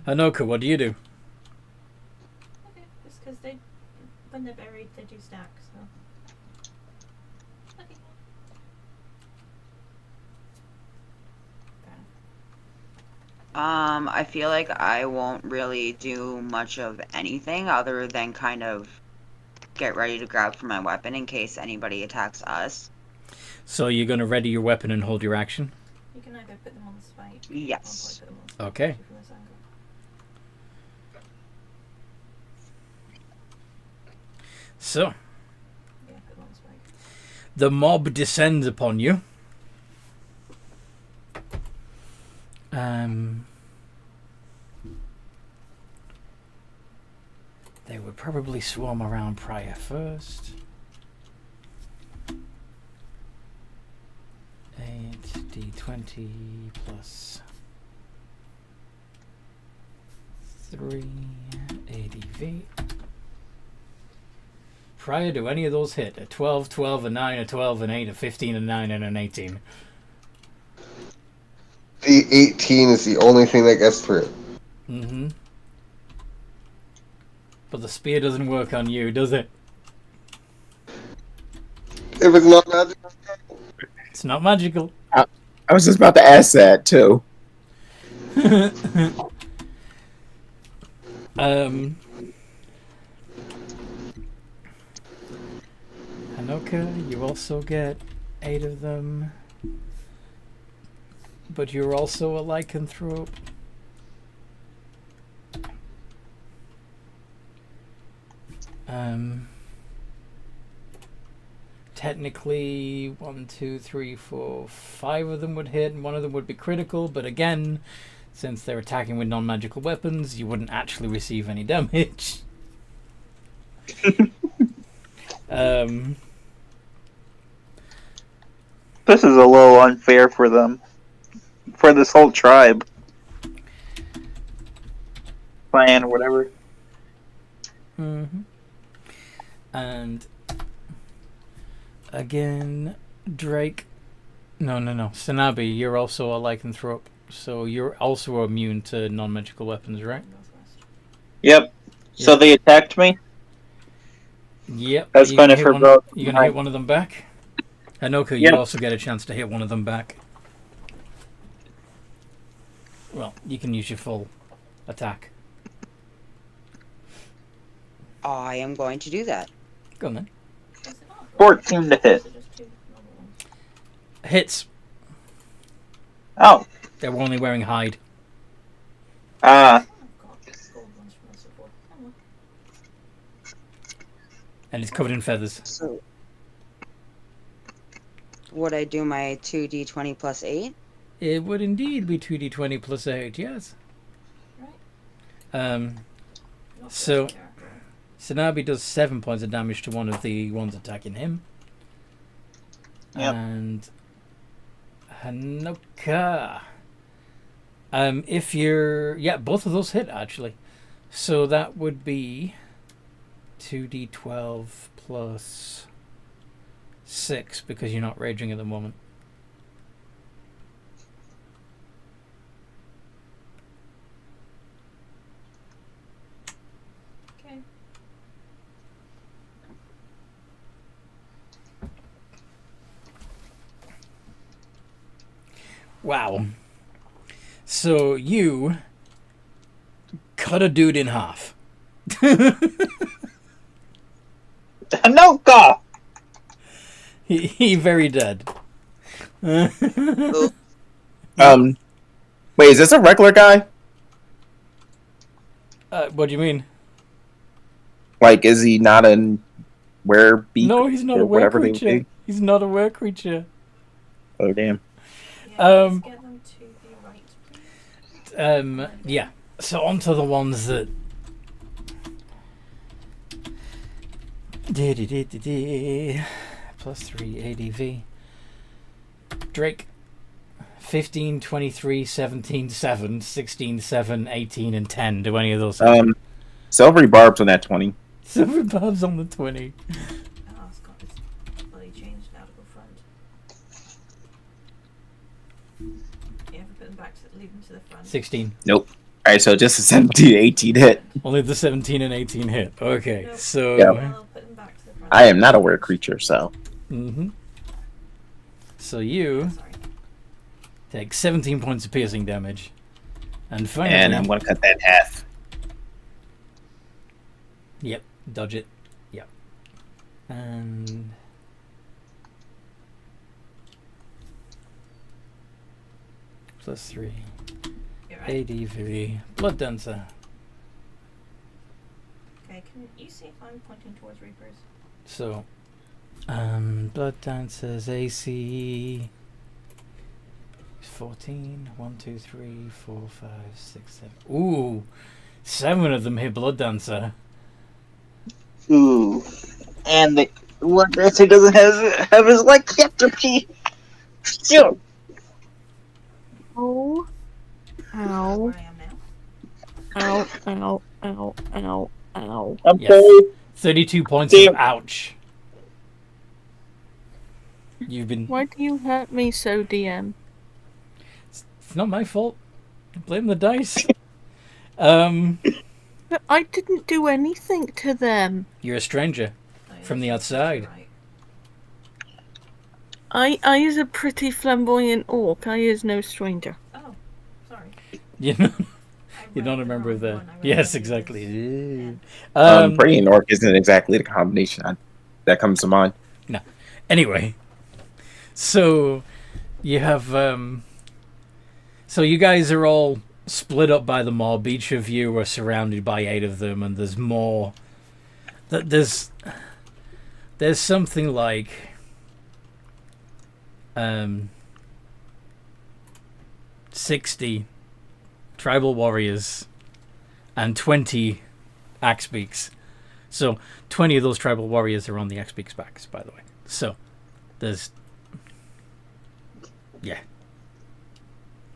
Hanoka, what do you do? Okay, just because they, when they're buried, they do stack, so. Okay. I feel like I won't really do much of anything other than kind of get ready to grab for my weapon in case anybody attacks us. So you're going to ready your weapon and hold your action? You can either put them on the spike. Or Or put them on the Okay. from this angle. So, Yeah, put them on this bag. the mob descends upon you. They would probably swarm around Prior first. 8d20 plus 3 ADV. Prior, do any of those hit? A 12, 12, a 9, a 12, an 8, a 15, a 9, and an 18. The 18 is the only thing that gets through. Mm-hmm. But the spear doesn't work on you, does it? If it's not magic, It's not magical. I was just about to ask that too. Hanoka, you also get 8 of them. But you're also a lycanthrope. Technically, 1, 2, 3, 4, 5 of them would hit, and 1 of them would be critical. But again, since they're attacking with non-magical weapons, you wouldn't actually receive any damage. This is a little unfair for them. For this whole tribe. Clan or whatever. Mm-hmm. And again, Drake. No. Sanabi, you're also a lycanthrope, so you're also immune to non-magical weapons, right? Yep. So they attacked me? Yep. That's Are you gonna hit for one- both. You gonna hit one of them back? Hanoka, Yep. you also get a chance to hit one of them back. Well, you can use your full attack. I am going to do that. Go on then. Is it not? 14 to hit. Or just 2 normal ones? Hits. Oh. They were only wearing hide. Ah. I've got gold ones from us before. Oh well. And it's covered in feathers. So, would I do my 2d20 plus 8? It would indeed be 2d20 plus 8, yes. Right. Not So- this character. Sanabi does 7 points of damage to one of the ones attacking him. Yep. And Hanoka. If you're... Yeah, both of those hit, actually. So that would be 2d12 plus 6, because you're not raging at the moment. Okay. Wow. So you cut a dude in half. Hanoka! He very dead. Wait, is this a regular guy? What do you mean? Like, is he not a werebeak? No, he's not or a were whatever they would creature. be? He's not a were creature. Oh, damn. Yeah, let's get them to the right, please. Yeah. So onto the ones that. Plus 3 ADV. Drake. 15, 23, 17, 7, 16, 7, 18, and 10. Do any of those? Silvery Barb's on that 20. Silver Bob's on the 20. Oh, it's got this bloody changed now to go front. Yeah, if we put them back to leave them to the front. 16. Nope. Alright, so just a 17, 18 hit. Only the 17 and 18 hit. Okay, Nope. so. Yeah. Well, I'll put them back to the front. I am not a were creature, so. Mm-hmm. So you Sorry. take 17 points of piercing damage. And finally. And I'm going to cut that in half. Yep, dodge it. Yep. And. Plus 3. You're right. ADV. Blood Dancer. Okay, Can you see if I'm pointing towards Reapers? So, Blood Dancer's AC 14. 1, 2, 3, 4, 5, 6, 7. Ooh, 7 of them hit Blood Dancer. Ooh. And the Blood Dancer doesn't have his lycanthropy. Still. Oh. Ow. Where I am now. Ow, ow, ow, ow, ow. I'm Yes. sorry. 32 points Damn. of ouch. You've been... Why do you hurt me so, DM? It's not my fault. Blame the dice. But I didn't do anything to them. You're a stranger from the outside. Right. I is a pretty flamboyant orc. I is no stranger. Oh, sorry. You're not, I you're read not a member of the... wrong one. I read Yes, the exactly. Yeah. Prey and Orc isn't exactly the combination that comes to mind. Anyway, so you have so you guys are all split up by the mob. Each of you are surrounded by 8 of them, and there's more. There's something like 60 tribal warriors and 20 axebeaks. So 20 of those tribal warriors are on the axebeaks' backs, by the way. So there's, yeah.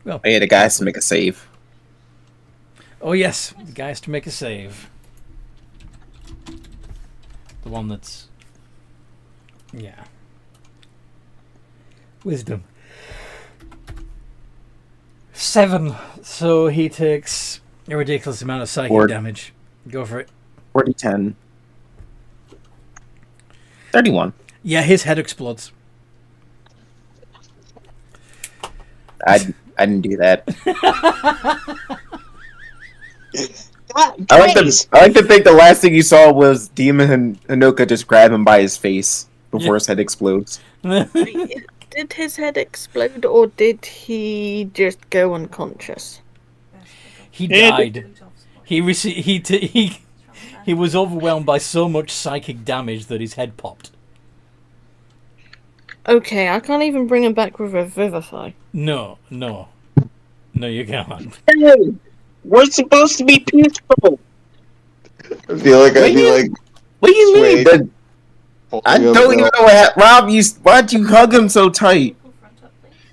Well, Oh, yeah, the guy has to make a save. oh yes, the guy has to make a save. The one that's, yeah. Wisdom. 7. So he takes a ridiculous amount of psychic Or- damage. Go for it. 40, 10. 31. Yeah, his head explodes. I didn't do that. God, I like please. to think the last thing you saw was Demon Hanoka just grab him by his face before his head explodes. Did his head explode or did he just go unconscious? He died. He was overwhelmed by so much psychic damage that his head popped. Okay, I can't even bring him back with Revivify. No, you can't. Hey, we're supposed to be peaceful. I feel like I'd be like, What do you mean? Sway. I don't even know what happened. Rob, why'd you hug him so tight?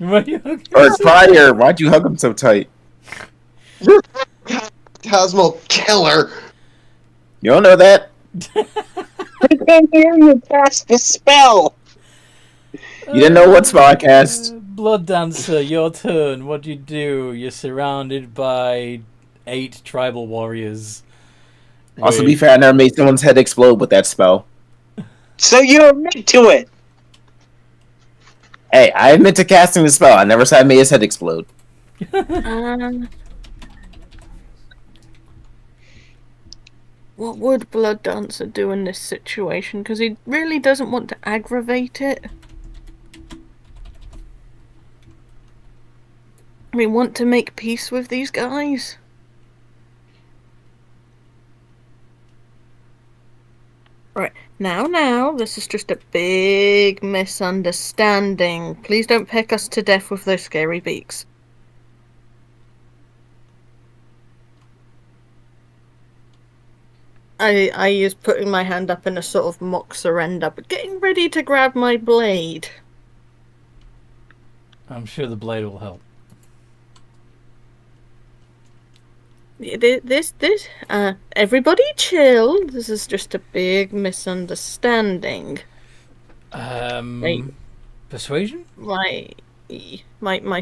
Or Fire, why'd you hug him so tight? Cosmo killer. You don't know that? I can't hear you cast the spell. You didn't know what spell I cast? Blood Dancer, your turn. What do you do? You're surrounded by 8 tribal warriors. Also, be fair, I never made someone's head explode with that spell. So you admit to it. Hey, I admit to casting the spell. I never said I made his head explode. What would Blood Dancer do in this situation? Because he really doesn't want to aggravate it. We want to make peace with these guys. Right, now, this is just a big misunderstanding. Please don't peck us to death with those scary beaks. I is putting my hand up in a sort of mock surrender, but getting ready to grab my blade. I'm sure the blade will help. Everybody chill. This is just a big misunderstanding. Right. Persuasion? My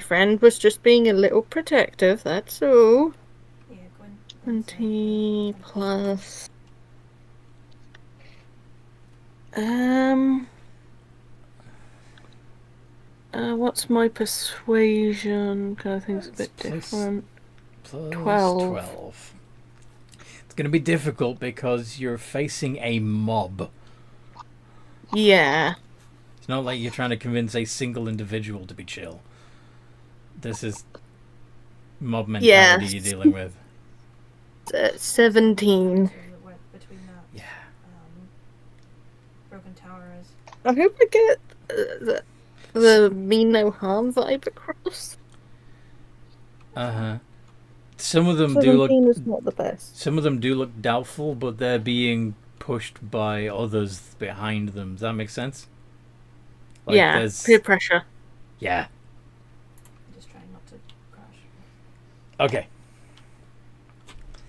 friend was just being a little protective, that's all. Yeah, go in. 20 plus... what's my persuasion? I think it's a bit different. Plus 12. It's going to be difficult because you're facing a mob. Yeah. It's not like you're trying to convince a single individual to be chill. This is mob mentality you're dealing with. 17. Between that. I hope I get the mean no harm vibe across. Some of them do 17 look. is not the best. Some of them do look doubtful, but they're being pushed by others behind them. Does that make sense? Yeah, peer pressure. Yeah. Just trying not to crash. Okay.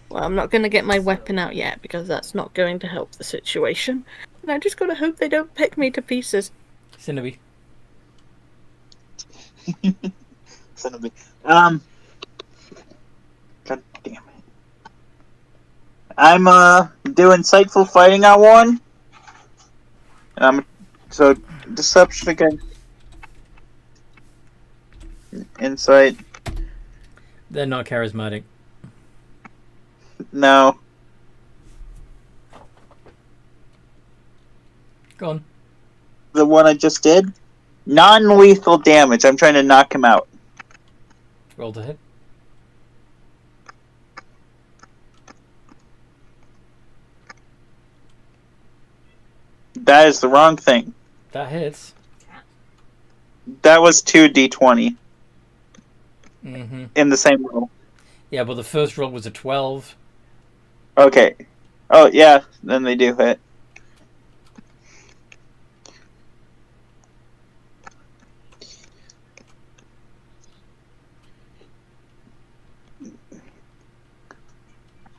Well, I'm not going to get my weapon out yet because that's not going to help the situation. And I just gotta hope they don't pick me to pieces. Cinnabee. Cinnabee. God damn it. I'm do insightful fighting on one. And so deception again. Insight. They're not charismatic. No. Go on. The one I just did? Non-lethal damage. I'm trying to knock him out. Roll to hit. That is the wrong thing. That hits. That was 2d20 Mm-hmm. in the same roll. Yeah, but the first roll was a 12. Okay. Oh, yeah. Then they do hit.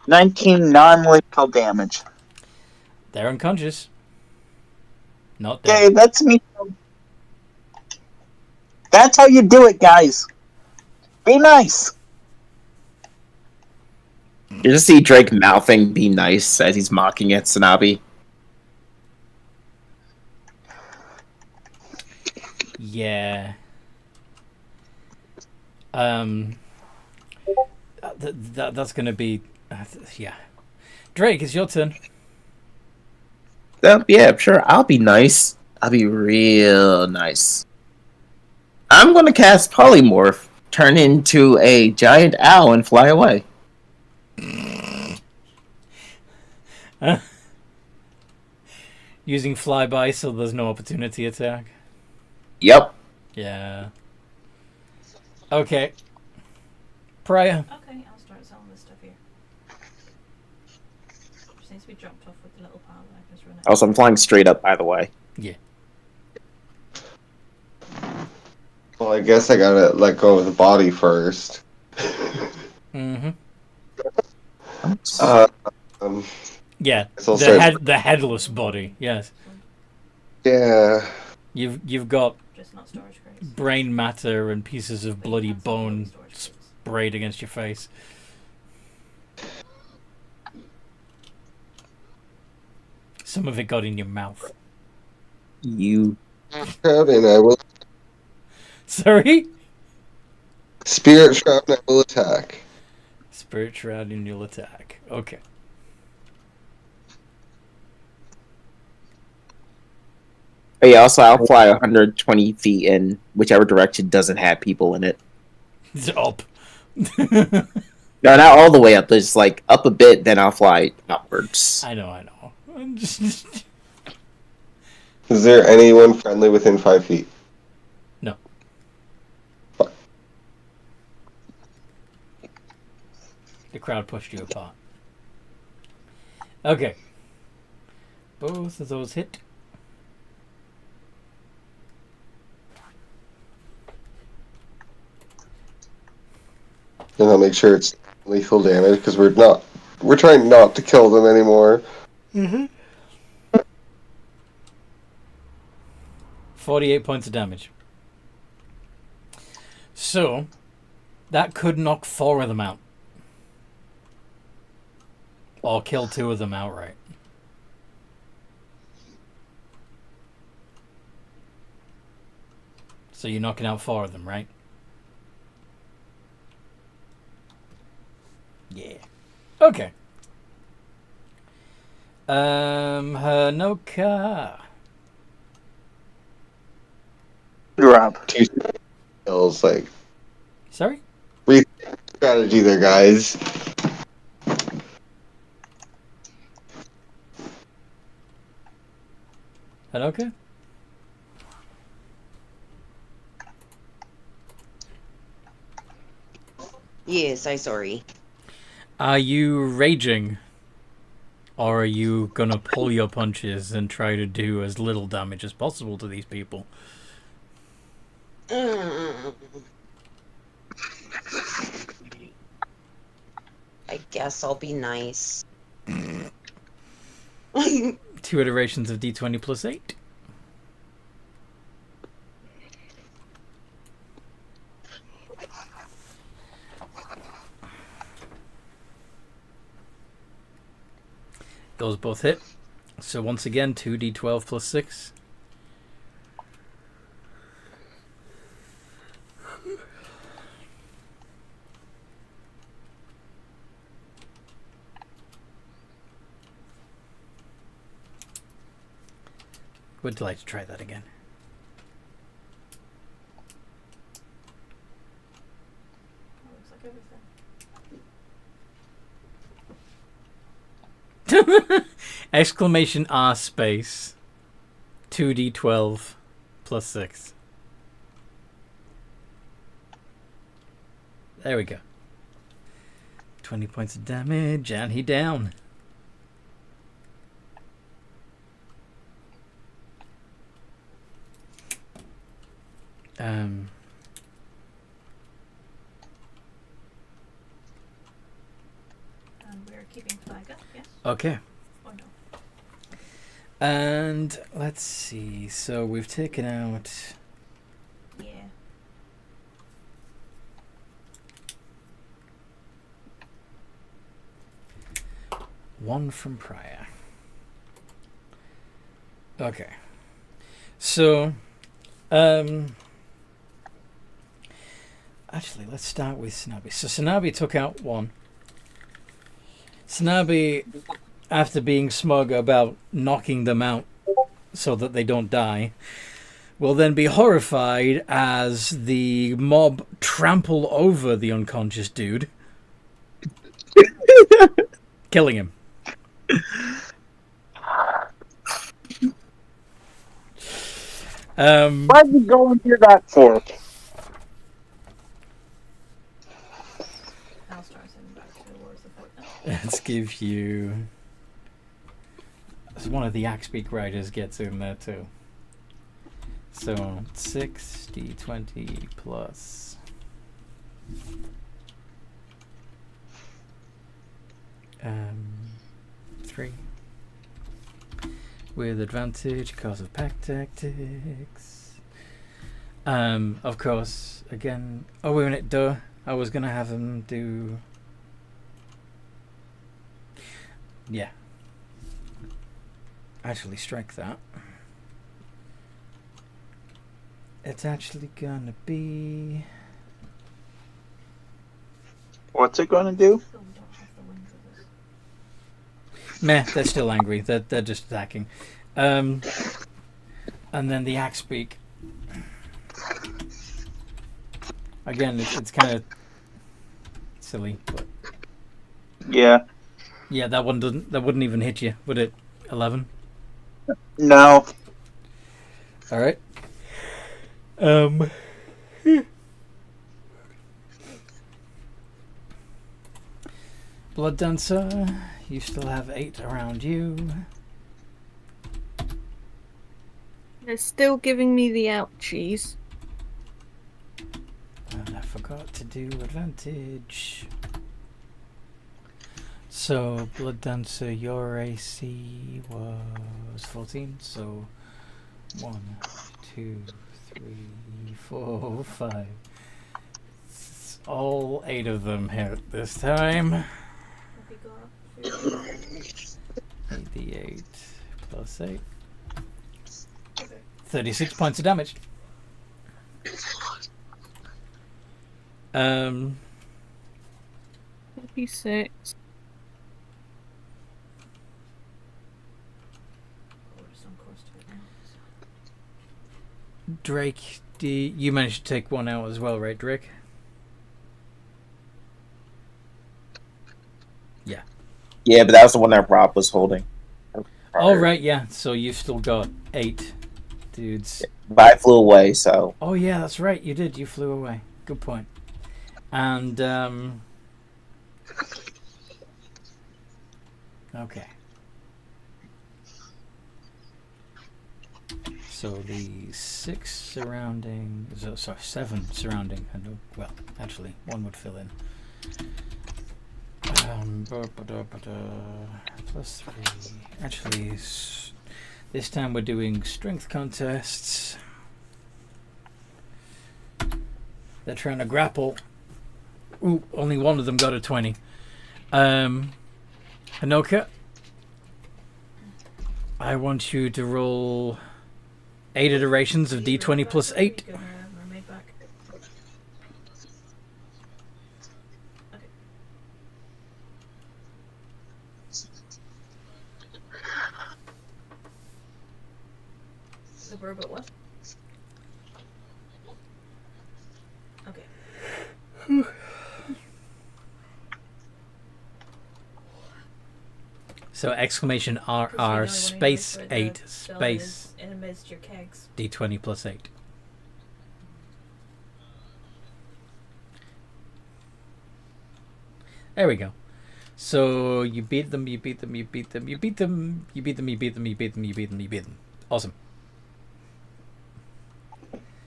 $19 non-lethal damage. They're unconscious. Not dead. Okay, that's me. That's how you do it, guys. Be nice. You just see Drake mouthing "be nice" as he's mocking at Sanabi. Yeah. That's gonna be. Yeah. Drake, it's your turn. Yeah, sure. I'll be nice. I'll be real nice. I'm gonna cast Polymorph, turn into a giant owl, and fly away. Using flyby so there's no opportunity attack. Yep. Yeah. Okay. Priya. Okay, I'll start selling this stuff here. Just needs to be dropped off with the little pile that I can just run it. Also, I'm flying straight up, by the way. Yeah. Well, I guess I gotta let go of the body first. Mm-hmm. Yeah. So start- The headless body. Yes. Yeah. You've got Just not storage crates. brain matter and pieces of But you bloody can't sell them in bone storage crates. sprayed against your face. Some of it got in your mouth. You. And I will Sorry? Spirit Shroud and I will attack. Spirit Shroud and you'll attack. Okay. Oh, yeah, also, I'll fly 120 feet in whichever direction doesn't have people in it. It's up. No, not all the way up. Just like up a bit, then I'll fly upwards. I know. I'm just... Is there anyone friendly within 5 feet? No. The crowd pushed you apart. Okay. Both of those hit. And I'll make sure it's lethal damage because we're trying not to kill them anymore. Mm-hmm. 48 points of damage. So, that could knock 4 of them out. Or kill 2 of them outright. So you're knocking out 4 of them, right? Yeah. Okay. Hanoka. Drop. 2 kills, like, Sorry? strategy there, guys. Hanoka? Yes, I sorry. Are you raging? Or are you gonna pull your punches and try to do as little damage as possible to these people? I guess I'll be nice. 2 iterations of D20 plus 8. Those both hit. So once again, 2d12 plus 6. Would like to try that again. Looks like everything. Exclamation R space 2d12 plus 6. There we go. 20 points of damage, and he down. And we're keeping flag up, yes? Okay. Or no? And let's see. So we've taken out Yeah. one from prior. Okay. So, actually, let's start with Snabi. So Snabi took out one. Snabi, after being smug about knocking them out so that they don't die, will then be horrified as the mob trample over the unconscious dude, killing him. Why are you going through that for? I'll start sending back towards the fort now. Let's give you... One of the Axebeak Riders gets in there too. So 6 d20 plus 3 with advantage because of pack tactics. Of course, again. Oh wait a minute, duh. I was gonna have him do. Yeah. Actually, strike that. It's actually gonna be. What's it going to do? So we don't have the wind with us. Meh, they're still angry. They're just attacking. And then the axe beak. Again, it's kind of silly, but Yeah. yeah, that wouldn't even hit you, would it? 11. No. All right. Blood Dancer, you still have 8 around you. They're still giving me the ouchies. And I forgot to do advantage. So, Blood Dancer, your AC was 14, so 1, 2, 3, 4, 5. All 8 of them hit this time. Have we got 8d8 plus 8. 36 points of damage. 56. we're just on course to it now. Drake, you managed to take one out as well, right, Drake? Yeah. Yeah, but that was the one that Rob was holding. Oh, right, yeah. So you've still got 8 dudes. But I flew away, so. Oh, yeah, that's right. You did. You flew away. Good point. And okay. So the 6 surrounding, sorry, 7 surrounding, and well, actually, 1 would fill in. Plus 3. Actually, this time we're doing strength contests. They're trying to grapple. Ooh, only one of them got a 20. Hanoka, I want you to roll 8 iterations of D20 plus 8. Mermaid back. Okay. The robot what? Okay. So exclamation RR space 8 space in amidst your kegs. D20 plus 8. There we go. So you beat them, you beat them, you beat them, you beat them, you beat them, you beat them, you beat them, you beat them, you beat them. Awesome.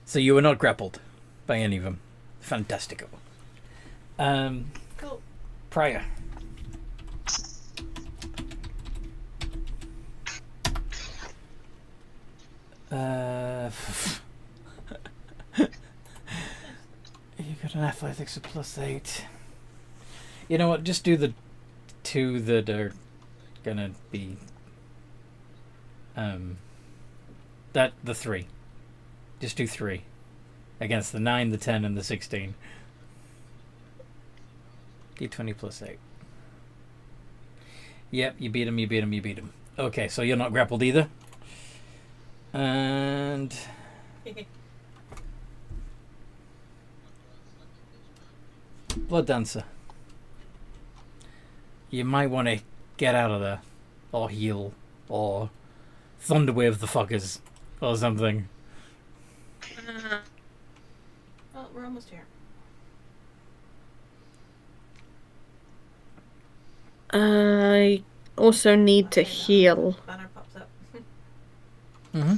So you were not grappled by any of them. Fantastico. Cool. Prior. You got an athletics of plus 8. You know what? Just do the 2 that are gonna be the 3. Just do 3 against the 9, the 10, and the 16. D20 plus 8. Yep, you beat him, you beat him, you beat him. Okay, so you're not grappled either. And Blood Dancer, you might want to get out of there, or heal, or Thunderwave the fuckers, or something. Well, we're almost here. I also need to heal. Banner pops up.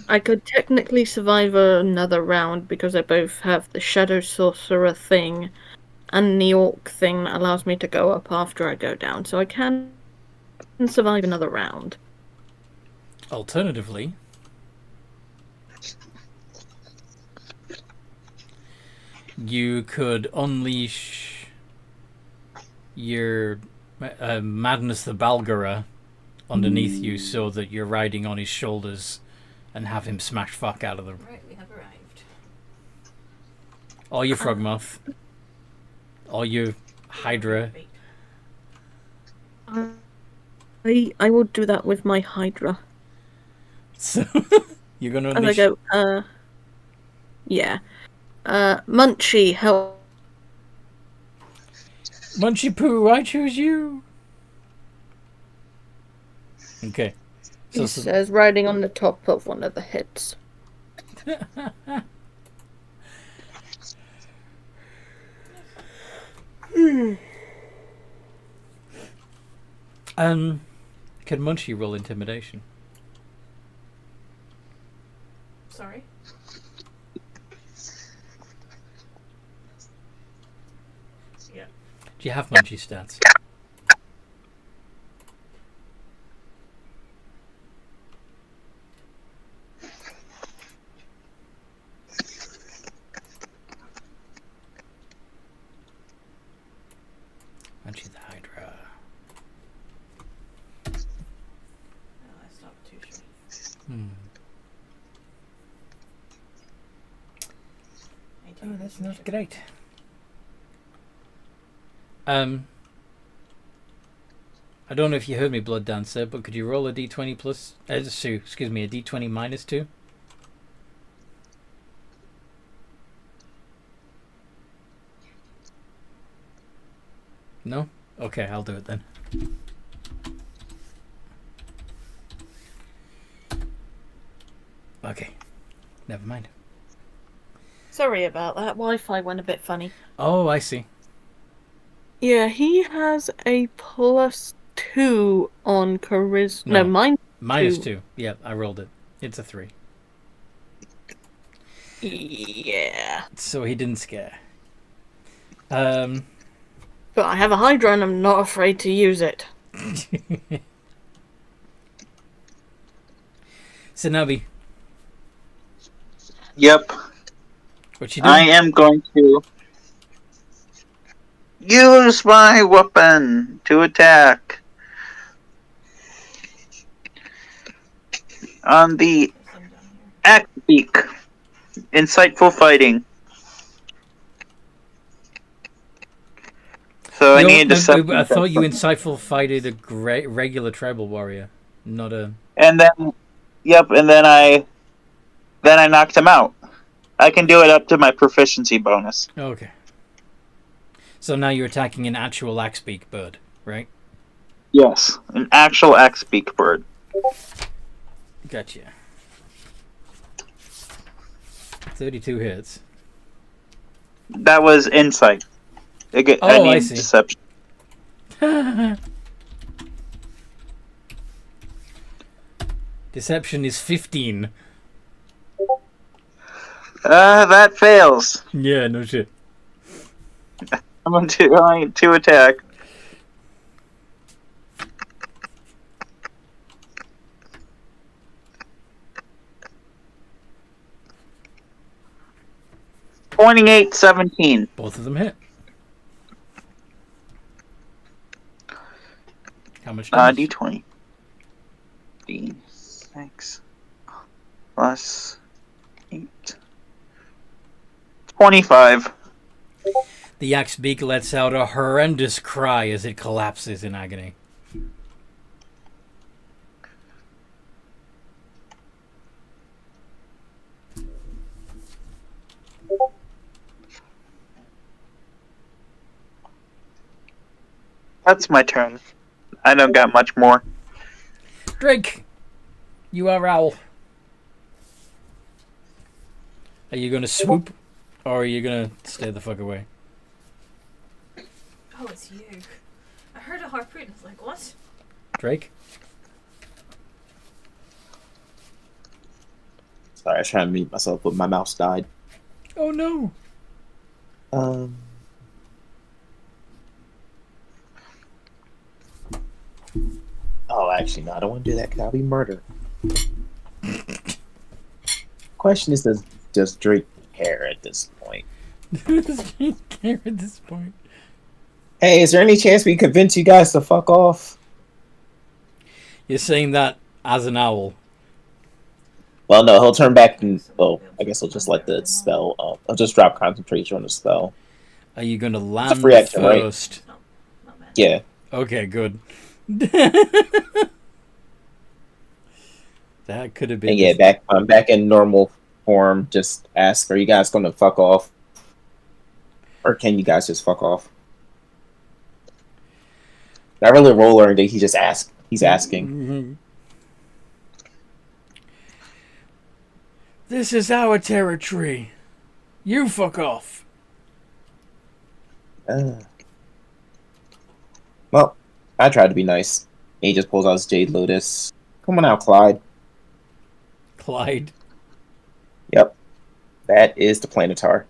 I could technically survive another round because I both have the Shadow Sorcerer thing and the Orc thing that allows me to go up after I go down, so I can survive another round. Alternatively, you could unleash your Madness the Balgara underneath you so that you're riding on his shoulders and have him smash fuck out of them. Right, we have arrived. Or your Frogmoth. Or your Hydra. I will do that with my Hydra. So, you're going to As I unleash... go, yeah. Munchie, help. Munchie Poo, I choose you! Okay. He says riding on the top of one of the hits. Can Munchie roll intimidation? Sorry? Yeah. Do you have Munchie stats? Munchie the Hydra. Oh, that's not too sure. Oh, that's not great. I don't know if you heard me, Blood Dancer, but could you roll a d20 plus... excuse me, a d20 minus 2? No? Okay, I'll do it then. Okay, never mind. Sorry about that. Wi-Fi went a bit funny. Oh, I see. Yeah, he has a +2 on charisma. No, No. mine Minus two. 2. Yeah, I rolled it. It's a 3. Yeah. So he didn't scare. But I have a Hydra and I'm not afraid to use it. Sanabi, Yep. what you doing? I am going to use my weapon to attack on the There's some down here. axe beak. Insightful fighting. So I Yo, need a deception. I thought you insightful fighted a regular tribal warrior, not a. And then, yep, and then I knocked him out. I can do it up to my proficiency bonus. Okay. So now you're attacking an actual axebeak bird, right? Yes, an actual axe beak bird. Gotcha. 32 hits. That was insight. I see. Deception. Deception is 15. That fails. Yeah, no shit. I'm going to attack. .28, 17. Both of them hit. How much damage? D20. D6 plus 8. 25. The axebeak lets out a horrendous cry as it collapses in agony. That's my turn. I don't got much more. Drake, you are owl. Are you gonna swoop, or are you gonna stay the fuck away? Oh, it's you. I heard a harpoon. I was like, what? Drake? Sorry, I was trying to mute myself, but my mouse died. Oh no. Oh, actually, no, I don't want to do that because I'll be murdered. Question is, does Drake care at this point? Does Drake care at this point? Hey, is there any chance we convince you guys to fuck off? You're saying that as an owl. Well, no, he'll turn back and... Oh, I guess he'll just let the spell... I'll just drop concentration on the spell. Are you gonna It's a land free action, right? first? Not bad. Yeah. Okay, good. That could have been. And yeah, I'm back in normal form. Just ask, are you guys going to fuck off? Or can you guys just fuck off? Not really roll or anything, he's asking. Mm-hmm. This is our territory. You fuck off. Well, I tried to be nice. He just pulls out his Jade Lotus. Come on out, Clyde. Clyde. Yep. That is the Planetar.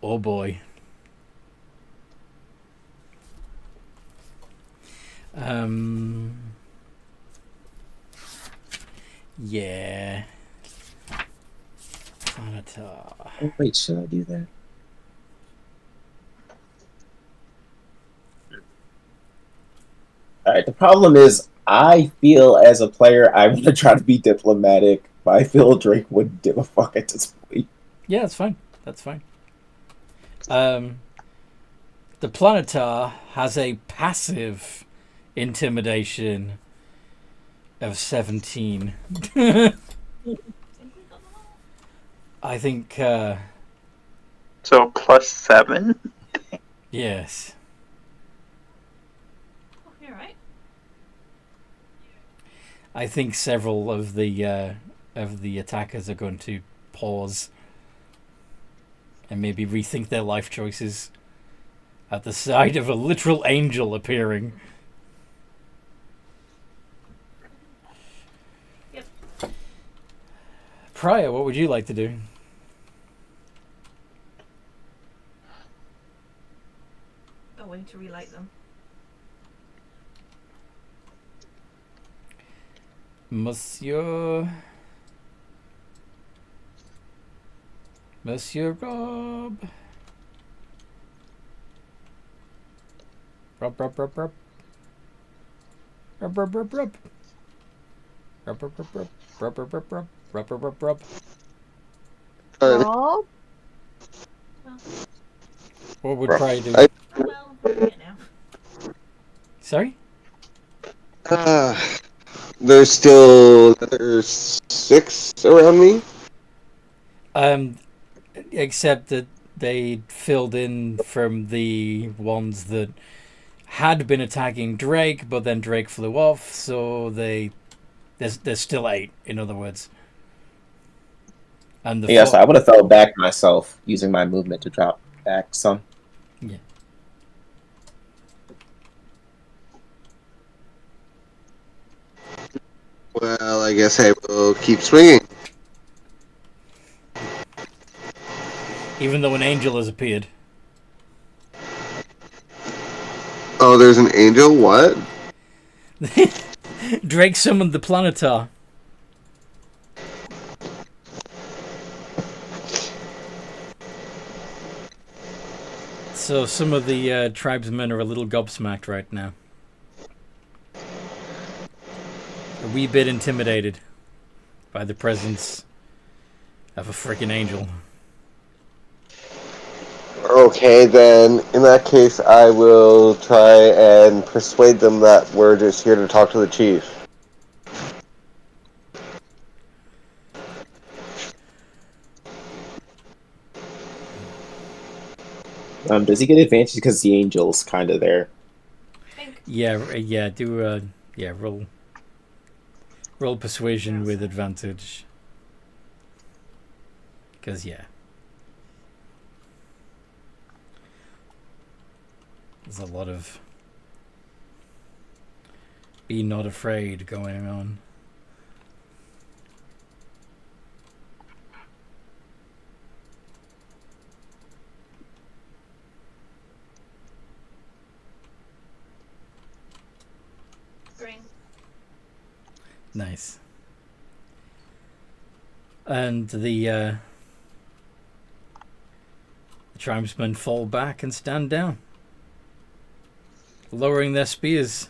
Oh boy. Yeah. Planetar. Oh, wait, should I do that? Alright, the problem is, I feel as a player, I want to try to be diplomatic, but I feel Drake wouldn't give a fuck at this point. Yeah, that's fine. That's fine. The Planetar has a passive intimidation of 17. I think, So +7? yes. Oh, you're right. I think several of the attackers are going to pause and maybe rethink their life choices. at the sight of a literal angel appearing. Yep. Prior, what would you like to do? Oh, we need to relight them. Monsieur Rob. Rob. Rob. Rob? What would Prior do? Well, you know. Sorry? There's still there's 6 around me. Except that they filled in from the ones that had been attacking Drake, but then Drake flew off, so there's still 8, in other words. And the Yes, I would have fell back myself using my movement to drop back some. Yeah. Well, I guess I will keep swinging. Even though an angel has appeared. Oh, there's an angel? What? Drake summoned the Planetar. So some of the tribesmen are a little gobsmacked right now. A wee bit intimidated by the presence of a freaking angel. Okay, then, in that case, I will try and persuade them that we're just here to talk to the chief. Does he get advantage because the angel's kind of there? Yeah, roll persuasion with advantage. Because, yeah. There's a lot of be not afraid going on. Green. Nice. And the tribesmen fall back and stand down, lowering their spears.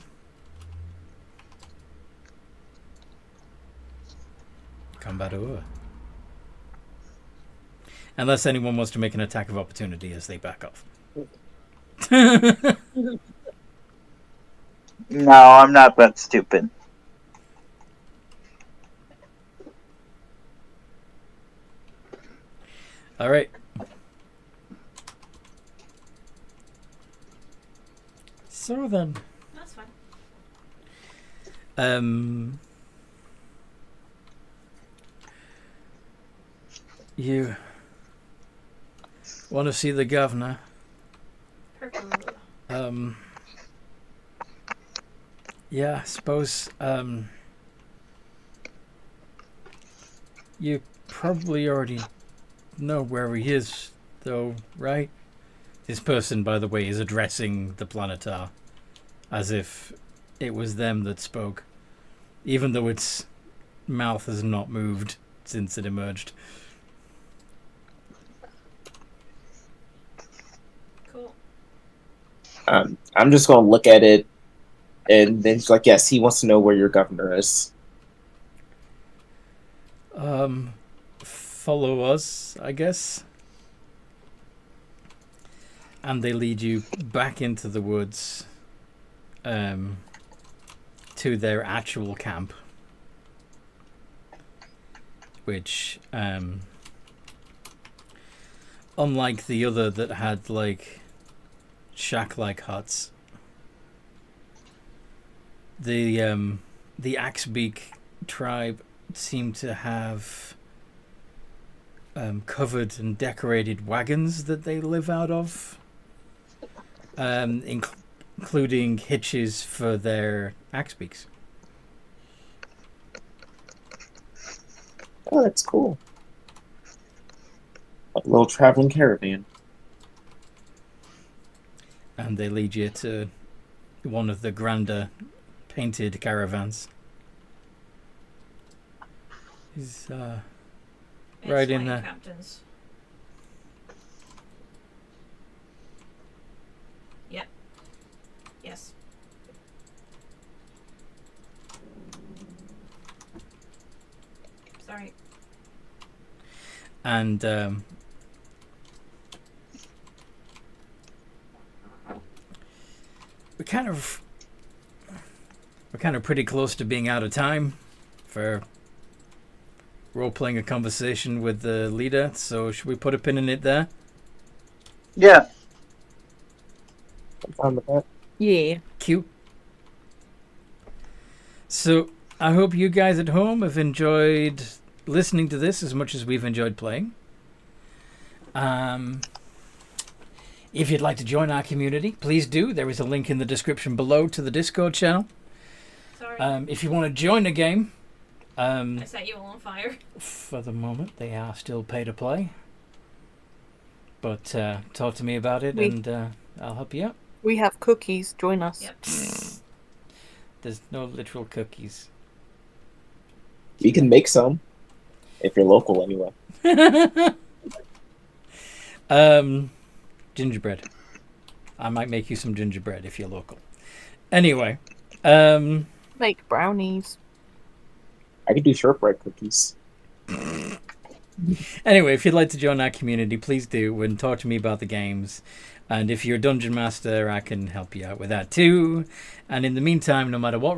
Combat over. Unless anyone wants to make an attack of opportunity as they back off. No, I'm not that stupid. All right. So then. That's fine. You want to see the governor? Purple. Yeah, I suppose, you probably already know where he is, though, right? This person, by the way, is addressing the Planetar as if it was them that spoke, even though its mouth has not moved since it emerged. Cool. I'm just going to look at it, and then he's like, yes, he wants to know where your governor is. Follow us, I guess. And they lead you back into the woods, to their actual camp, which, unlike the other that had, like, shack-like huts, the Axebeak tribe seemed to have covered and decorated wagons that they live out of, including hitches for their axe beaks. Oh, that's cool. A little traveling caravan. And they lead you to one of the grander painted caravans. He's right in there. Captains. Yep. Yes. Sorry. And we're kind of pretty close to being out of time for role-playing a conversation with the leader, so should we put a pin in it there? Yeah. I'm fine with that. Yeah. Cute. So I hope you guys at home have enjoyed listening to this as much as we've enjoyed playing. If you'd like to join our community, please do. There is a link in the description below to the Discord channel. Sorry. If you want to join the game, I set you all on fire. for the moment, they are still pay to play. But talk to me about it and I'll help you out. We have cookies. Join us. Yep. There's no literal cookies. We can make some. If you're local, anyway. Gingerbread. I might make you some gingerbread if you're local. Anyway, Make brownies. I could do shortbread cookies. anyway, if you'd like to join our community, please do and talk to me about the games. And if you're a dungeon master, I can help you out with that too. And in the meantime, no matter what